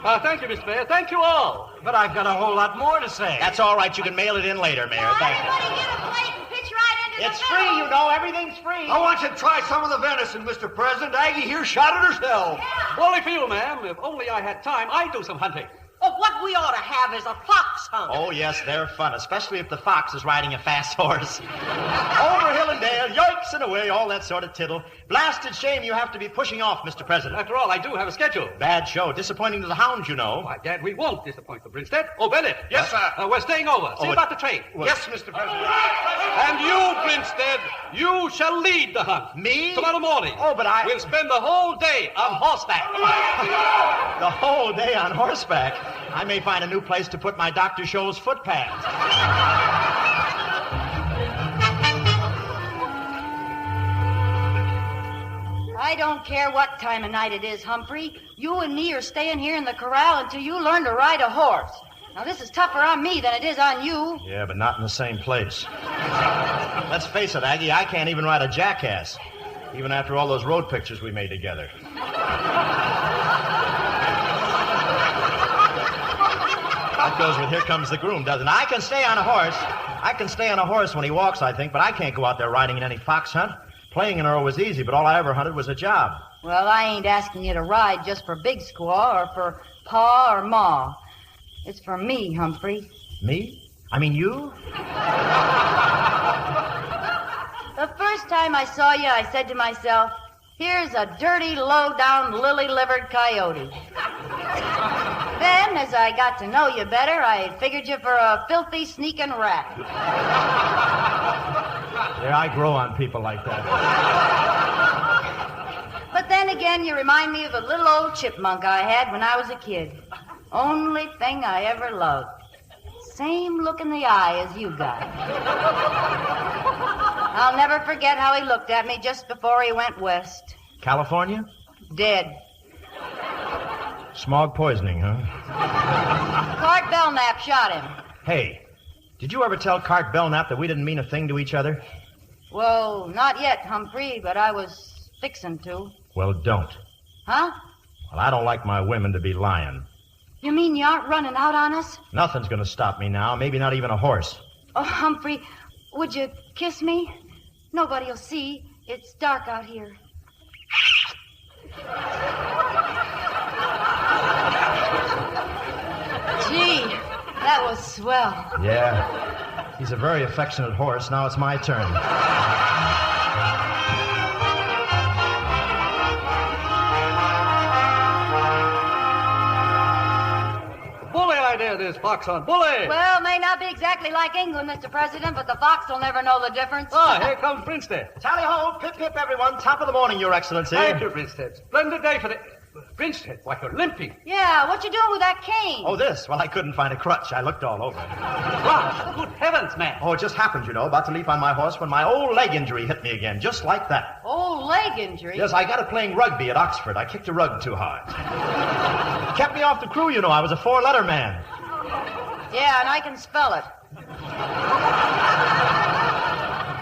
Thank you, Mr. Mayor. Thank you all. But I've got a whole lot more to say. That's all right. You can mail it in later, Mayor. Thank you. Everybody get a plate and pitch right into It's free, you know. Everything's free. I want you to try some of the venison, Mr. President. Aggie here shot it herself. Bully for you, ma'am. If only I had time, I'd do some hunting. Oh, what we ought to have is a fox hunt. Oh, yes, they're fun, especially if the fox is riding a fast horse. Over hill and dale, yoicks and away, all that sort of tittle. Blasted shame you have to be pushing off, Mr. President. After all, I do have a schedule. Bad show. Disappointing to the hounds, you know. Why, Dad, we won't disappoint the Brinstead. Oh, Bennett. Yes, sir. We're staying over. See about the train. Yes, Mr. President. And you, Brinstead, you shall lead the hunt. Me? Tomorrow morning. Oh, but We'll spend the whole day on horseback. The whole day on horseback? I may find a new place to put my Dr. Scholl's footpads. I don't care what time of night it is, Humphrey. You and me are staying here in the corral until you learn to ride a horse. Now, this is tougher on me than it is on you. Yeah, but not in the same place. Let's face it, Aggie, I can't even ride a jackass, even after all those road pictures we made together. That goes with Here Comes the Groom, doesn't it? I can stay on a horse. I can stay on a horse when he walks, I think, but I can't go out there riding in any fox hunt. Playing an Earl was easy, but all I ever hunted was a job. Well, I ain't asking you to ride just for Big Squaw or for Pa or Ma. It's for me, Humphrey. Me? I mean you? The first time I saw you, I said to myself, here's a dirty, low-down, lily-livered coyote. Then, as I got to know you better, I figured you for a filthy, sneaking rat. Yeah, I grow on people like that. But then again, you remind me of a little old chipmunk I had when I was a kid. Only thing I ever loved. Same look in the eye as you got. I'll never forget how he looked at me just before he went west. California? Dead. Smog poisoning, huh? Cart Belknap shot him. Hey, did you ever tell Cart Belknap that we didn't mean a thing to each other? Well, not yet, Humphrey, but I was fixing to. Well, don't. Huh? Well, I don't like my women to be lying. You mean you aren't running out on us? Nothing's going to stop me now, maybe not even a horse. Oh, Humphrey, would you kiss me? Nobody'll see. It's dark out here. Gee, that was swell. Yeah. He's a very affectionate horse. Now it's my turn. Bully idea, this fox hunt. Bully! Well, may not be exactly like England, Mr. President, but the fox will never know the difference. Ah, here comes Brinstead. Tally ho, pip pip, everyone. Top of the morning, Your Excellency. Thank you, Brinstead. Splendid day for the... Brinstead, why, you're limping. Yeah, what you doing with that cane? Oh, this? Well, I couldn't find a crutch. I looked all over. Crutch? Good heavens, man. Oh, it just happened, you know, about to leap on my horse when my old leg injury hit me again, just like that. Old leg injury? Yes, I got it playing rugby at Oxford. I kicked a rug too hard. Kept me off the crew, you know. I was a four-letter man. Yeah, and I can spell it.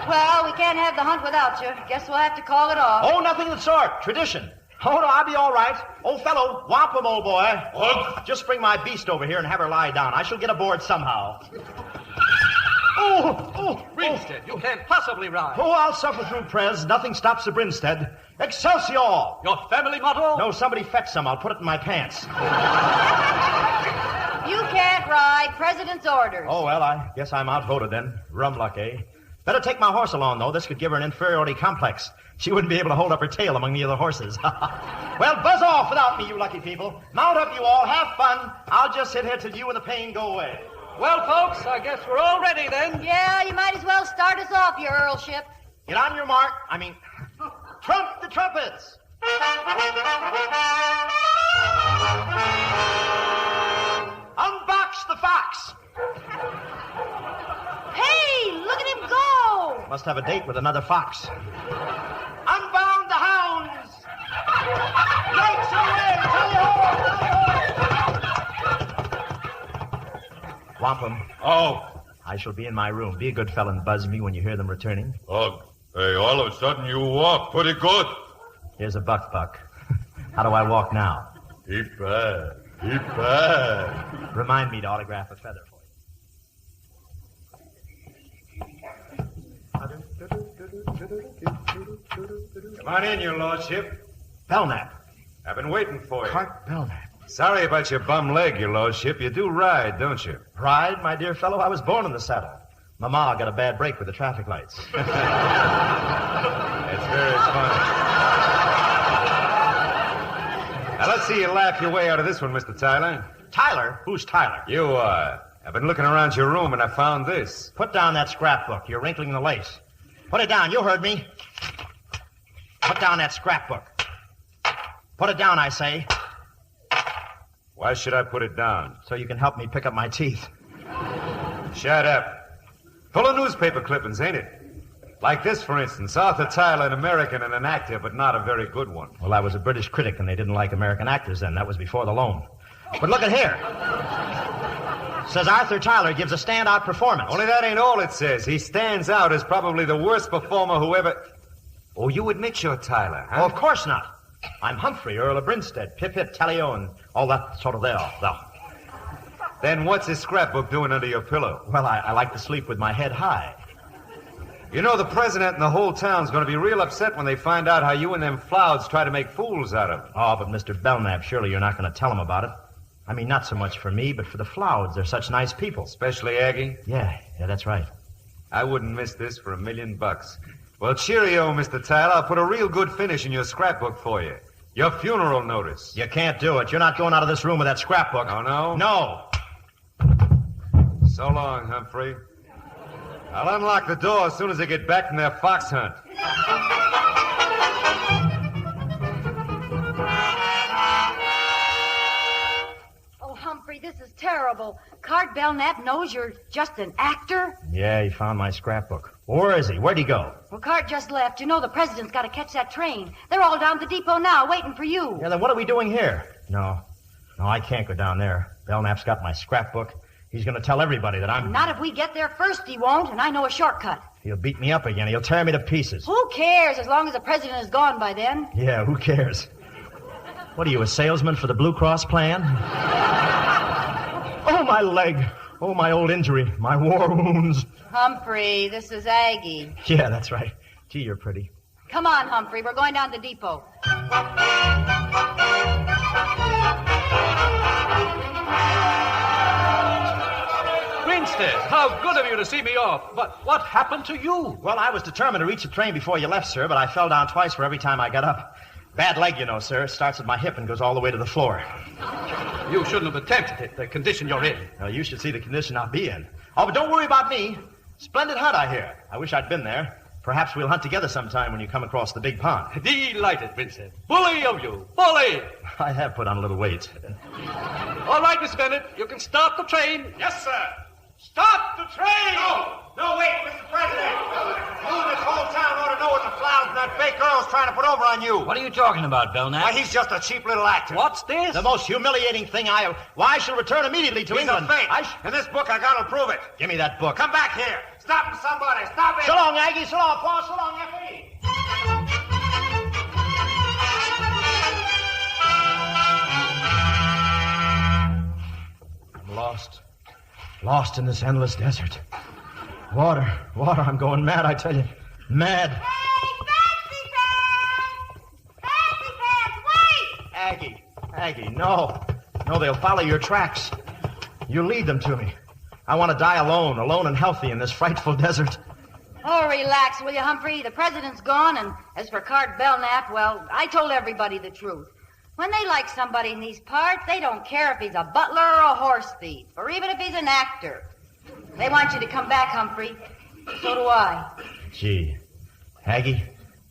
Well, we can't have the hunt without you. Guess we'll have to call it off. Oh, nothing of the sort. Tradition. Oh, no, I'll be all right. Old fellow, wampum, old boy. Just bring my beast over here and have her lie down. I shall get aboard somehow. Oh, Brinstead, you can't possibly ride. Oh, I'll suffer through, Prez. Nothing stops the Brinstead. Excelsior! Your family motto? No, somebody fetch some. I'll put it in my pants. You can't ride. President's orders. Oh, well, I guess I'm outvoted then. Rum luck, eh? Better take my horse along, though. This could give her an inferiority complex. She wouldn't be able to hold up her tail among the other horses. Well, buzz off without me, you lucky people. Mount up, you all. Have fun. I'll just sit here till you and the pain go away. Well, folks, I guess we're all ready then. Yeah, you might as well start us off, your earlship. Get on your mark. Trump the trumpets. Unbox the fox. Hey, look at him go. Must have a date with another fox. Unbound the hounds. Yikes away. Wampum. Oh. I shall be in my room. Be a good fellow and buzz me when you hear them returning. Oh, hey, all of a sudden you walk pretty good. Here's a buck. How do I walk now? Heap bad. Remind me to autograph a feather for you. Come on in, your lordship. Belknap. I've been waiting for you. Clark Belknap. Sorry about your bum leg, your lordship. You do ride, don't you? Ride, my dear fellow? I was born in the saddle. Mama got a bad break with the traffic lights. That's very funny. Now, let's see you laugh your way out of this one, Mr. Tyler. Tyler? Who's Tyler? You are. I've been looking around your room, and I found this. Put down that scrapbook. You're wrinkling the lace. Put it down. You heard me. Put down that scrapbook. Put it down, I say. Why should I put it down? So you can help me pick up my teeth. Shut up. Full of newspaper clippings, ain't it? Like this, for instance. Arthur Tyler, an American and an actor, but not a very good one. Well, I was a British critic, and they didn't like American actors then. That was before the loan. But look at here. It says Arthur Tyler gives a standout performance. Only that ain't all it says. He stands out as probably the worst performer who ever... Oh, you admit you're Tyler, huh? Oh, of course not. I'm Humphrey, Earl of Brinstead, Pip-Hip, Tally-O, and all that sort of there. Then what's his scrapbook doing under your pillow? Well, I like to sleep with my head high. You know, the president and the whole town's going to be real upset when they find out how you and them Flouds try to make fools out of him. Oh, but Mr. Belknap, surely you're not going to tell him about it. I mean, not so much for me, but for the Flouds. They're such nice people. Especially Aggie? Yeah, that's right. I wouldn't miss this for $1,000,000. Well, cheerio, Mr. Tyler. I'll put a real good finish in your scrapbook for you. Your funeral notice. You can't do it. You're not going out of this room with that scrapbook. Oh, no? No. So long, Humphrey. I'll unlock the door as soon as they get back from their fox hunt. Oh, Humphrey, this is terrible. Cart Belknap knows you're just an actor? Yeah, he found my scrapbook. Where is he? Where'd he go? Well, Cart just left. You know the president's got to catch that train. They're all down at the depot now, waiting for you. Yeah, then what are we doing here? No, I can't go down there. Belknap's got my scrapbook. He's going to tell everybody that I'm... Not if we get there first, he won't, and I know a shortcut. He'll beat me up again. He'll tear me to pieces. Who cares, as long as the president is gone by then? Yeah, who cares? What are you, a salesman for the Blue Cross plan? Oh, my leg. Oh, my old injury. My war wounds. Humphrey, this is Aggie. Yeah, that's right. Gee, you're pretty. Come on, Humphrey. We're going down to the depot. Grinstead, how good of you to see me off. But what happened to you? Well, I was determined to reach the train before you left, sir, but I fell down twice for every time I got up. Bad leg, you know, sir. It starts at my hip and goes all the way to the floor. You shouldn't have attempted it, the condition you're in. Well, you should see the condition I'll be in. Oh, but don't worry about me. Splendid hunt, I hear. I wish I'd been there. Perhaps we'll hunt together sometime when you come across the big pond. Delighted, Vincent. Bully of you. Bully! I have put on a little weight. All right, Miss Bennett. You can start the train. Yes, sir. Stop the train! No, wait, Mr. President. You and this whole town ought to know what the Flouds and that fake Earl's trying to put over on you. What are you talking about, Belknap? Why, he's just a cheap little actor. What's this? The most humiliating thing Why, I shall return immediately to England. He's a fake. In this book, I gotta prove it. Give me that book. Come back here. Stop him, somebody. Stop it. So long, Aggie. So long, Paul. So long, Effie. I'm lost. Lost in this endless desert. Water, I'm going mad, I tell you. Mad. Hey, Fancy Pants, wait! Aggie, no. No, they'll follow your tracks. You lead them to me. I want to die alone and healthy in this frightful desert. Oh, relax, will you, Humphrey? The president's gone, and as for Cart Belknap, well, I told everybody the truth. When they like somebody in these parts, they don't care if he's a butler or a horse thief, or even if he's an actor. They want you to come back, Humphrey. So do I. Gee, Aggie,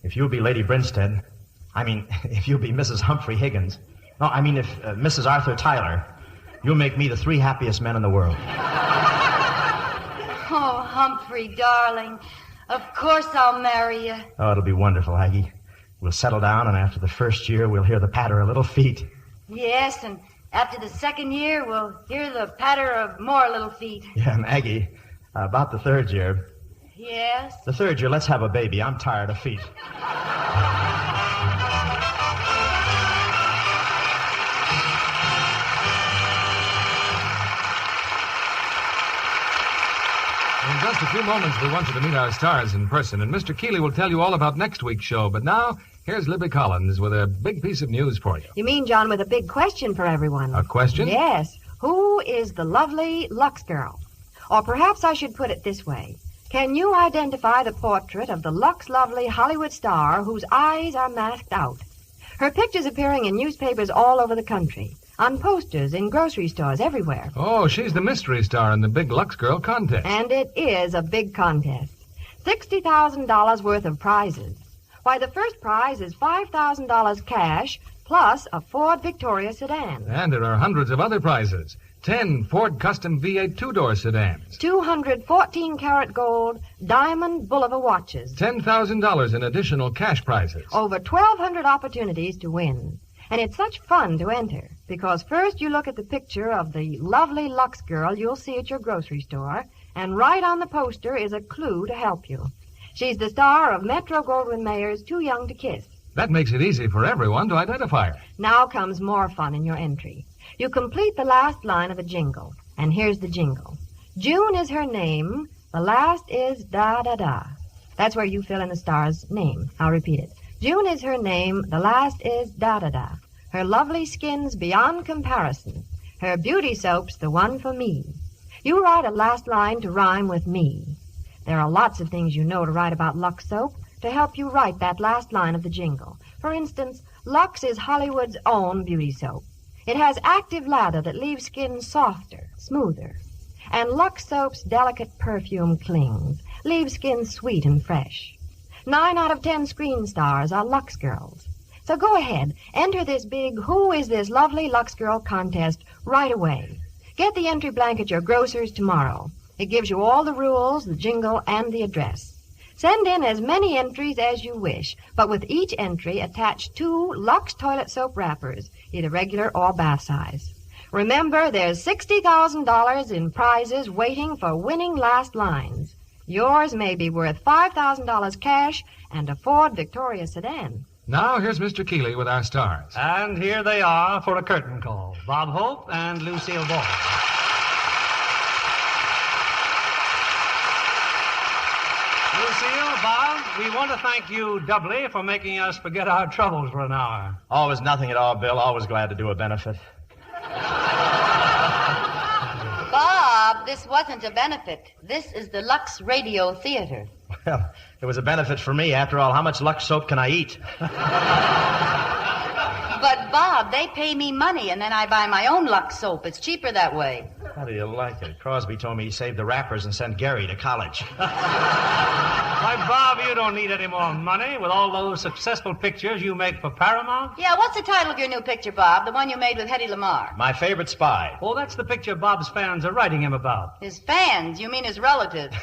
if you'll be Lady Brinstead, if you'll be Mrs. Humphrey Higgins, if Mrs. Arthur Tyler, you'll make me the 3 happiest men in the world. Oh, Humphrey, darling, of course I'll marry you. Oh, it'll be wonderful, Aggie. We'll settle down, and after the first year, we'll hear the patter of little feet. Yes, and after the second year, we'll hear the patter of more little feet. Yeah, and Aggie, about the 3rd year. Yes? The 3rd year, let's have a baby. I'm tired of feet. In just a few moments, we want you to meet our stars in person, and Mr. Keeley will tell you all about next week's show. But now, here's Libby Collins with a big piece of news for you. You mean, John, with a big question for everyone? A question? Yes. Who is the lovely Lux girl? Or perhaps I should put it this way. Can you identify the portrait of the Lux lovely Hollywood star whose eyes are masked out? Her picture's appearing in newspapers all over the country. On posters, in grocery stores, everywhere. Oh, she's the mystery star in the big Lux Girl contest. And it is a big contest. $60,000 worth of prizes. Why, the first prize is $5,000 cash plus a Ford Victoria sedan. And there are hundreds of other prizes. 10 Ford Custom V8 two-door sedans. 214-karat gold diamond Bulliver watches. $10,000 in additional cash prizes. Over 1,200 opportunities to win. And it's such fun to enter, because first you look at the picture of the lovely Lux girl you'll see at your grocery store, and right on the poster is a clue to help you. She's the star of Metro-Goldwyn-Mayer's Too Young to Kiss. That makes it easy for everyone to identify her. Now comes more fun in your entry. You complete the last line of a jingle, and here's the jingle. June is her name, the last is da-da-da. That's where you fill in the star's name. I'll repeat it. June is her name, the last is da-da-da. Her lovely skin's beyond comparison. Her beauty soap's the one for me. You write a last line to rhyme with me. There are lots of things you know to write about Lux soap to help you write that last line of the jingle. For instance, Lux is Hollywood's own beauty soap. It has active lather that leaves skin softer, smoother. And Lux soap's delicate perfume clings, leaves skin sweet and fresh. 9 out of 10 screen stars are Lux girls. So go ahead, enter this big Who is this lovely Lux girl contest right away. Get the entry blank at your grocer's tomorrow. It gives you all the rules, the jingle, and the address. Send in as many entries as you wish, but with each entry attach 2 Lux toilet soap wrappers, either regular or bath size. Remember, there's $60,000 in prizes waiting for winning last lines. Yours may be worth $5,000 cash and a Ford Victoria sedan. Now, here's Mr. Keeley with our stars. And here they are for a curtain call. Bob Hope and Lucille Ball. Lucille, Bob, we want to thank you doubly for making us forget our troubles for an hour. Always nothing at all, Bill. Always glad to do a benefit. Bob, this wasn't a benefit. This is the Lux Radio Theater. Well, it was a benefit for me. After all, how much Lux soap can I eat? But, Bob, they pay me money, and then I buy my own Lux soap. It's cheaper that way. How do you like it? Crosby told me he saved the wrappers and sent Gary to college. Why, Bob, you don't need any more money with all those successful pictures you make for Paramount. Yeah, what's the title of your new picture, Bob? The one you made with Hedy Lamarr. My favorite spy. Oh, that's the picture Bob's fans are writing him about. His fans? You mean his relatives?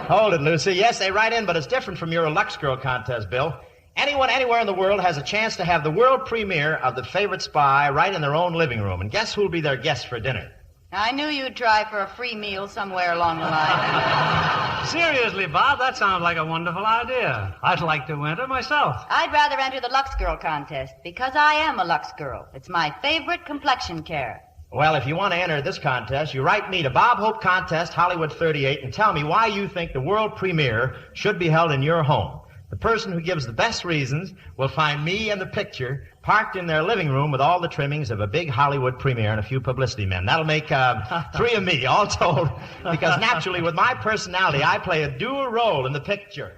Hold it, Lucy. Yes, they write in, but it's different from your Lux Girl contest, Bill. Anyone anywhere in the world has a chance to have the world premiere of The Favorite Spy right in their own living room. And guess who'll be their guest for dinner? I knew you'd try for a free meal somewhere along the line. Seriously, Bob, that sounds like a wonderful idea. I'd like to enter myself. I'd rather enter the Lux Girl contest because I am a Lux Girl. It's my favorite complexion care. Well, if you want to enter this contest, you write me to Bob Hope Contest, Hollywood 38, and tell me why you think the world premiere should be held in your home. The person who gives the best reasons will find me and the picture parked in their living room with all the trimmings of a big Hollywood premiere and a few publicity men. That'll make 3 of me, all told, because naturally, with my personality, I play a dual role in the picture.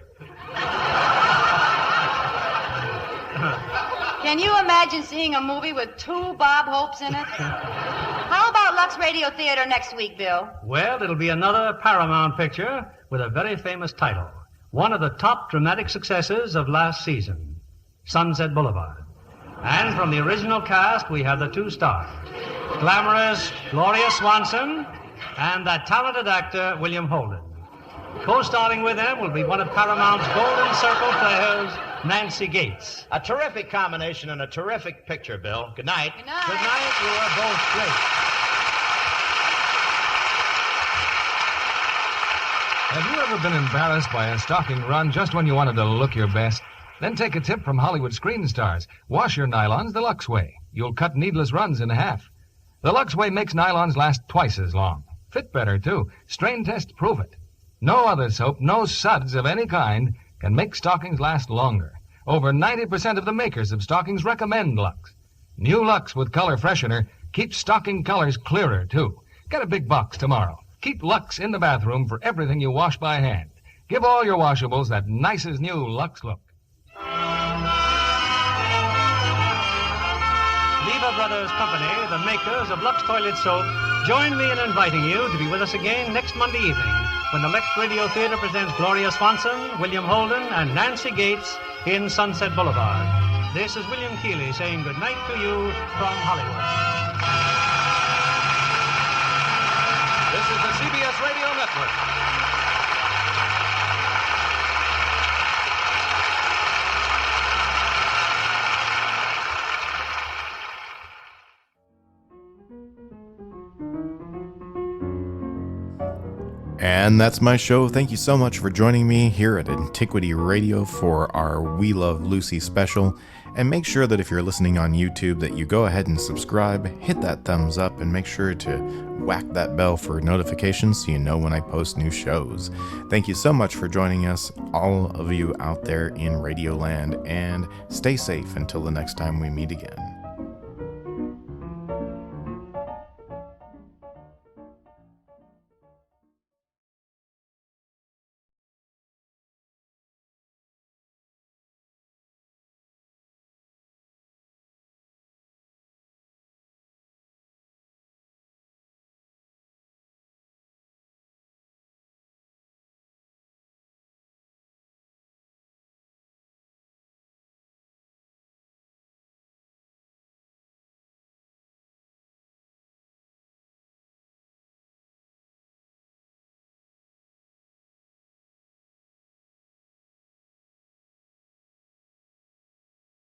Can you imagine seeing a movie with 2 Bob Hopes in it? How about Lux Radio Theater next week, Bill? Well, it'll be another Paramount picture with a very famous title. One of the top dramatic successes of last season, Sunset Boulevard. And from the original cast, we have the 2 stars, glamorous Gloria Swanson and that talented actor, William Holden. Co-starring with them will be one of Paramount's Golden Circle players, Nancy Gates. A terrific combination and a terrific picture, Bill. Good night. Good night. Good night. You are both great. Have you ever been embarrassed by a stocking run just when you wanted to look your best? Then take a tip from Hollywood screen stars. Wash your nylons the Lux way. You'll cut needless runs in half. The Lux way makes nylons last twice as long. Fit better, too. Strain tests prove it. No other soap, no suds of any kind, can make stockings last longer. Over 90% of the makers of stockings recommend Lux. New Lux with color freshener keeps stocking colors clearer, too. Get a big box tomorrow. Keep Lux in the bathroom for everything you wash by hand. Give all your washables that nicest new Lux look. Lever Brothers Company, the makers of Lux Toilet Soap, join me in inviting you to be with us again next Monday evening when the Lux Radio Theater presents Gloria Swanson, William Holden, and Nancy Gates in Sunset Boulevard. This is William Keeley saying good night to you from Hollywood. This is the CBS Radio Network. And that's my show. Thank you so much for joining me here at Antiquity Radio for our We Love Lucy special. And make sure that if you're listening on YouTube that you go ahead and subscribe, hit that thumbs up, and make sure to whack that bell for notifications so you know when I post new shows. Thank you so much for joining us, all of you out there in Radio Land, and stay safe until the next time we meet again.